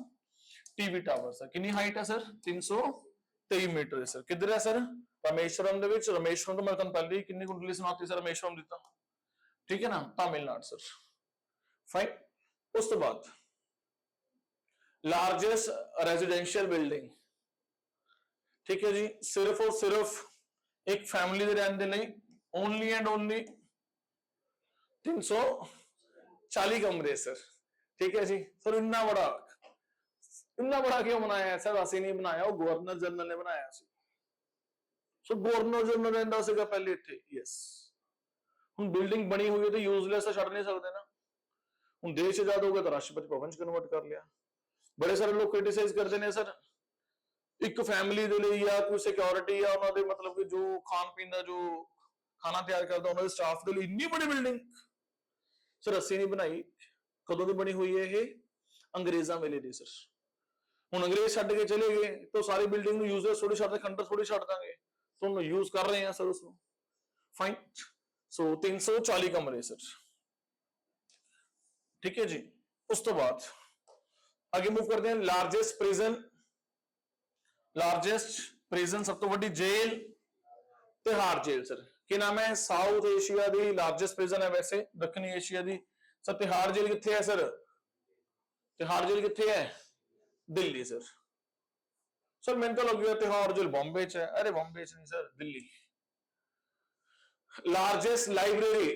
ਟੀਵੀ ਟਾਵਰ ਸਰ, ਕਿੰਨੀ ਹਾਈਟ ਹੈ ਸਰ? 323 ਮੀਟਰ ਹੈ ਸਰ। ਕਿੱਧਰ ਹੈ ਸਰ? ਰਾਮੇਸ਼ਵਰਮ ਦੇ ਵਿੱਚ। ਰਾਮੇਸ਼ਵਰਮ ਤੋਂ ਮੈਂ ਤੁਹਾਨੂੰ ਪਹਿਲੇ ਹੀ ਕਿੰਨੀ ਕੁੰਡਲੀ ਸੁਣਾਤੀ ਸਰ, ਰਾਮੇਸ਼ਵਰਮ ਦਿੱਤਾ, ਠੀਕ ਹੈ ਨਾ, ਤਾਮਿਲਨਾਡੂ ਸਰ, फाइन। उस तो बाद लार्जेस्ट रेजिडेंशियल बिल्डिंग, ठीक है जी, सिर्फ और सिर्फ एक फैमिली दे रहने दे लिए, ओनली एंड ओनली 340 कमरे सर, ठीक है जी। सर इतना बड़ा क्यों बनाया है सर? असि नहीं बनाया, वो गवर्नर जनरल ने बनाया सी। सो गवर्नर जनरल रहंदा सीगा पहले इत्थे, यस। हुण बिल्डिंग बनी हुई है तो यूजलेस छड़ नहीं सकते ना। ਹੁਣ ਦੇਸ਼ ਆਜ਼ਾਦ ਹੋ ਗਿਆ ਤਾਂ ਰਾਸ਼ਟਰਪਤੀ ਭਵਨ ਚ ਕਨਵਰਟ ਕਰ ਲਿਆ। ਬੜੇ ਸਾਰੇ ਲੋਕ ਕ੍ਰਿਟਿਸਾਈਜ਼ ਕਰਦੇ ਨੇ ਸਰ, ਇੱਕ ਫੈਮਿਲੀ ਦੇ ਲਈ ਜਾਂ ਕੋਈ ਸਿਕਿਉਰਿਟੀ ਜਾਂ ਉਹਨਾਂ ਦੇ ਮਤਲਬ ਕਿ ਜੋ ਖਾਣ ਪੀਣ ਦਾ ਜੋ ਖਾਣਾ ਤਿਆਰ ਕਰਦਾ ਉਹਨਾਂ ਦੇ ਸਟਾਫ ਦੇ ਲਈ ਇੰਨੀ ਬੜੀ ਬਿਲਡਿੰਗ ਸਰ ਅਸੀਂ ਨਹੀਂ ਬਣਾਈ। ਕਦੋਂ ਦੀ ਬਣੀ ਹੋਈ ਹੈ ਇਹ? ਅੰਗਰੇਜ਼ਾਂ ਵੇਲੇ ਦੀ ਸਰ। ਹੁਣ ਅੰਗਰੇਜ਼ ਛੱਡ ਕੇ ਚਲੇ ਗਏ ਤਾਂ ਸਾਰੀ ਬਿਲਡਿੰਗ ਨੂੰ ਯੂਜ਼ਰ ਥੋੜੀ ਛੱਡ, ਖੰਡਰ ਥੋੜੀ ਛੱਡ ਦਾਂਗੇ, ਤੁਹਾਨੂੰ ਯੂਜ਼ ਕਰ ਰਹੇ ਆ ਸਰ ਉਸਨੂੰ, ਫਾਈਨ। ਸੋ 340 ਕਮਰੇ ਸਰ, ठीक है जी। उस तो बाद आगे मूव करते हैं। लार्जेस्ट प्रिजन, लार्जेस्ट प्रिजन सब तो बड़ी जेल तिहाड़ जेल सर। की नाम है? साउथ एशिया दी लार्जेस्ट प्रिजन है वैसे, दक्षिणी एशिया दी सर। तिहाड़ जेल कित्थे है सर? तिहाड़ जेल कित्थे है? दिल्ली सर। सर मैंने तो लग गया तिहाड़ जेल बॉम्बे च है, अरे बॉम्बे च नहीं sir, Delhi. Largest library,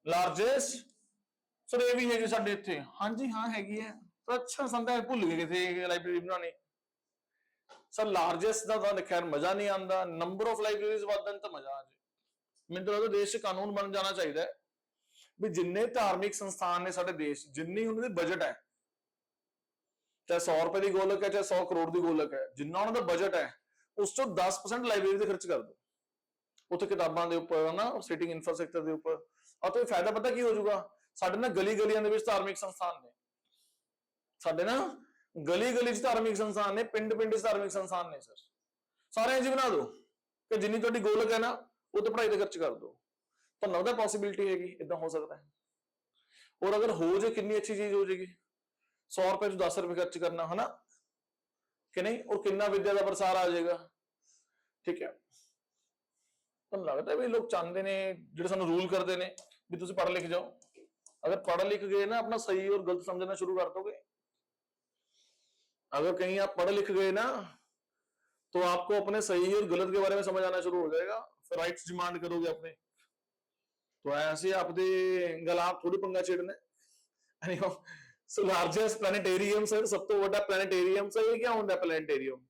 largest sir ये भी है साडे इत्थे, हाँ जी हाँ हैगी है सर। अच्छा संदा भुल गए किथे लाइब्रेरी बनानी सर। लार्जेस्ट का तो खैर मजा नहीं आता, नंबर ऑफ लाइब्रेरीज वधन तो मजा आ जाए। मैनूं तो लगदा देश च कानून बन जाना चाहिए भी जिन्ने धार्मिक संस्थान ने साडे देश, जिन्नी उन्हां दी बजट है, चाहे 100 रुपए की गोलक है, चाहे 100 करोड़ की गोलक है, जिन्ना उन्हां दा बजट है उस चों 10% लाइब्रेरी ते खर्च कर दो, उत्थे किताबां दे उपर ना, सिटिंग इंफ्रास्ट्रक्चर दे उपर। और तो फायदा पता की हो जाऊगा? ਸਾਡੇ ਨਾ ਗਲੀ-ਗਲੀਆਂ ਦੇ ਵਿੱਚ ਧਾਰਮਿਕ ਸੰਸਥਾਨ ਨੇ, ਸਾਡੇ ਨਾ ਗਲੀ-ਗਲੀ 'ਚ ਧਾਰਮਿਕ ਸੰਸਥਾਨ ਨੇ, ਪਿੰਡ-ਪਿੰਡ 'ਚ ਧਾਰਮਿਕ ਸੰਸਥਾਨ ਨੇ ਸਰ। ਸਾਰੇ ਇੰਜ ਬਣਾ ਦਿਓ ਕਿ ਜਿੰਨੀ ਤੁਹਾਡੀ ਗੋਲਕ ਹੈ ਨਾ ਉਹ ਤੇ ਪੜ੍ਹਾਈ ਤੇ ਖਰਚ ਕਰ ਦੋ। ਤੁਹਾਨੂੰ ਲੱਗਦਾ ਪੋਸੀਬਿਲਿਟੀ ਹੈਗੀ ਇਦਾਂ ਹੋ ਸਕਦਾ ਹੈ? ਔਰ ਅਗਰ ਹੋ ਜਾਏ ਕਿੰਨੀ ਅੱਛੀ ਚੀਜ਼ ਹੋ ਜਾਏਗੀ। 100 ਰੁਪਏ 'ਚ 10 ਰੁਪਏ ਖਰਚ ਕਰਨਾ, ਹਨਾ ਕਿ ਨਹੀਂ? ਔਰ ਕਿੰਨਾ ਵਿਦਿਆ ਦਾ ਪ੍ਰਸਾਰ ਆ ਜਾਏਗਾ। ਠੀਕ ਹੈ, ਤੁਹਾਨੂੰ ਲੱਗਦਾ ਵੀ ਲੋਕ ਚਾਹੁੰਦੇ ਨੇ ਜਿਹੜੇ ਸਾਨੂੰ ਰੂਲ ਕਰਦੇ ਨੇ ਵੀ ਤੁਸੀਂ ਪੜ੍ਹ ਲਿਖ ਜਾਓ। अगर पढ़ लिख गए ना अपना सही और गलत समझना शुरू कर दोगे। अगर कहीं आप पढ़ लिख गए ना तो आपको अपने सही और गलत के बारे में समझ आना शुरू हो जाएगा, फिर राइट्स डिमांड करोगे अपने। तो ऐसे आपके गल आप थोड़ी पंगा छेड़ना। सो लार्जेस्ट प्लैनेटेरियम सर, सब तो बड़ा प्लैनेटेरियम सर, ये क्या होता है प्लैनेटेरियम?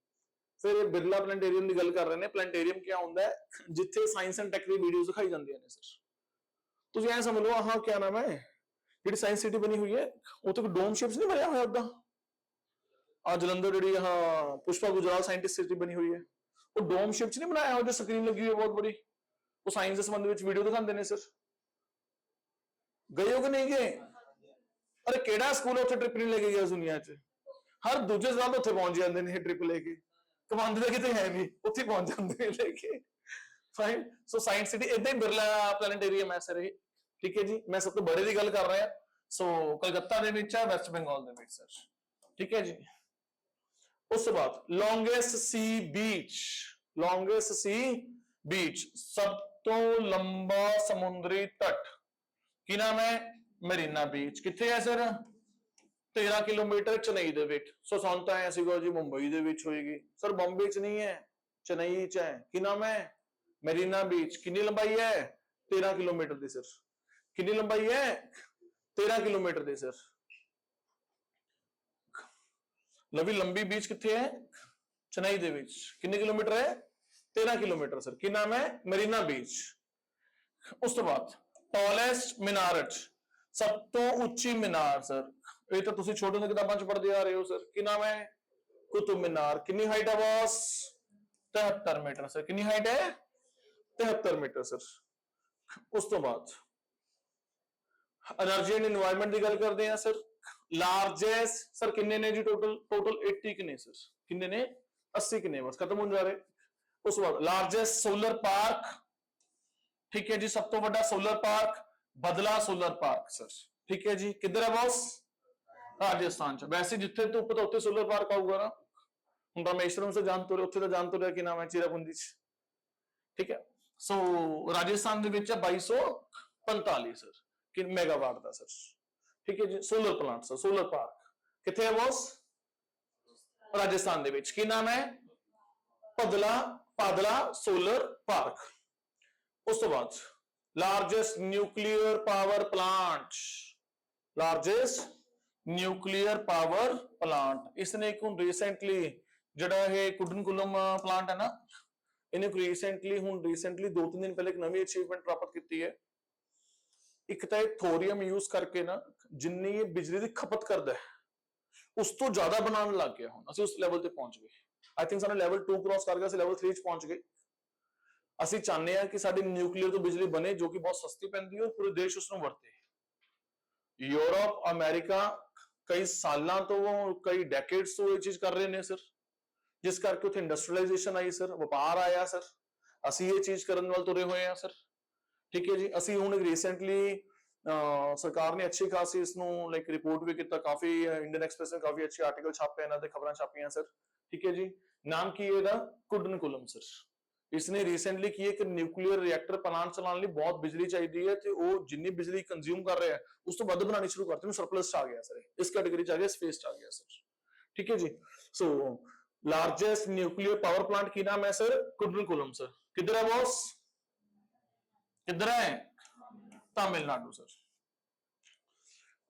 फिर बिरला प्लैनेटेरियम की गल कर रहे हैं। प्लैनेटेरियम क्या होता है? जिथे साइंस एंड टेक दी वीडियोस दिखाई जाती हैं सर। तुसीं ऐ समझ लो, हाँ क्या नाम है ਜਿਹੜੀ ਸਾਇੰਸ ਸਿਟੀ ਬਣੀ ਹੋਈ ਹੈ, ਉੱਥੇ ਕੋਈ ਡੋਮ ਸ਼ੇਪਸ ਨਹੀਂ ਬਣਿਆ ਹੋਇਆ ਉਦਾਂ। ਆ ਜਲੰਧਰ ਜਿਹੜੀ ਆਹ ਪੁਸ਼ਪਾ ਗੁਜਰਾਲ ਸਾਇੰਟਿਸਟ ਸਿਟੀ ਬਣੀ ਹੋਈ ਹੈ, ਉਹ ਡੋਮ ਸ਼ੇਪ 'ਚ ਨਹੀਂ ਬਣਾਇਆ ਹੋਇਆ, ਸਕਰੀਨ ਲੱਗੀ ਹੋਈ ਹੈ ਬਹੁਤ ਬੜੀ। ਉਹ ਸਾਇੰਸ ਦੇ ਸੰਬੰਧ ਵਿੱਚ ਵੀਡੀਓ ਦਿਖਾਉਂਦੇ ਨੇ ਸਰ। ਗਏ ਹੋ ਕਿ ਨਹੀਂ ਗਏ? ਅਰੇ ਕਿਹੜਾ ਸਕੂਲ ਉੱਥੇ ਟ੍ਰਿਪ ਨਹੀਂ ਲੈ ਕੇ ਗਿਆ ਦੁਨੀਆ 'ਚ? ਹਰ ਦੂਜੇ ਸਾਲ ਉੱਥੇ ਪਹੁੰਚ ਜਾਂਦੇ ਨੇ ਇਹ ਟ੍ਰਿਪ ਲੈ ਕੇ। ਕਮਾਉਂਦੇ ਤਾਂ ਕਿਤੇ ਹੈ ਨਹੀਂ, ਉੱਥੇ ਪਹੁੰਚ ਜਾਂਦੇ ਨੇ ਲੈ ਕੇ। ਫਾਈਨ। ਸੋ ਸਾਇੰਸ ਸਿਟੀ ਏਦਾਂ ਹੀ ਬਿਰਲਾ ਪਲੈਨੇਟੇਰੀਅਮ ਹੈ ਸਰ ਇਹ। ठीक है जी, मैं सब तो बड़े की गल कर रहा है। सो कलकत्ता दे विच है, वेस्ट बंगाल दे विच सर। ठीक है जी। उस बाद लॉन्गेस्ट सी बीच, लॉन्गेस्ट सी बीच, सब तो लंबा समुद्री तट की नाम है? मरीना बीच। किथे है सर? 13 किलोमीटर चेन्नई दे विच। सो ਸਾਨੂੰ ਤਾਂ ਐ ਸੀਗਾ ਜੀ ਮੁੰਬਈ ਦੇ ਵਿੱਚ ਹੋਏਗੀ। ਸਰ ਬੰਬੇ 'ਚ ਨਹੀਂ ਹੈ, ਚੇन्नई 'ਚ ਹੈ। ਕੀ ਨਾਮ ਹੈ? ਮਰੀਨਾ बीच। ਕਿੰਨੀ ਲੰਬਾਈ ਹੈ? 13 किलोमीटर ਦੀ ਸਰ। कितनी लंबाई है? 13 किलोमीटर दे सर। लवी लंबी बीच कितने है? चेन्नई दे विच। कितने किलोमीटर है? 13 किलोमीटर सर। की नाम है? मरीना बीच। उस तो बाद टॉलेस्ट मीनारट, सब तो ऊंची मीनार सर। ये तो तुसी छोटे किताबां च पढ़ते आ रहे हो सर। की नाम है? कुतुब मीनार। कितनी हाइट है बॉस? 73 metre sir. कितनी हाइट है? 73 मीटर सर। उस तो बाद एनर्जी एंड एनवायरमेंट की गल करते हैं सर। लार्जेस्ट सर किन्ने ने जी? टोटल 80 किन्ने सर? किन्ने ने? 80 किन्ने, बस खत्म हो जा रहे। उस बाद लार्जेस्ट सोलर पार्क, ठीक है जी, सब तो बड़ा सोलर पार्क बदला सोलर पार्क सर। ठीक है जी, किधर है बॉस? राजस्थान च। वैसे जिथे धुप तो उत्थे सोलर पार्क आऊगा ना। हुण रामेश्वरम से जान तो उत्थे तो जान तो रहा कि नाम है चीरापुंजी च। ठीक है, सो राजस्थान दे विच 2245 सर कि मेगावाट का सर। ठीक है जी, solar plant sir, solar park किथे है बॉस? राजस्थान दे विच। की नाम है? पदला पादला सोलर पार्क। उस तो बाद largest nuclear power plant, largest nuclear power plant. इसने एक रिसेंटली जिहड़ा ये कुडनकुलम प्लांट है ना, इन्हें रिसेंटली 2-3 दिन पहले एक नवी अचीवमेंट प्राप्त की है। एक तो थोरियम यूज करके ना जिन्नी ये बिजली की खपत करता है उस तो ज्यादा बनाने लग गया। हुण असीं उस लेवल ते पहुंच गए। आई थिंक साडा लेवल 2 क्रॉस कर गया, असीं लेवल 3 च पहुंच गए। असीं चाहते हैं कि साडी न्यूक्लियर तो बिजली बने जो कि बहुत सस्ती पैंदी है और पूरे देश उसनूं वरते। यूरोप अमेरिका कई सालों तो कई डेकेड्स तो ये चीज कर रहे हैं सर, जिस करके उत्थे इंडस्ट्रियलाइजेशन आई सर, व्यापार आया सर। असीं ये चीज करन वाल तुरे हुए हैं सर। ठीक है जी, असी हुण रिसेंटली सरकार ने अच्छी खासी इसनूं लाइक रिपोर्ट भी किया, काफी इंडियन एक्सप्रेस ने काफी अच्छे आर्टिकल छापे, इन्हां दे खबरां छापियां सर। ठीक है जी, नाम की है कुडनकुलम सर। इसने रिसेंटली की एक न्यूक्लियर रिएक्टर प्लांट चलाने लिए बहुत बिजली चाहिए है, तो वो जिन्नी बिजली कंज्यूम कर रहे हैं उस तो वध बनानी शुरू करते हैं, सरप्लस आ गया सर, इस कैटेगरी च आ गया, स्पेस आ गया सर। ठीक है जी, so largest nuclear power plant की नाम है सर? कुडनकुलम सर। किधर है बॉस? किधर है? तमिलनाडु सर।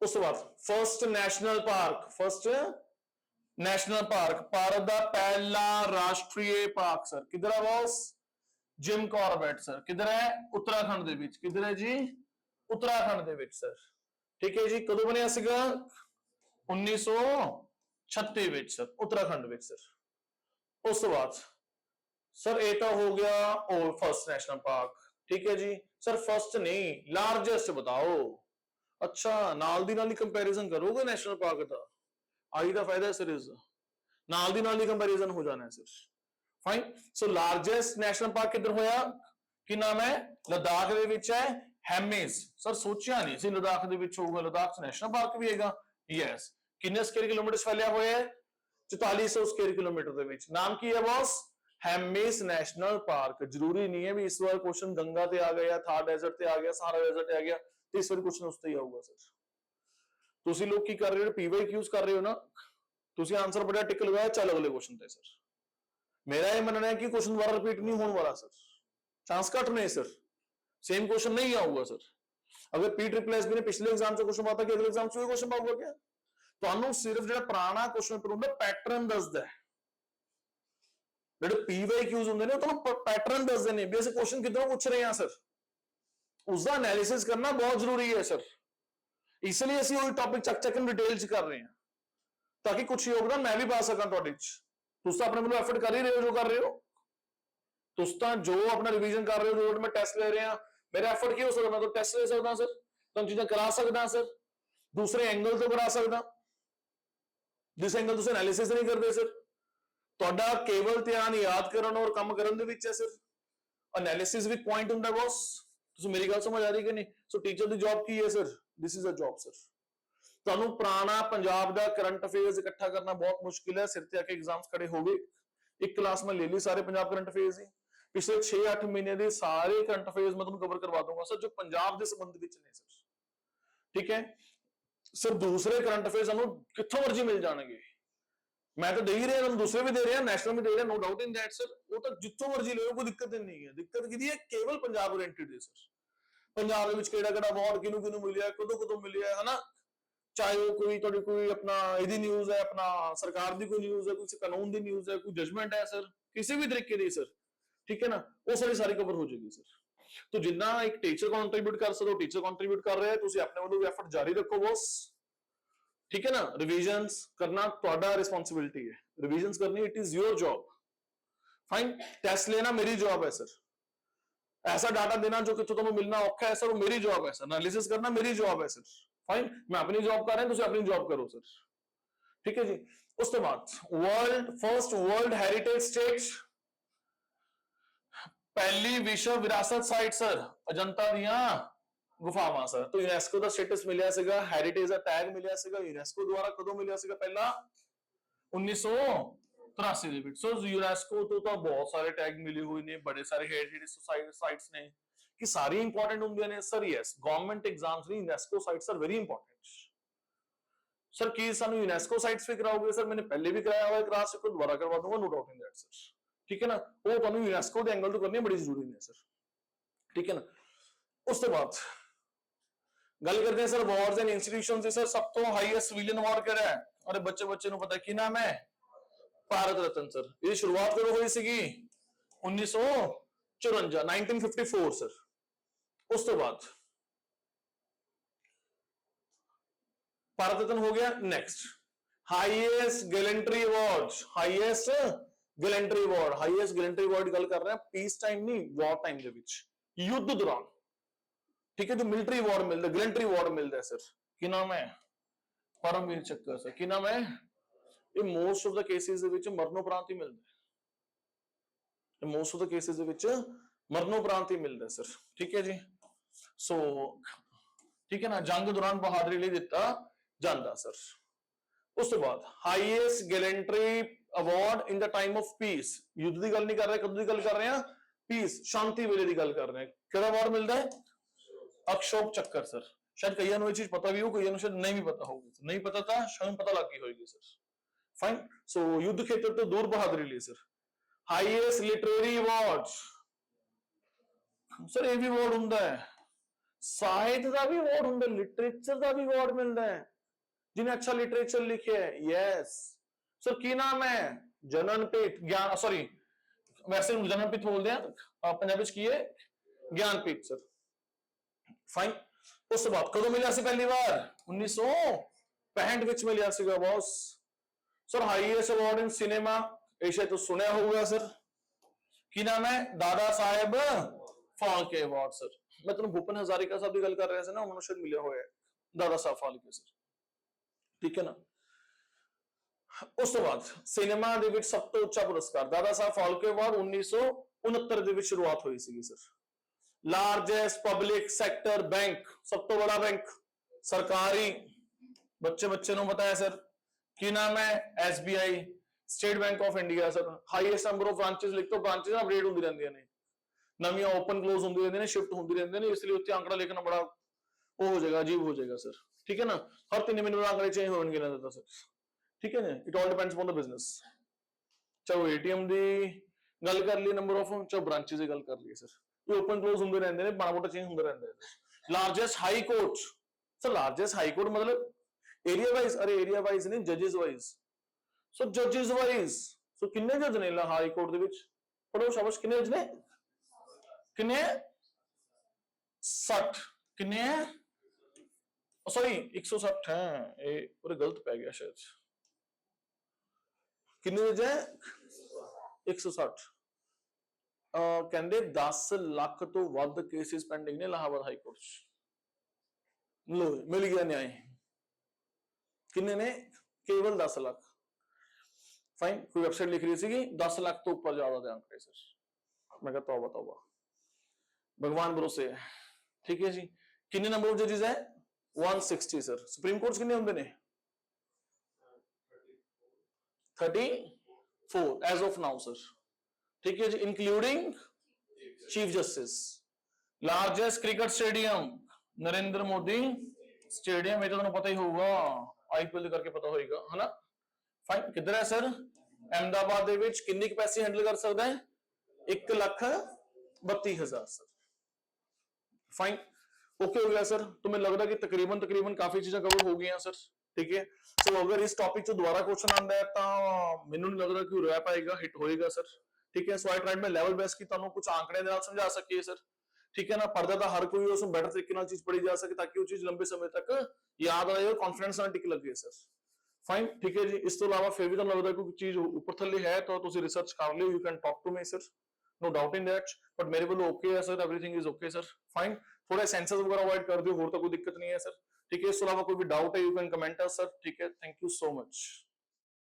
उस बाद first national park, first national park, Bharat का पहला राष्ट्रीय पार्क सर। किधर है बॉस? Jim Corbett sir. किधर है? उत्तराखंड दे विच। किधर है जी? उत्तराखंड दे विच सर। ठीक है जी, कदों बनिया सीगा? 1936 विच सर, उत्तराखंड विच सर। उस बाद सर ये तो हो गया और फर्स्ट नेशनल पार्क। ठीक है जी सर, फर्स्ट नहीं लार्जेस्ट बताओ। अच्छा, नाल दी नाल ही कंपैरिजन करोगे नेशनल पार्क का? आई दा फायदा सर, इस नाल दी नाल ही कंपैरिजन हो जाना है sir. Fine. So largest national park किधर होया? ਕੀ ਨਾਮ ਹੈ? ਲਦਾਖ ਦੇ ਵਿੱਚ ਹੈ ਹੈਮਿਸ। ਸਰ ਸੋਚਿਆ ਨਹੀਂ ਸੀ ਲਦਾਖ ਦੇ ਵਿੱਚ ਹੋਊਗਾ, ਲਦਾਖ ਚ ਨੈਸ਼ਨਲ ਪਾਰਕ ਵੀ ਹੈਗਾ। ਯੈਸ। ਕਿੰਨੇ ਸਕੁਅਰ ਕਿਲੋਮੀਟਰ ਫੈਲਿਆ ਹੋਇਆ ਹੈ? 4400 ਸਕੁਅਰ ਕਿਲੋਮੀਟਰ ਦੇ ਵਿੱਚ। ਨਾਮ ਕੀ ਹੈ ਬॉस? ਹੈਮਿਸ ਨੈਸ਼ਨਲ ਪਾਰਕ। ਜ਼ਰੂਰੀ ਨਹੀਂ ਹੈ ਵੀ ਇਸ ਵਾਰ ਕੁਐਸਚਨ ਗੰਗਾ ਤੇ ਆ ਗਿਆ, ਥਾਰ ਡੈਜ਼ਰਟ ਤੇ ਆ ਗਿਆ, ਸਹਾਰਾ ਡੈਜ਼ਰਟ ਤੇ ਆ ਗਿਆ ਤੇ ਇਸ ਵਾਰ ਕੁਐਸਚਨ ਉਸ ਤੇ ਹੀ ਆਊਗਾ ਸਰ। ਤੁਸੀਂ ਲੋਕ ਕੀ ਕਰ ਰਹੇ ਹੋ? PYQs ਕਰ ਰਹੇ ਹੋ ਨਾ, ਤੁਸੀਂ ਆਨਸਰ ਬੜਾ ਟਿਕ ਲਗਾਇਆ, ਚੱਲ ਅਗਲੇ ਕੁਐਸਚਨ ਤੇ ਸਰ। ਮੇਰਾ ਇਹ ਮੰਨਣਾ ਹੈ ਕਿ ਕੁਐਸਚਨ ਦੁਬਾਰਾ ਰਿਪੀਟ ਨਹੀਂ ਹੋਣ ਵਾਲਾ ਸਰ, ਚਾਂਸ ਘੱਟ ਨੇ ਸਰ, सेम क्वेश्चन नहीं आऊगा सर। अगर PSSB ने पिछले एग्जाम से क्वेश्चन पाता कि अगले एग्जाम से क्वेश्चन पाऊगा क्या? ਤੁਹਾਨੂੰ ਸਿਰਫ ਜਿਹੜਾ ਪੁਰਾਣਾ ਕੁਐਸਚਨ ਪੇਪਰ ਹੁੰਦਾ ਪੈਟਰਨ ਦੱਸਦਾ ਹੈ। ਜਿਹੜੇ PYQs ਹੁੰਦੇ ਨੇ ਉਹ ਤੁਹਾਨੂੰ ਪੈਟਰਨ ਦੱਸਦੇ ਨੇ ਵੀ ਅਸੀਂ ਕੁਐਸਚਨ ਕਿੱਧਰੋਂ ਪੁੱਛ ਰਹੇ ਹਾਂ ਸਰ। ਉਸਦਾ ਐਨਾਲਿਸਿਸ ਕਰਨਾ ਬਹੁਤ ਜ਼ਰੂਰੀ ਹੈ ਸਰ, ਇਸ ਲਈ ਅਸੀਂ ਉਹ ਟੌਪਿਕ ਚੱਕ ਇਨ ਡਿਟੇਲ ਚ ਕਰ ਰਹੇ ਹਾਂ ਤਾਂ ਕਿ ਕੁਝ ਯੋਗਦਾਨ ਮੈਂ ਵੀ ਪਾ ਸਕਾਂ ਤੁਹਾਡੇ ਚ। ਤੁਸੀਂ ਤਾਂ ਆਪਣੇ ਵੱਲੋਂ ਐਫਰਟ ਕਰ ਹੀ ਰਹੇ ਹੋ ਜੋ ਕਰ ਰਹੇ ਹੋ, ਤੁਸੀਂ ਤਾਂ ਜੋ ਆਪਣਾ ਰਿਵੀਜ਼ਨ ਕਰ ਰਹੇ ਹੋ, ਜੋ ਮੈਂ ਟੈਸਟ ਲੈ ਰਿਹਾ, ਮੇਰਾ ਐਫਰਟ ਕੀ ਹੋ ਸਕਦਾ? ਮੈਂ ਤਾਂ ਟੈਸਟ ਲੈ ਸਕਦਾ ਸਰ, ਤੁਹਾਨੂੰ ਚੀਜ਼ਾਂ ਕਰਾ ਸਕਦਾ ਸਰ, ਦੂਸਰੇ ਐਂਗਲ ਤੋਂ ਕਰਾ ਸਕਦਾ ਜਿਸ ਐਂਗਲ ਤੁਸੀਂ ਐਨਾਲਿਸਿਸ ਨਹੀਂ ਕਰਦੇ ਸਰ। ਤੁਹਾਡਾ ਕੇਵਲ ਧਿਆਨ ਯਾਦ ਕਰਨ ਔਰ ਕੰਮ ਕਰਨ ਦੇ ਵਿੱਚ ਹੈ ਸਰ, ਐਨਾਲਿਸਿਸ ਵੀ ਪੁਆਇੰਟ ਹੁੰਦਾ ਬॉस। ਤੁਸੀਂ ਮੇਰੀ ਗੱਲ ਸਮਝ ਆ ਰਹੀ ਕਿ ਨਹੀਂ? ਸੋ ਟੀਚਰ ਦੀ ਜੌਬ ਕੀ ਹੈ sir? This is a job sir. ਤੁਹਾਨੂੰ ਪੁਰਾਣਾ ਪੰਜਾਬ ਦਾ ਕਰੰਟ ਅਫੇਅਰਸ ਇਕੱਠਾ ਕਰਨਾ ਬਹੁਤ ਮੁਸ਼ਕਿਲ ਹੈ, ਸਿਰ ਤੇ ਆ ਕੇ ਐਗਜ਼ਾਮਸ ਖੜੇ ਹੋ ਗਏ। ਇੱਕ ਕਲਾਸ ਮੈਂ ਲੈ ਲਈ ਸਾਰੇ ਪੰਜਾਬ ਕਰੰਟ ਅਫੇਅਰਸ ਦੀ, ਪਿਛਲੇ 6-8 ਮਹੀਨੇ ਦੇ ਸਾਰੇ ਕਰੰਟ ਅਫੇਅਰਸ ਮੈਂ ਤੁਹਾਨੂੰ ਕਵਰ ਕਰਵਾ ਦੂੰਗਾ ਸਰ, ਜੋ ਪੰਜਾਬ ਦੇ ਸੰਬੰਧ ਵਿੱਚ ਨੇ ਸਰ। ਠੀਕ ਹੈ ਸਰ, ਦੂਸਰੇ ਕਰੰਟ ਅਫੇਅਰਸ ਸਾਨੂੰ ਕਿੱਥੋਂ ਮਰਜ਼ੀ ਮਿਲ ਜਾਣਗੇ, ਮੈਂ ਤਾਂ ਦੇ ਹੀ ਰਿਹਾ, ਤੁਹਾਨੂੰ ਦੂਸਰੇ ਵੀ ਦੇ ਰਿਹਾ, ਨੈਸ਼ਨਲ ਵੀ ਦੇ ਰਿਹਾ, no doubt in that sir. ਉਹ ਤਾਂ ਜਿੱਥੋਂ ਮਰਜ਼ੀ ਲਿਓ, ਕੋਈ ਦਿੱਕਤ ਨਹੀਂ ਹੈ। ਦਿੱਕਤ ਕਿਹਦੀ ਹੈ? ਕੇਵਲ ਪੰਜਾਬ ਓਰੀਐਂਟਡ ਹੈ ਸਰ। ਪੰਜਾਬ ਦੇ ਵਿੱਚ ਕਿਹੜਾ ਅਵਾਰਡ ਕਿਹਨੂੰ ਮਿਲਿਆ, ਕਦੋਂ ਮਿਲਿਆ, ਹਨਾ, ਚਾਹੇ ਉਹ ਕੋਈ ਤੁਹਾਡੀ ਕੋਈ ਆਪਣਾ ਇਹਦੀ ਨਿਊਜ਼ ਹੈ, ਆਪਣਾ ਸਰਕਾਰ ਦੀ ਕੋਈ ਨਿਊਜ਼ ਹੈ, ਕੋਈ ਕਾਨੂੰਨ ਦੀ ਨਿਊਜ਼ ਹੈ, ਕੋਈ ਜਜਮੈਂਟ ਹੈ ਸਰ, ਕਿਸੇ ਵੀ ਤਰੀਕੇ ਦੀ ਸਰ। ਠੀਕ ਹੈ ਨਾ, ਉਹ ਸਾਰੀ ਕਵਰ ਹੋ ਜਾਏਗੀ ਸਰ। तो जिन्ना एक टीचर कंट्रीब्यूट कर सकते हो, टीचर कंट्रीब्यूट कर रहे हैं, तुसी अपने वालों भी एफर्ट जारी रखो बॉस। ठीक है ना, रिविजन्स करना ਤੁਹਾਡਾ रिस्पांसिबिलिटी है, रिविजन्स करनी it is your job. Fine, test लेना मेरी जॉब है सर, ऐसा डाटा देना जो कि तुम्हें मिलना औखा है सर, वो मेरी जॉब है सर, एनालिसिस करना मेरी जॉब है सर। फाइन, मैं अपनी जॉब कर रहा हूं, तुसी अपनी जॉब करो सर। ठीक है जी। उसके बाद world first world heritage state, पहली विश्व विरासत साइट सर अजंता दियां गुफावां सर। तो यूनेस्को ਦਾ ਸਟੇਟਸ ਮਿਲਿਆ ਸੀਗਾ, ਹੈਰੀਟੇਜ ਦਾ ਟੈਗ ਮਿਲਿਆ ਸੀਗਾ यूनेस्को ਦੁਆਰਾ। ਕਦੋਂ ਮਿਲਿਆ ਸੀਗਾ? ਪਹਿਲਾਂ 1983 ਦੇ ਵਿੱਚ। ਸੋ यूनेस्को ਤੋਂ ਤਾਂ ਬਹੁਤ ਸਾਰੇ ਟੈਗ ਮਿਲੇ ਹੋਏ ਨੇ, ਬੜੇ ਸਾਰੇ ਹੈਰੀਟੇਜ ਸਾਈਟਸ ਨੇ। ਕਿ ਸਾਰੀ ਇੰਪੋਰਟੈਂਟ ਹੁੰਦੀਆਂ ਨੇ ਸਰ? ਯੈਸ, ਗਵਰਨਮੈਂਟ ਐਗਜ਼ਾਮਸ ਲਈ UNESCO sites are very important sir. ਕੀ ਸਾਨੂੰ यूनेस्को ਸਾਈਟਸ ਵੀ ਕਰਾਓਗੇ ਸਰ? मैंने पहले भी कराया हुआ है, क्लास को दोबारा करवा दूंगा, no doubt in that sir. ठीक है ना, वो ਤੁਹਾਨੂੰ यूनेस्को ਦੇ ਐਂਗਲ ਤੋਂ ਕਰਨੀ ਬੜੀ ਜ਼ਰੂਰੀ ਨੇ ਸਰ। ਠੀਕ ਹੈ ਨਾ। ਉਸ ਤੋਂ ਬਾਅਦ ਗੱਲ ਕਰਦੇ ਹਾਂ sir awards and institutions the. Sir ਸਭ ਤੋਂ ਹਾਈਐਸਟ ਸਿਵਿਲਿਅਨ ਅਵਾਰਡ ਕਿਹੜਾ ਹੈ? ਔਰ ਬੱਚੇ ਨੂੰ ਪਤਾ ਕੀ ਨਾਮ ਹੈ? ਭਾਰਤ ਰਤਨ ਸਰ। ਇਹਦੀ ਸ਼ੁਰੂਆਤ ਕਦੋਂ ਹੋਈ ਸੀਗੀ? 1954, 1954 ਸਰ। ਉਸ ਤੋਂ ਬਾਅਦ ਭਾਰਤ ਰਤਨ ਹੋ ਗਿਆ। Next highest gallantry award, highest gallantry award, highest gallantry award ਦੀ ਗੱਲ ਕਰ ਰਹੇ ਹਾਂ, ਪੀਸ ਟਾਈਮ ਨਹੀਂ, ਵਾਰ ਟਾਈਮ ਦੇ ਵਿੱਚ, ਯੁੱਧ ਦੌਰਾਨ। ਠੀਕ ਹੈ, ਜੋ ਮਿਲਟਰੀ ਅਵਾਰਡ ਮਿਲਦਾ, ਗੈਲੈਂਟਰੀ ਅਵਾਰਡ ਮਿਲਦਾ ਸਰ। ਕੀ ਨਾਮ ਹੈ? ਪਰਮਵੀਰ ਚੱਕਰ ਸਰ। ਕੀ ਨਾਮ ਹੈ? ਇਹ ਮੋਸਟ ਆਫ ਦਾ ਕੇਸਿਸ ਦੇ ਵਿੱਚ ਮਰਨੋਪਰਾਂਤ ਹੀ ਮਿਲਦਾ ਹੈ, ਮੋਸਟ ਆਫ ਦਾ ਕੇਸਿਸ ਦੇ ਵਿੱਚ ਮਰਨੋਪਰਾਂਤ ਹੀ ਮਿਲਦਾ ਸਰ। ਠੀਕ ਹੈ ਜੀ। ਸੋ ਠੀਕ ਹੈ ਨਾ, ਜੰਗ ਦੌਰਾਨ ਬਹਾਦਰੀ ਲਈ ਦਿੱਤਾ ਜਾਂਦਾ ਸਰ। ਉਸ ਤੋਂ ਬਾਅਦ highest gallantry award in the time of peace, ਯੁੱਧ ਦੀ ਗੱਲ ਨਹੀਂ ਕਰ ਰਹੇ, ਕਦੋਂ ਦੀ ਗੱਲ ਕਰ ਰਹੇ ਹਾਂ? ਪੀਸ, ਸ਼ਾਂਤੀ ਵੇਲੇ ਦੀ ਗੱਲ ਕਰ ਰਹੇ ਹਾਂ। ਕਿਹੜਾ ਅਵਾਰਡ ਮਿਲਦਾ ਹੈ? ਅਸ਼ੋਕ ਚੱਕਰ ਸਰ। शायद कईयां ਨੂੰ ਇਹ ਚੀਜ਼ ਪਤਾ ਵੀ ਹੋ, ਕਈਆਂ ਨੂੰ ਸ਼ਾਇਦ ਨਹੀਂ ਵੀ ਪਤਾ ਹੋਊਗੀ। ਨਹੀਂ ਪਤਾ ਤਾਂ ਸ਼ਾਇਦ ਪਤਾ ਲੱਗ ਗਈ ਹੋਏਗੀ ਸਰ। ਫਾਈਨ। ਸੋ ਯੁੱਧ ਖੇਤਰ ਤੋਂ ਦੂਰ ਬਹਾਦਰੀ ਲਈ sir. Highest literary award sir, ਇਹ ਵੀ ਅਵਾਰਡ ਹੁੰਦਾ ਹੈ, ਸਾਹਿਤ ਦਾ ਵੀ ਅਵਾਰਡ ਹੁੰਦਾ, ਲਿਟਰੇਚਰ ਦਾ ਵੀ ਅਵਾਰਡ ਮਿਲਦਾ ਹੈ ਜਿਹਨੇ ਅੱਛਾ ਲਿਟਰੇਚਰ ਲਿਖਿਆ ਹੈ। Yes sir. ਕੀ ਨਾਮ ਹੈ? ਜਨਨਪੀਠ ਗਿਆਨ, ਸੌਰੀ ਵੈਸੇ ਜਨਨਪੀਠ ਬੋਲਦੇ ਆ, ਪੰਜਾਬੀ ਚ ਕੀ ਹੈ? ਗਿਆਨਪੀਠ ਸਰ। ਫਾਈਨ। ਉਸ ਤੋਂ ਬਾਅਦ ਕਦੋਂ ਮਿਲਿਆ ਸੀ ਪਹਿਲੀ ਵਾਰ? 1965 ਵਿੱਚ ਮਿਲਿਆ ਸੀਗਾ ਬॉस ਸਰ। ਹਾਈਐਸਟ ਅਵਾਰਡ ਇਨ ਸਿਨੇਮਾ, ਇਹ ਸ਼ਾਇਦ ਤੁਸੀਂ ਸੁਣਿਆ ਹੋਊਗਾ ਸਰ। ਕੀ ਨਾਮ ਹੈ? Dada Saheb Phalke award sir. ਮੈਂ ਤੁਹਾਨੂੰ ਭੂਪਨ ਹਜ਼ਾਰਿਕਾ ਸਾਹਿਬ ਦੀ ਗੱਲ ਕਰ ਰਿਹਾ ਸੀ ਨਾ, ਉਹਨਾਂ ਨੂੰ ਸ਼ਾਇਦ ਮਿਲਿਆ ਹੋਇਆ ਹੈ ਦਾਦਾ ਸਾਹਿਬ ਫਾਲਕੇ ਸਰ। ਠੀਕ ਹੈ ਨਾ। ਉਸ ਤੋਂ ਬਾਅਦ ਸਿਨੇਮਾ ਦੇ ਵਿੱਚ ਸਭ ਤੋਂ ਉੱਚਾ ਪੁਰਸਕਾਰ ਦਾਦਾ ਸਾਹਿਬ ਫਾਲਕੇ ਅਵਾਰਡ 1969 ਦੇ ਵਿੱਚ ਸ਼ੁਰੂਆਤ ਹੋਈ ਸੀਗੀ sir. Largest public sector bank, सब तो बड़ा बैंक सरकारी, बच्चे ਨੂੰ ਪਤਾ ਹੈ ਸਰ ਕੀ ਨਾਮ ਹੈ, SBI state bank of India sir. Highest number of branches ਲਿਖ ਤੋਂ, ਬ੍ਰਾਂਚेस ਅਪਡੇਟ ਹੁੰਦੀ ਰਹਿੰਦੀਆਂ ਨੇ, ਨਵੀਆਂ ਓਪਨ ਕਲੋਜ਼ ਹੁੰਦੀ ਰਹਿੰਦੀਆਂ ਨੇ, ਸ਼ਿਫਟ ਹੁੰਦੀ ਰਹਿੰਦੀਆਂ ਨੇ, ਇਸ ਲਈ ਉੱਥੇ ਅੰਕੜਾ ਲਿਖਣਾ ਬੜਾ ਉਹ ਹੋ ਜਾਏਗਾ, ਅਜੀਬ ਹੋ ਜਾਏਗਾ ਸਰ, ਠੀਕ ਹੈ ਨਾ। ਹਰ 3 ਮਹੀਨੇ ਬਾਅਦ ਅੰਕੜੇ ਚੇਂਜ ਹੋਣਗੇ ਨਾ ਤਾਂ ਸਰ, ਠੀਕ ਹੈ ਨਾ। It all depends on the business. ਚਾਹੋ ATM ਦੀ ਗੱਲ ਕਰ ਲਈ, ਨੰਬਰ ਆਫ, ਚਾਹੋ ਬ੍ਰਾਂਚेस ਦੀ ਗੱਲ ਕਰ ਲਈ ਸਰ, ਇਹ ਓਪਨ ਕਲੋਜ਼ ਹੁੰਦੇ ਰਹਿੰਦੇ ਨੇ, ਮਾੜਾ ਮੋਟਾ ਚੇਂਜ ਹੁੰਦਾ ਰਹਿੰਦਾ ਹੈ। Largest high court sir, largest high court ਮਤਲਬ ਏਰੀਆ ਵਾਈਜ਼, ਅਰੇ ਏਰੀਆ ਵਾਈਜ਼ ਨਹੀਂ, ਜजेस ਵਾਈਜ਼। ਸੋ ਜजेस ਵਾਈਜ਼, ਸੋ ਕਿੰਨੇ ਜੱਜ ਨੇ ਹਾਈ ਕੋਰਟ ਦੇ ਵਿੱਚ, ਪੜੋ ਸ਼ਾਬਾਸ਼, ਕਿੰਨੇ ਜੱਜ ਨੇ, ਕਿੰਨੇ 60, ਕਿੰਨੇ ਹੈ, ਸੌਰੀ 160 ਹੈ, ਇਹ ਪੂਰੇ ਗਲਤ ਪੈ ਗਿਆ ਸ਼ਾਇਦ, ਕਿੰਨੇ ਜੱਜ ਹੈ 160। ਕਹਿੰਦੇ 10 ਲੱਖ ਤੋਂ ਵੱਧ ਕੇਸਿਸ ਪੈਂਡਿੰਗ ਨੇ ਇਲਾਹਾਬਾਦ ਹਾਈ ਕੋਰਟ ਚ। ਲੋ ਮਿਲ ਗਿਆ ਨਿਆਂ, ਕਿੰਨੇ ਨੇ, ਕੇਵਲ 10 ਲੱਖ। फाइन, कोई वेबसाइट लिख रही थी 10 लाख तो ऊपर ज्यादा थे आंकड़े सर, मैं कहता तौबा तौबा, भगवान भरोसे है, ठीक है जी। कितने नंबर ऑफ जजेस है 160 सर। सुप्रीम कोर्ट कितने होंगे ने 34 एज ऑफ नाउ सर, ठीक है जी, including chief justice. Largest cricket stadium Narendra Modi stadium, ये तो तुम्हें पता ही होगा, IPL करके पता होगा है ना। फाइन, किधर है सर, अहमदाबाद ਦੇ ਵਿੱਚ ਕਿੰਨੀ ਕਪੈਸਿਟੀ ਹੈਂਡਲ ਕਰ ਸਕਦਾ ਹੈ 1,32,000 ਸਰ। फाइन, ओके हो गया सर। तो मैं लगता है कि तकरीबन काफी चीजें कवर हो गई हैं सर, ठीक है। सो अगर इस टॉपिक से दोबारा क्वेश्चन आता है तो मैनू नहीं लग रहा कि रह पाएगा, हिट होएगा सर, ठीक है। सो आई ट्राइड मैं लेवल बेस्ट की ਤੁਹਾਨੂੰ कुछ आंकड़े ਦੇ ਨਾਲ ਸਮਝਾ ਸਕੀਏ ਸਰ, ठीक है ना। पढ़ता तो हर कोई उसमें बेटर तरीके ਨਾਲ ਚੀਜ਼ ਪੜ੍ਹੀ ਜਾ ਸਕੇ ताकि वो चीज लंबे समय तक याद रहे और कॉन्फिडेंस ਨਾਲ टिक लगे सर। फाइन, ठीक है जी। इस तो अलावा फिर भी तो लगता है कोई चीज ऊपर थल्ले है तो तुम रिसर्च कर लियो, you can talk to me sir, no doubt in that, but मेरे वालों ओके है sir, everything is okay sir. Fine, थोड़ा सेंसर्स वगैरह अवॉइड कर दियो, और तो कोई दिक्कत नहीं है सर, ठीक है। इस तो अलावा कोई भी डाउट है you can comment us sir, ठीक है। Thank you so much.